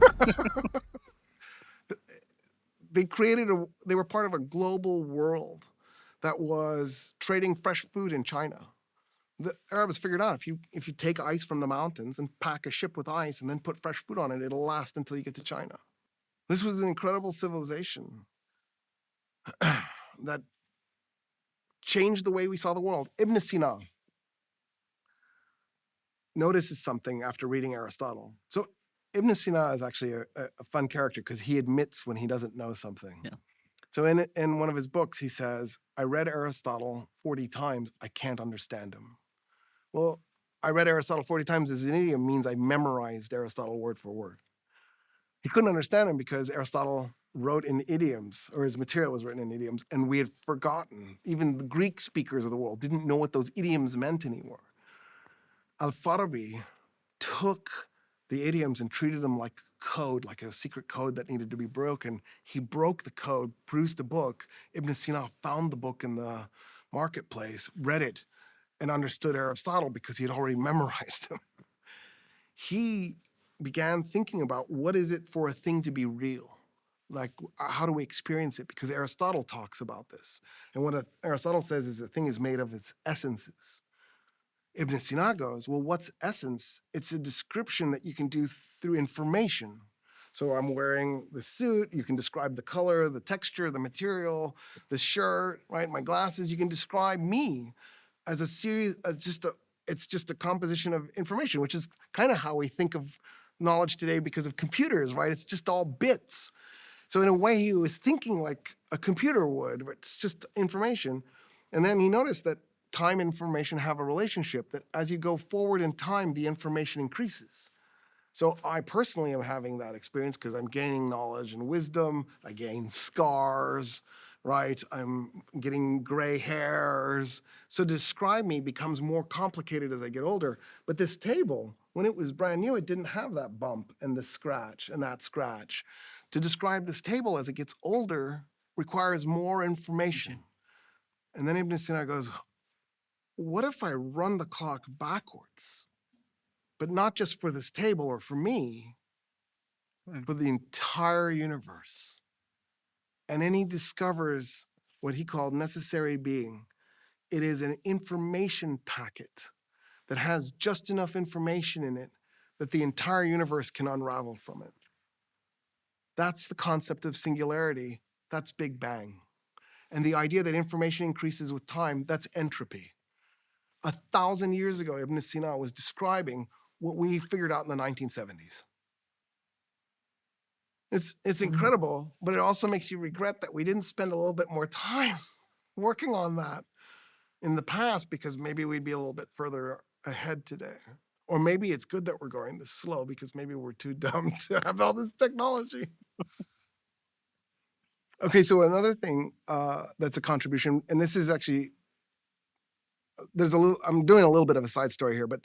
Speaker 1: They were part of a global world that was trading fresh food in China. The Arabs figured out if you take ice from the mountains and pack a ship with ice and then put fresh food on it, it'll last until you get to China. This was an incredible civilization that changed the way we saw the world. Ibn Sina notices something after reading Aristotle. So Ibn Sina is actually a fun character because he admits when he doesn't know something.
Speaker 2: Yeah.
Speaker 1: So in one of his books, he says, I read Aristotle 40 times, I can't understand him. Well, I read Aristotle 40 times as an idiom means I memorized Aristotle word for word. He couldn't understand him because Aristotle wrote in idioms, or his material was written in idioms, and we had forgotten. Even the Greek speakers of the world didn't know what those idioms meant anymore. Al-Farabi took the idioms and treated them like code, like a secret code that needed to be broken. He broke the code, produced a book. Ibn Sina found the book in the marketplace, read it, and understood Aristotle because he had already memorized him. He began thinking about what is it for a thing to be real? Like, how do we experience it? Because Aristotle talks about this. And what Aristotle says is a thing is made of its essences. Ibn Sina goes, well, what's essence? It's a description that you can do through information. So I'm wearing the suit, you can describe the color, the texture, the material, the shirt, right? My glasses, you can describe me as a series, it's just a composition of information, which is kind of how we think of knowledge today because of computers, right? It's just all bits. So in a way, he was thinking like a computer would, but it's just information. And then he noticed that time and information have a relationship, that as you go forward in time, the information increases. So I personally am having that experience because I'm gaining knowledge and wisdom. I gain scars, right? I'm getting gray hairs. So to describe me becomes more complicated as I get older. But this table, when it was brand new, it didn't have that bump and the scratch and that scratch. To describe this table as it gets older requires more information. And then Ibn Sina goes, what if I run the clock backwards? But not just for this table or for me, for the entire universe. And then he discovers what he called necessary being. It is an information packet that has just enough information in it that the entire universe can unravel from it. That's the concept of singularity. That's Big Bang. And the idea that information increases with time, that's entropy. 1,000 years ago, Ibn Sina was describing what we figured out in the 1970s. It's incredible, but it also makes you regret that we didn't spend a little bit more time working on that in the past, because maybe we'd be a little bit further ahead today. Or maybe it's good that we're going this slow because maybe we're too dumb to have all this technology. Okay, so another thing that's a contribution, and this is actually, I'm doing a little bit of a side story here, but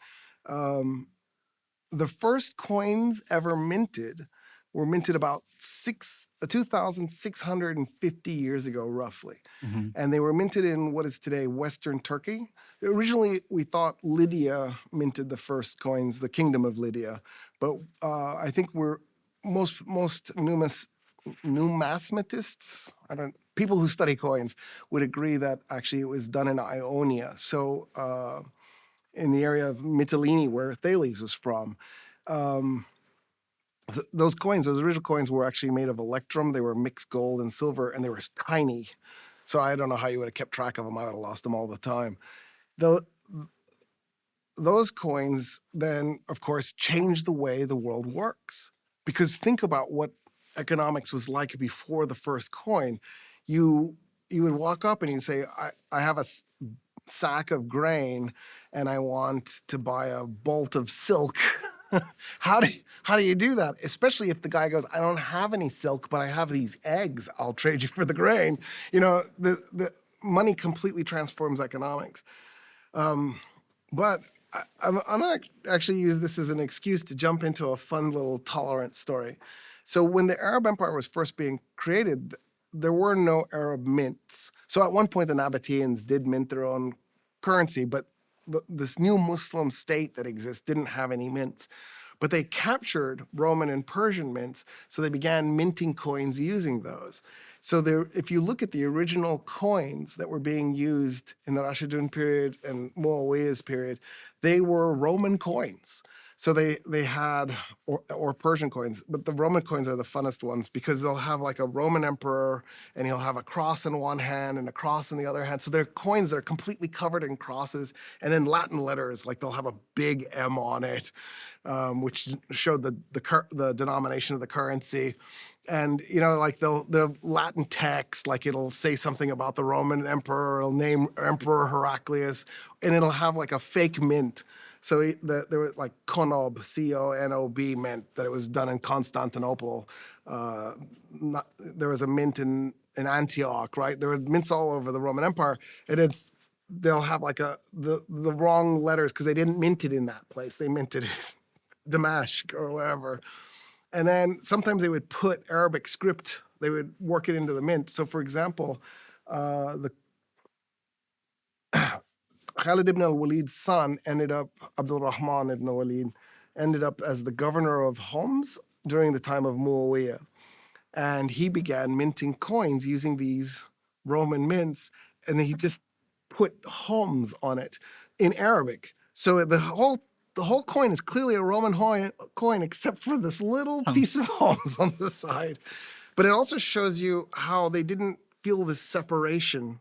Speaker 1: the first coins ever minted were minted about 2,650 years ago, roughly.
Speaker 2: Mm-hmm.
Speaker 1: And they were minted in what is today Western Turkey. Originally, we thought Lydia minted the first coins, the Kingdom of Lydia. But I think most numismatists, people who study coins would agree that actually it was done in Ionia. So in the area of Mytilene, where Thales was from. Those original coins were actually made of electrum. They were mixed gold and silver, and they were tiny. So I don't know how you would have kept track of them. I would have lost them all the time. Those coins then, of course, changed the way the world works. Because think about what economics was like before the first coin. You would walk up and you'd say, I have a sack of grain and I want to buy a bolt of silk. How do you do that? Especially if the guy goes, I don't have any silk, but I have these eggs. I'll trade you for the grain. The money completely transforms economics. But I'm going to actually use this as an excuse to jump into a fun little tolerance story. So when the Arab Empire was first being created, there were no Arab mints. So at one point, the Nabateans did mint their own currency, but this new Muslim state that exists didn't have any mints. But they captured Roman and Persian mints, so they began minting coins using those. So if you look at the original coins that were being used in the Rashidun period and Muawiyah's period, they were Roman coins. So they had, or Persian coins, but the Roman coins are the funnest ones because they'll have like a Roman emperor and he'll have a cross in one hand and a cross in the other hand. So they're coins that are completely covered in crosses, and then Latin letters, like they'll have a big M on it, which showed the denomination of the currency. And, like the Latin text, like it'll say something about the Roman emperor, it'll name Emperor Heraclius, and it'll have like a fake mint. So there was like Konob, C-O-N-O-B, meant that it was done in Constantinople. There was a mint in Antioch, right? There were mints all over the Roman Empire. They'll have like the wrong letters because they didn't mint it in that place. They minted it in Damascus or wherever. And then sometimes they would put Arabic script, they would work it into the mint. So for example, Khalid ibn al-Walid's son Abdul Rahman ibn al-Walid, ended up as the governor of Homs during the time of Muawiyah. And he began minting coins using these Roman mints, and he just put Homs on it in Arabic. So the whole coin is clearly a Roman coin, except for this little piece of Homs on the side. But it also shows you how they didn't feel this separation.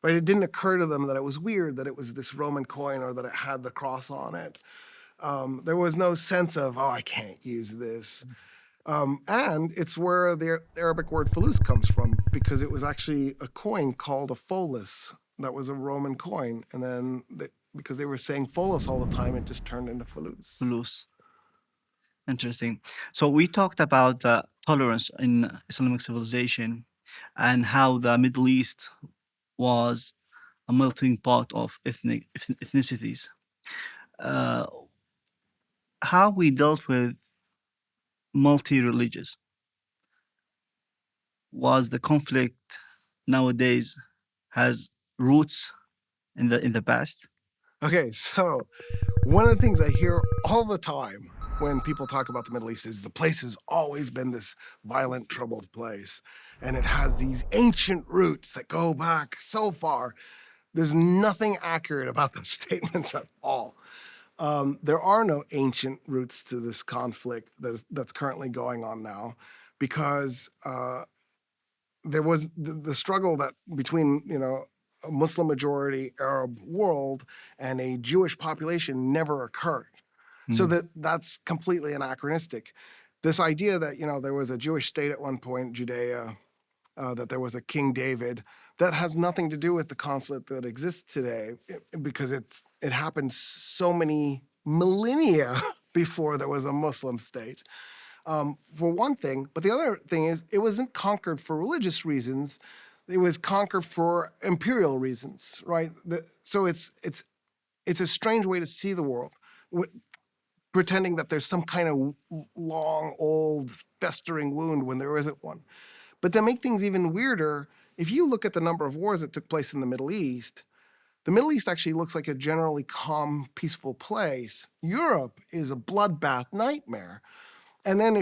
Speaker 1: Right? It didn't occur to them that it was weird that it was this Roman coin or that it had the cross on it. There was no sense of, I can't use this. And it's where the Arabic word fulus comes from, because it was actually a coin called a folus that was a Roman coin. And then because they were saying folus all the time, it just turned into fulus.
Speaker 2: Fulus. Interesting. So we talked about the tolerance in Islamic civilization and how the Middle East was a melting pot of ethnicities. How we dealt with multi-religious. Was the conflict nowadays has roots in the past?
Speaker 1: Okay, so one of the things I hear all the time when people talk about the Middle East is the place has always been this violent, troubled place. And it has these ancient roots that go back so far. There's nothing accurate about those statements at all. There are no ancient roots to this conflict that's currently going on now, because there was the struggle that between, a Muslim majority Arab world and a Jewish population never occurred. So that's completely anachronistic. This idea that, there was a Jewish state at one point, Judea, that there was a King David, that has nothing to do with the conflict that exists today, because it happened so many millennia before there was a Muslim state, for one thing. But the other thing is, it wasn't conquered for religious reasons. It was conquered for imperial reasons, right? So it's a strange way to see the world. pretending that there's some kind of long, old, festering wound when there isn't one. But to make things even weirder, if you look at the number of wars that took place in the Middle East actually looks like a generally calm, peaceful place. Europe is a bloodbath nightmare. And then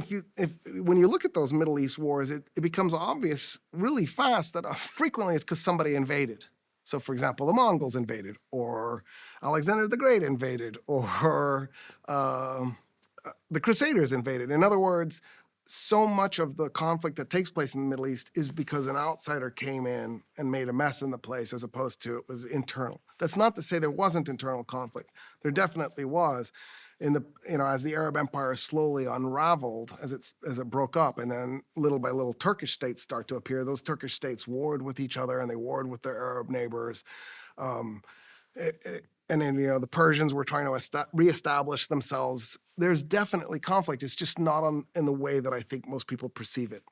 Speaker 1: when you look at those Middle East wars, it becomes obvious really fast that frequently it's because somebody invaded. So, for example, the Mongols invaded, or Alexander the Great invaded, or the Crusaders invaded. In other words, so much of the conflict that takes place in the Middle East is because an outsider came in and made a mess in the place, as opposed to it was internal. That's not to say there wasn't internal conflict. There definitely was. As the Arab Empire slowly unraveled, as it broke up, and then little by little Turkish states start to appear. Those Turkish states warred with each other, and they warred with their Arab neighbors. And then the Persians were trying to reestablish themselves. There's definitely conflict. It's just not in the way that I think most people perceive it.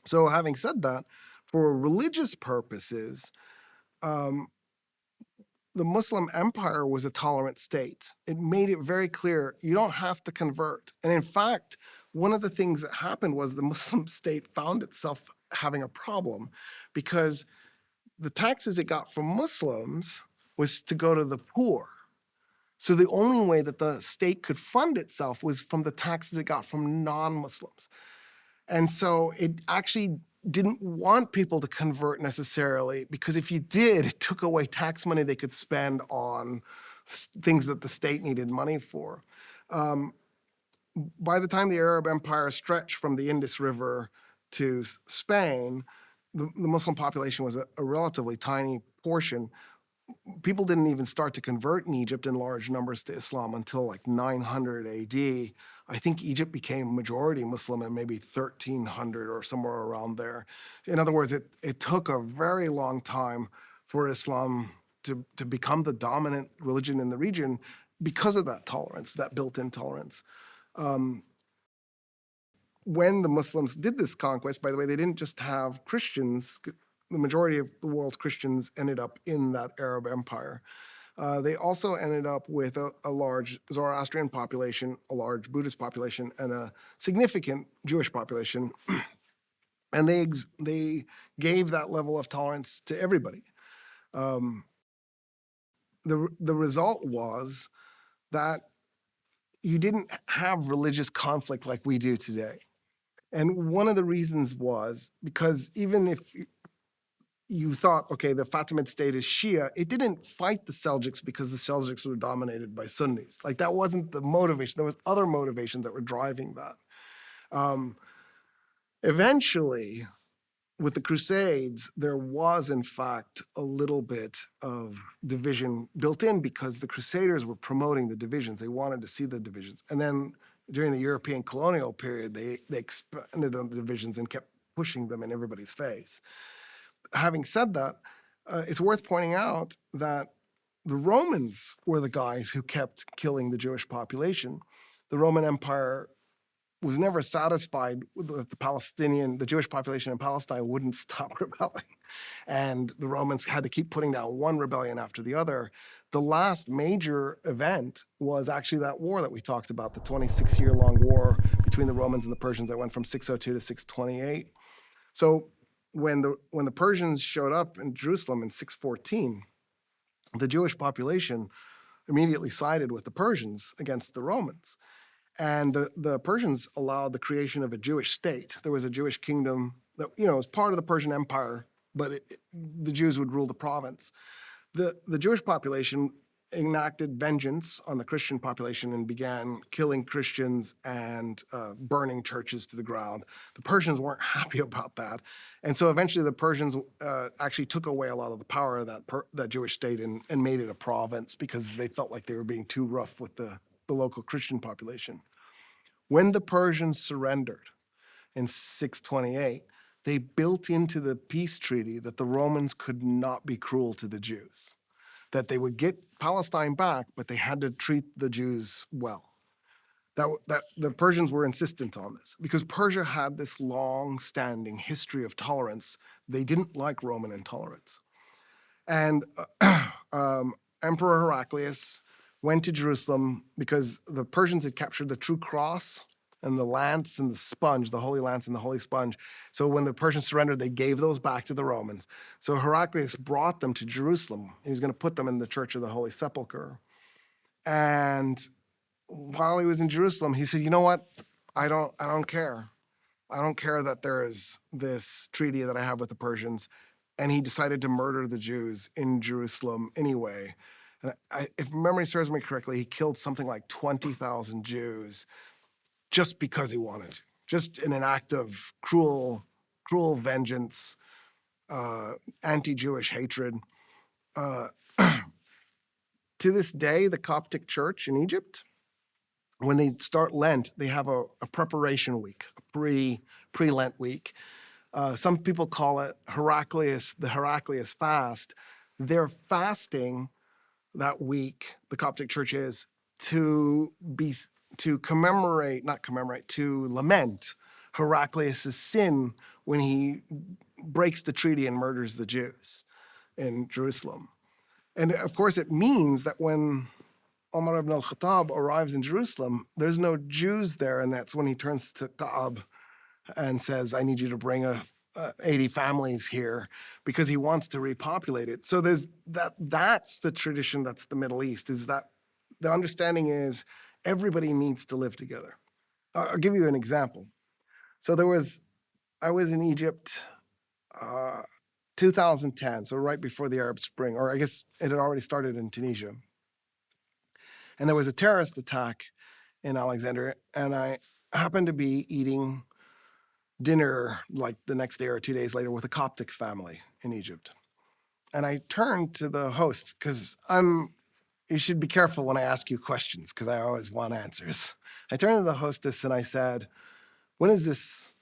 Speaker 1: So, having said that, for religious purposes, the Muslim empire was a tolerant state. It made it very clear you don't have to convert. And in fact, one of the things that happened was the Muslim state found itself having a problem, because the taxes it got from Muslims was to go to the poor. So the only way that the state could fund itself was from the taxes it got from non-Muslims. And so it actually didn't want people to convert necessarily, because if you did, it took away tax money they could spend on things that the state needed money for. By the time the Arab Empire stretched from the Indus River to Spain, the Muslim population was a relatively tiny portion. People didn't even start to convert in Egypt in large numbers to Islam until like 900 AD. I think Egypt became majority Muslim in maybe 1300 or somewhere around there. In other words, it took a very long time for Islam to become the dominant religion in the region because of that tolerance, that built-in tolerance. When the Muslims did this conquest, by the way, they didn't just have Christians. The majority of the world's Christians ended up in that Arab empire. They also ended up with a large Zoroastrian population, a large Buddhist population, and a significant Jewish population. And they gave that level of tolerance to everybody. The result was that you didn't have religious conflict like we do today. And one of the reasons was because even if you thought, okay, the Fatimid state is Shia, it didn't fight the Seljuks because the Seljuks were dominated by Sunnis. Like, that wasn't the motivation. There was other motivations that were driving that. Eventually, with the Crusades, there was, in fact, a little bit of division built in because the Crusaders were promoting the divisions. They wanted to see the divisions. And then during the European colonial period, they expanded on the divisions and kept pushing them in everybody's face. Having said that, it's worth pointing out that the Romans were the guys who kept killing the Jewish population. The Roman Empire was never satisfied with the Jewish population in Palestine wouldn't stop rebelling. And the Romans had to keep putting down one rebellion after the other. The last major event was actually that war that we talked about, the 26-year-long war between the Romans and the Persians that went from 602 to 628. So when the Persians showed up in Jerusalem in 614, the Jewish population immediately sided with the Persians against the Romans. And the Persians allowed the creation of a Jewish state. There was a Jewish kingdom that, was part of the Persian Empire, but the Jews would rule the province. The Jewish population enacted vengeance on the Christian population and began killing Christians and burning churches to the ground. The Persians weren't happy about that. And so eventually the Persians actually took away a lot of the power of that Jewish state and made it a province because they felt like they were being too rough with the local Christian population. When the Persians surrendered in 628, they built into the peace treaty that the Romans could not be cruel to the Jews, that they would get Palestine back, but they had to treat the Jews well. That the Persians were insistent on this because Persia had this long-standing history of tolerance. They didn't like Roman intolerance. And Emperor Heraclius went to Jerusalem because the Persians had captured the true cross and the lance and the sponge, the holy lance and the holy sponge. So when the Persians surrendered, they gave those back to the Romans. So Heraclius brought them to Jerusalem. He was going to put them in the Church of the Holy Sepulchre. And while he was in Jerusalem, he said, you know what? I don't care. I don't care that there is this treaty that I have with the Persians. And he decided to murder the Jews in Jerusalem anyway. And if memory serves me correctly, he killed something like 20,000 Jews just because he wanted to, just in an act of cruel vengeance, anti-Jewish hatred. To this day, the Coptic Church in Egypt, when they start Lent, they have a preparation week, a pre-Lent week. Some people call it the Heraclius fast. They're fasting that week, the Coptic Church is, to lament Heraclius' sin when he breaks the treaty and murders the Jews in Jerusalem. And of course, it means that when Omar ibn al-Khattab arrives in Jerusalem, there's no Jews there, and that's when he turns to Ka'ab and says, I need you to bring 80 families here, because he wants to repopulate it. So that's the tradition, that's the Middle East, is that the understanding is everybody needs to live together. I'll give you an example. So I was in Egypt 2010, so right before the Arab Spring, or I guess it had already started in Tunisia. And there was a terrorist attack in Alexandria, and I happened to be eating dinner like the next day or 2 days later with a Coptic family in Egypt. And I turned to the host, because you should be careful when I ask you questions, because I always want answers. I turned to the hostess and I said, when is this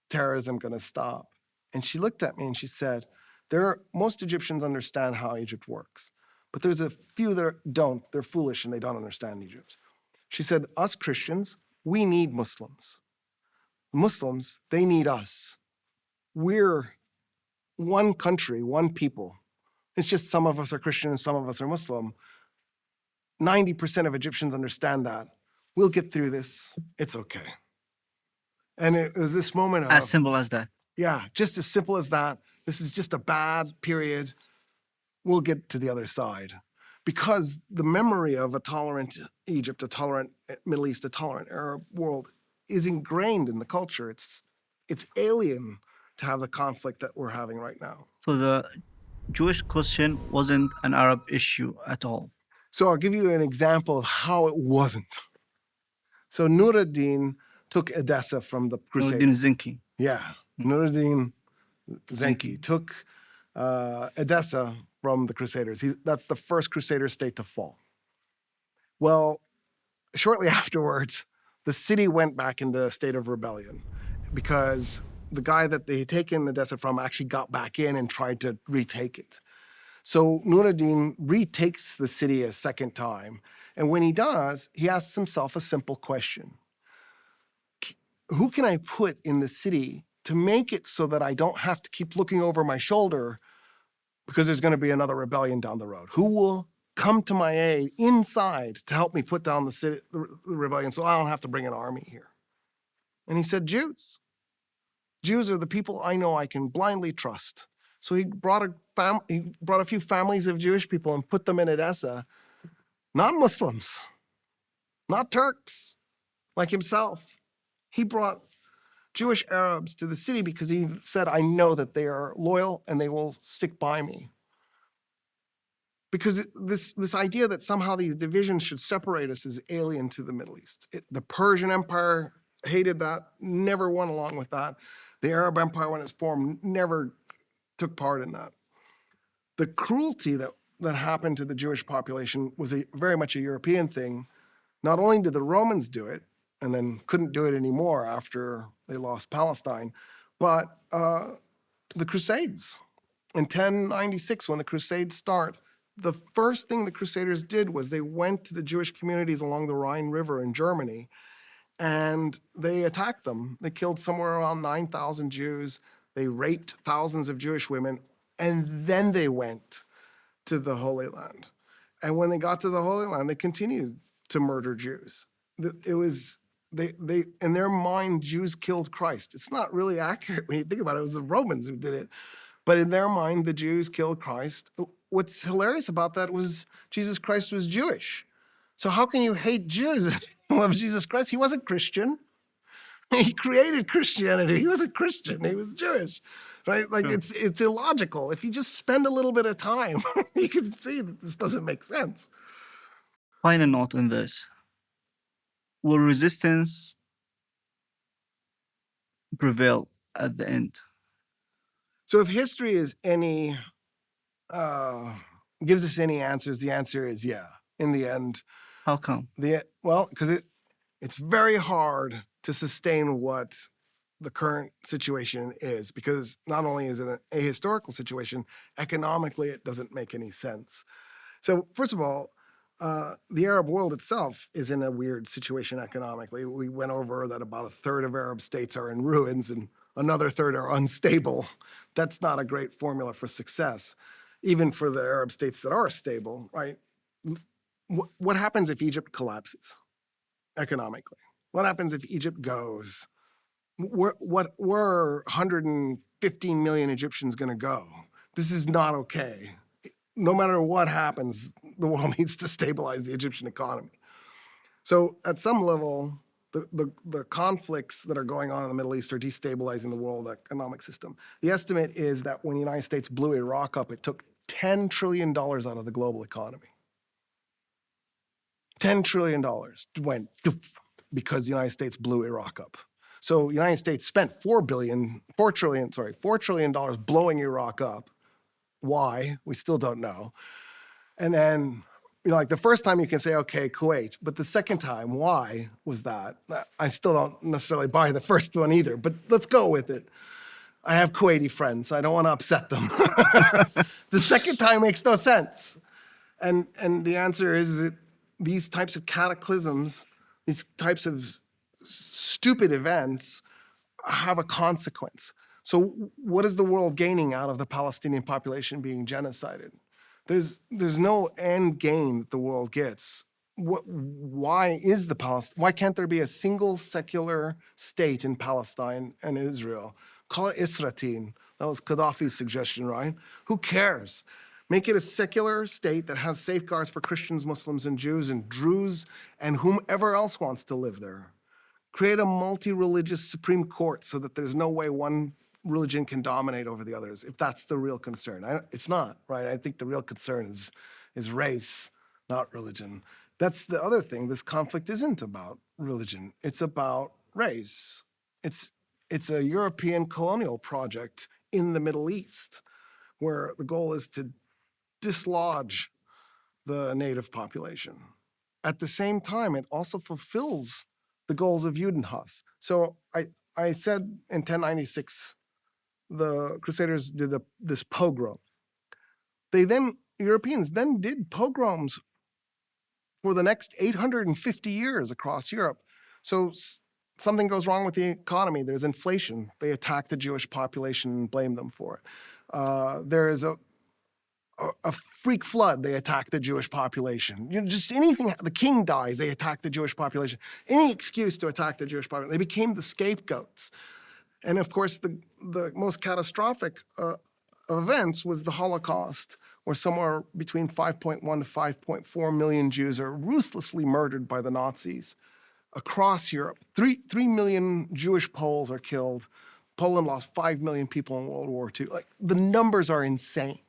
Speaker 1: terrorism going to stop? And she looked at me and she said, most Egyptians understand how Egypt works, but there's a few that don't. They're foolish and they don't understand Egypt. She said, us Christians, we need Muslims. Muslims, they need us. We're one country, one people. It's just some of us are Christian and some of us are Muslim. 90% of Egyptians understand that. We'll get through this. It's okay. And it was this moment of...
Speaker 2: As simple as that.
Speaker 1: Yeah, just as simple as that. This is just a bad period. We'll get to the other side. Because the memory of a tolerant Egypt, a tolerant Middle East, a tolerant Arab world is ingrained in the culture. It's alien to have the conflict that we're having right now.
Speaker 2: So the Jewish question wasn't an Arab issue at all.
Speaker 1: So I'll give you an example of how it wasn't. So Nur-ad-Din took Edessa from the Crusaders.
Speaker 2: Nur-ad-Din Zenki.
Speaker 1: Yeah, Nur-ad-Din Zenki took Edessa from the Crusaders. That's the first Crusader state to fall. Well, shortly afterwards, the city went back into a state of rebellion because the guy that they had taken Edessa from actually got back in and tried to retake it. So Nur-ad-Din retakes the city a second time. And when he does, he asks himself a simple question. Who can I put in the city to make it so that I don't have to keep looking over my shoulder because there's going to be another rebellion down the road? Who will come to my aid inside to help me put down the rebellion so I don't have to bring an army here? And he said, Jews. Jews are the people I know I can blindly trust. So he brought a few families of Jewish people and put them in Edessa, not Muslims, not Turks like himself. He brought Jewish Arabs to the city because he said, I know that they are loyal and they will stick by me. Because this idea that somehow these divisions should separate us is alien to the Middle East. The Persian Empire hated that, never went along with that. The Arab Empire, when it's formed, never took part in that. The cruelty that happened to the Jewish population was very much a European thing. Not only did the Romans do it, and then couldn't do it anymore after they lost Palestine, but the Crusades. In 1096, when the Crusades start, the first thing the Crusaders did was they went to the Jewish communities along the Rhine River in Germany, and they attacked them. They killed somewhere around 9,000 Jews. They raped thousands of Jewish women, and then they went to the Holy Land. And when they got to the Holy Land, they continued to murder Jews. It was, they in their mind, Jews killed Christ. It's not really accurate when you think about it. It was the Romans who did it. But in their mind, the Jews killed Christ. What's hilarious about that was Jesus Christ was Jewish. So how can you hate Jews and love Jesus Christ? He wasn't Christian. He created Christianity. He wasn't Christian. He was Jewish, right? Like it's illogical. If you just spend a little bit of time, you can see that this doesn't make sense.
Speaker 2: Final note on this. Will resistance prevail at the end?
Speaker 1: So if history is any, gives us any answers, the answer is yeah. In the end.
Speaker 2: How come?
Speaker 1: Well, because it's very hard to sustain what the current situation is, because not only is it a historical situation, economically it doesn't make any sense. So first of all, the Arab world itself is in a weird situation economically. We went over that about a third of Arab states are in ruins and another third are unstable. That's not a great formula for success, even for the Arab states that are stable, right? What happens if Egypt collapses economically? What happens if Egypt goes? Where 115 million Egyptians going to go? This is not okay. No matter what happens, the world needs to stabilize the Egyptian economy. So at some level, the conflicts that are going on in the Middle East are destabilizing the world economic system. The estimate is that when the United States blew Iraq up, it took $10 trillion out of the global economy. $10 trillion went because the United States blew Iraq up. So the United States spent $4 trillion blowing Iraq up. Why? We still don't know. And then, like the first time you can say, okay, Kuwait, but the second time, why was that? I still don't necessarily buy the first one either, but let's go with it. I have Kuwaiti friends, so I don't want to upset them. The second time makes no sense. And the answer is that these types of cataclysms, these types of stupid events have a consequence. So what is the world gaining out of the Palestinian population being genocided? There's no end gain that the world gets. Why can't there be a single secular state in Palestine and Israel? Call it Isra'tin. That was Gaddafi's suggestion, right? Who cares? Make it a secular state that has safeguards for Christians, Muslims, and Jews, and Druze, and whomever else wants to live there. Create a multi-religious Supreme Court so that there's no way one religion can dominate over the others, if that's the real concern. It's not, right? I think the real concern is race, not religion. That's the other thing. This conflict isn't about religion. It's about race. It's a European colonial project in the Middle East, where the goal is to dislodge the native population. At the same time, it also fulfills the goals of Judenhass. So I said in 1096, the Crusaders did this pogrom. Europeans then did pogroms for the next 850 years across Europe. So something goes wrong with the economy. There's inflation. They attack the Jewish population and blame them for it. There is a freak flood, they attack the Jewish population. Just anything, the king dies, they attack the Jewish population. Any excuse to attack the Jewish population. They became the scapegoats. And of course, the most catastrophic events was the Holocaust, where somewhere between 5.1 to 5.4 million Jews are ruthlessly murdered by the Nazis across Europe. 3 million Jewish Poles are killed. Poland lost 5 million people in World War II. Like, the numbers are insane.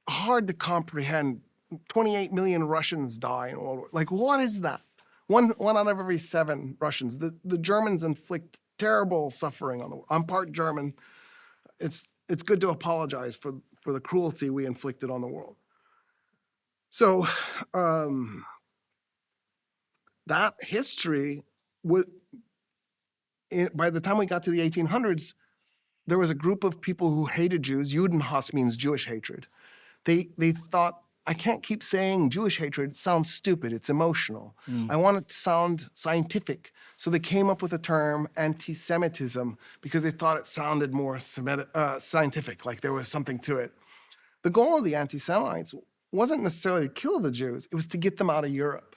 Speaker 1: Hard to comprehend. 28 million Russians die in World War. Like, what is that? One out of every 7 Russians. The Germans inflict terrible suffering on the world. I'm part German. It's good to apologize for the cruelty we inflicted on the world. So that history, by the time we got to the 1800s, there was a group of people who hated Jews. Judenhass means Jewish hatred. They thought, I can't keep saying Jewish hatred. It sounds stupid. It's emotional. I want it to sound scientific. So they came up with the term anti-Semitism because they thought it sounded more scientific, like there was something to it. The goal of the anti-Semites wasn't necessarily to kill the Jews, it was to get them out of Europe.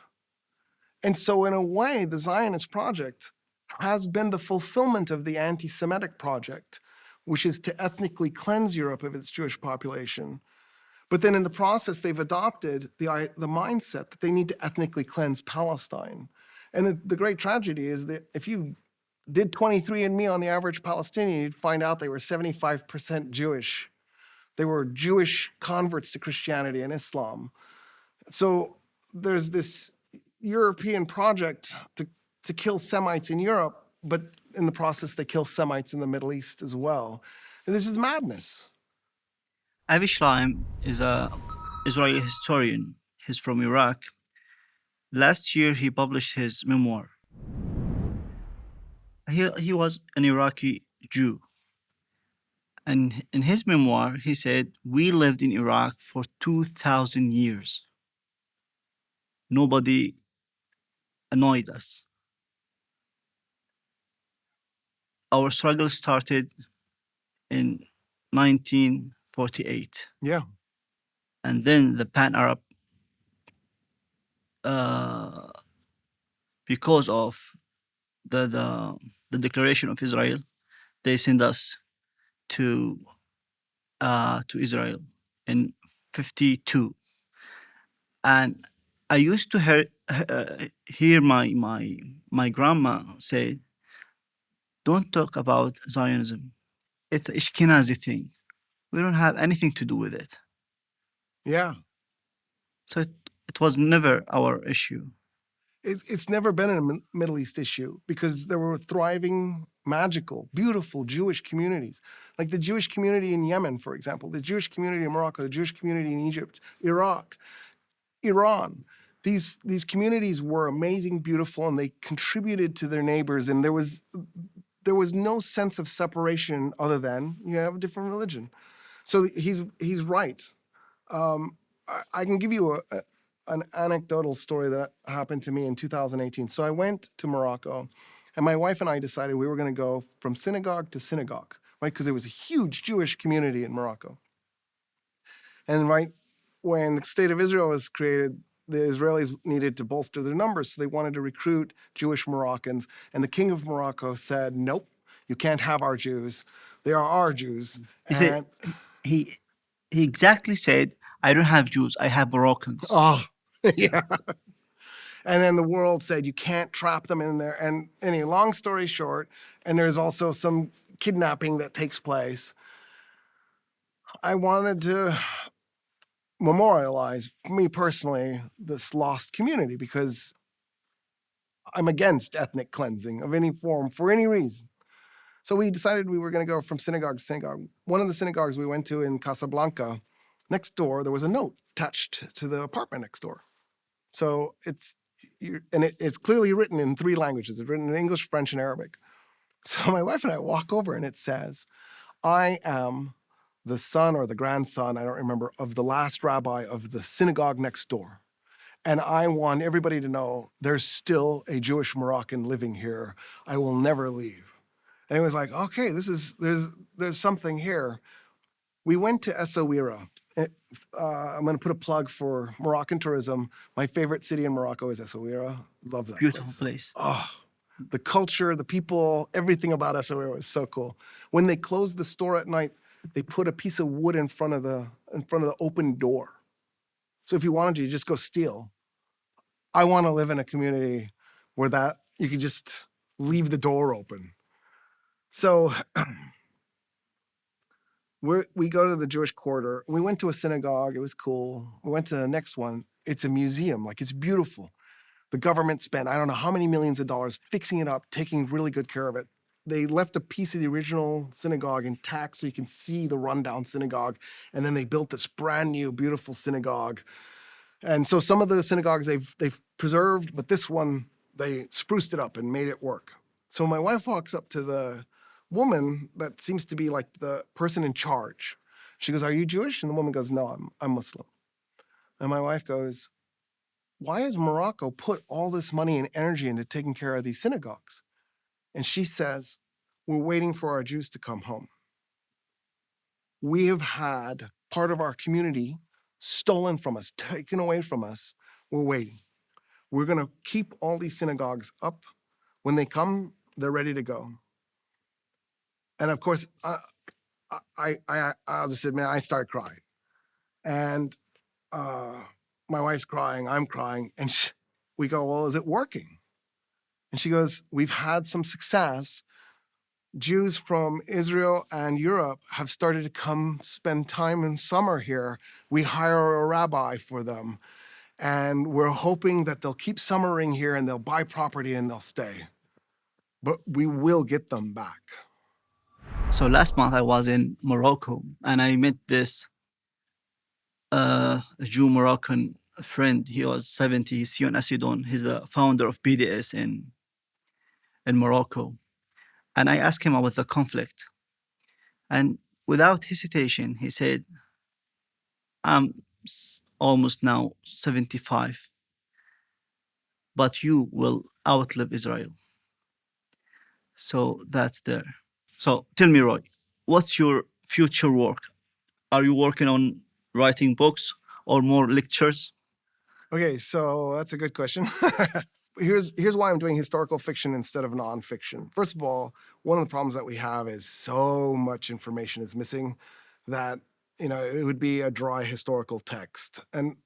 Speaker 1: And so in a way, the Zionist project has been the fulfillment of the anti-Semitic project, which is to ethnically cleanse Europe of its Jewish population. But then in the process, they've adopted the mindset that they need to ethnically cleanse Palestine. And the great tragedy is that if you did 23andMe on the average Palestinian, you'd find out they were 75% Jewish. They were Jewish converts to Christianity and Islam. So there's this European project to kill Semites in Europe, but in the process, they kill Semites in the Middle East as well. And this is madness.
Speaker 2: Avi Shlaim is an Israeli historian. He's from Iraq. Last year, he published his memoir. He was an Iraqi Jew. And in his memoir, he said, "We lived in Iraq for 2,000 years. Nobody annoyed us. Our struggle started in 1948.
Speaker 1: Yeah.
Speaker 2: And then the Pan-Arab, because of the declaration of Israel, they sent us to Israel in 52. And I used to hear my grandma say, "Don't talk about Zionism. It's an Ashkenazi thing. We don't have anything to do with it."
Speaker 1: Yeah.
Speaker 2: So it was never our issue.
Speaker 1: It's never been a Middle East issue because there were thriving, magical, beautiful Jewish communities, like the Jewish community in Yemen, for example, the Jewish community in Morocco, the Jewish community in Egypt, Iraq, Iran. These communities were amazing, beautiful, and they contributed to their neighbors. And there was no sense of separation other than you have a different religion. So he's right. I can give you an anecdotal story that happened to me in 2018. So I went to Morocco, and my wife and I decided we were going to go from synagogue to synagogue, right? Because there was a huge Jewish community in Morocco. And right when the state of Israel was created, the Israelis needed to bolster their numbers, so they wanted to recruit Jewish Moroccans. And the king of Morocco said, "Nope, you can't have our Jews. They are our Jews."
Speaker 2: He exactly said, "I don't have Jews, I have Moroccans."
Speaker 1: Oh, yeah. And then the world said, "You can't trap them in there." And long story short, and there's also some kidnapping that takes place. I wanted to memorialize, me personally, this lost community because I'm against ethnic cleansing of any form for any reason. So we decided we were going to go from synagogue to synagogue. One of the synagogues we went to in Casablanca, next door, there was a note attached to the apartment next door. So it's clearly written in 3 languages. It's written in English, French, and Arabic. So my wife and I walk over and it says, "I am the son or the grandson, I don't remember, of the last rabbi of the synagogue next door. And I want everybody to know there's still a Jewish Moroccan living here. I will never leave." And it was like, okay, there's something here. We went to Essaouira. I'm going to put a plug for Moroccan tourism. My favorite city in Morocco is Essaouira. Love that
Speaker 2: Beautiful place.
Speaker 1: Oh, the culture, the people, everything about Essaouira was so cool. When they closed the store at night, they put a piece of wood in front of the open door. So if you wanted to, you just go steal. I want to live in a community where you could just leave the door open. So we go to the Jewish quarter. We went to a synagogue. It was cool. We went to the next one. It's a museum. Like, it's beautiful. The government spent, I don't know how many millions of dollars fixing it up, taking really good care of it. They left a piece of the original synagogue intact so you can see the rundown synagogue. And then they built this brand new, beautiful synagogue. And so some of the synagogues they've preserved, but this one, they spruced it up and made it work. So my wife walks up to the woman that seems to be like the person in charge. She goes, "Are you Jewish?" And the woman goes, "No, I'm Muslim." And my wife goes, "Why has Morocco put all this money and energy into taking care of these synagogues?" And she says, "We're waiting for our Jews to come home. We have had part of our community stolen from us, taken away from us. We're waiting. We're going to keep all these synagogues up. When they come, they're ready to go. And of course, I'll just admit, I start crying. And my wife's crying, I'm crying. And we go, well, is it working? And she goes, we've had some success. Jews from Israel and Europe have started to come spend time in summer here. We hire a rabbi for them. And we're hoping that they'll keep summering here and they'll buy property and they'll stay. But we will get them back.
Speaker 2: So last month I was in Morocco and I met this Jew Moroccan friend. He was 70, he's Sion Asidon. He's the founder of BDS in Morocco. And I asked him about the conflict. And without hesitation, he said, I'm almost now 75, but you will outlive Israel. So that's there. So tell me, Roy, what's your future work? Are you working on writing books or more lectures?
Speaker 1: Okay, so that's a good question. Here's why I'm doing historical fiction instead of nonfiction. First of all, one of the problems that we have is so much information is missing that, you know, it would be a dry historical text. And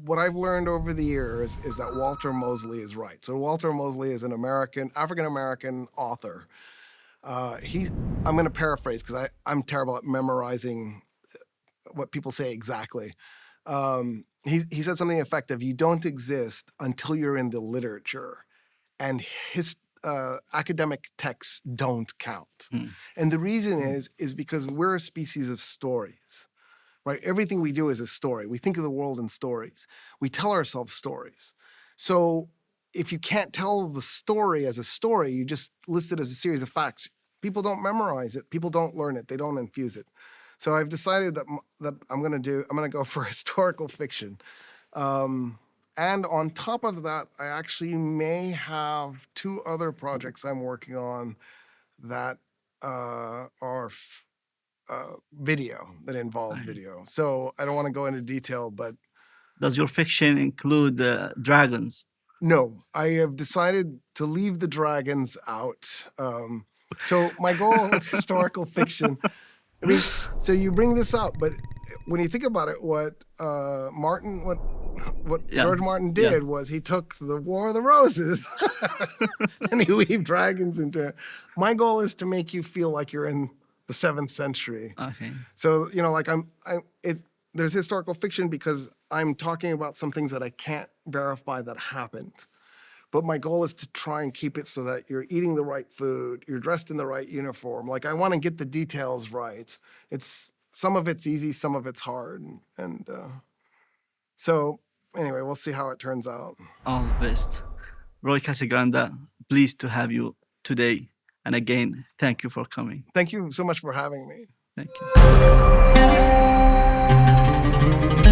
Speaker 1: what I've learned over the years is that Walter Mosley is right. So Walter Mosley is an African-American author. I'm going to paraphrase because I'm terrible at memorizing what people say exactly. He said something effective. You don't exist until you're in the literature, and his academic texts don't count. And the reason is because we're a species of stories, right? Everything we do is a story. We think of the world in stories. We tell ourselves stories. So if you can't tell the story as a story, you just list it as a series of facts. People don't memorize it. People don't learn it. They don't infuse it. So I've decided that I'm going to go for historical fiction. And on top of that, I actually may have two other projects I'm working on that are video, that involve video. So I don't want to go into detail, but...
Speaker 2: Does your fiction include dragons?
Speaker 1: No, I have decided to leave the dragons out. So my goal with historical fiction... I mean, so you bring this up, but when you think about it, what George Martin did was he took the War of the Roses and he weaved dragons into it. My goal is to make you feel like you're in the 7th century.
Speaker 2: Okay.
Speaker 1: So, you know, like there's historical fiction because I'm talking about some things that I can't verify that happened. But my goal is to try and keep it so that you're eating the right food, you're dressed in the right uniform. Like I want to get the details right. Some of it's easy, some of it's hard. And so anyway, we'll see how it turns out.
Speaker 2: All the best. Roy Kaasegranda, pleased to have you today. And again, thank you for coming.
Speaker 1: Thank you so much for having me.
Speaker 2: Thank you.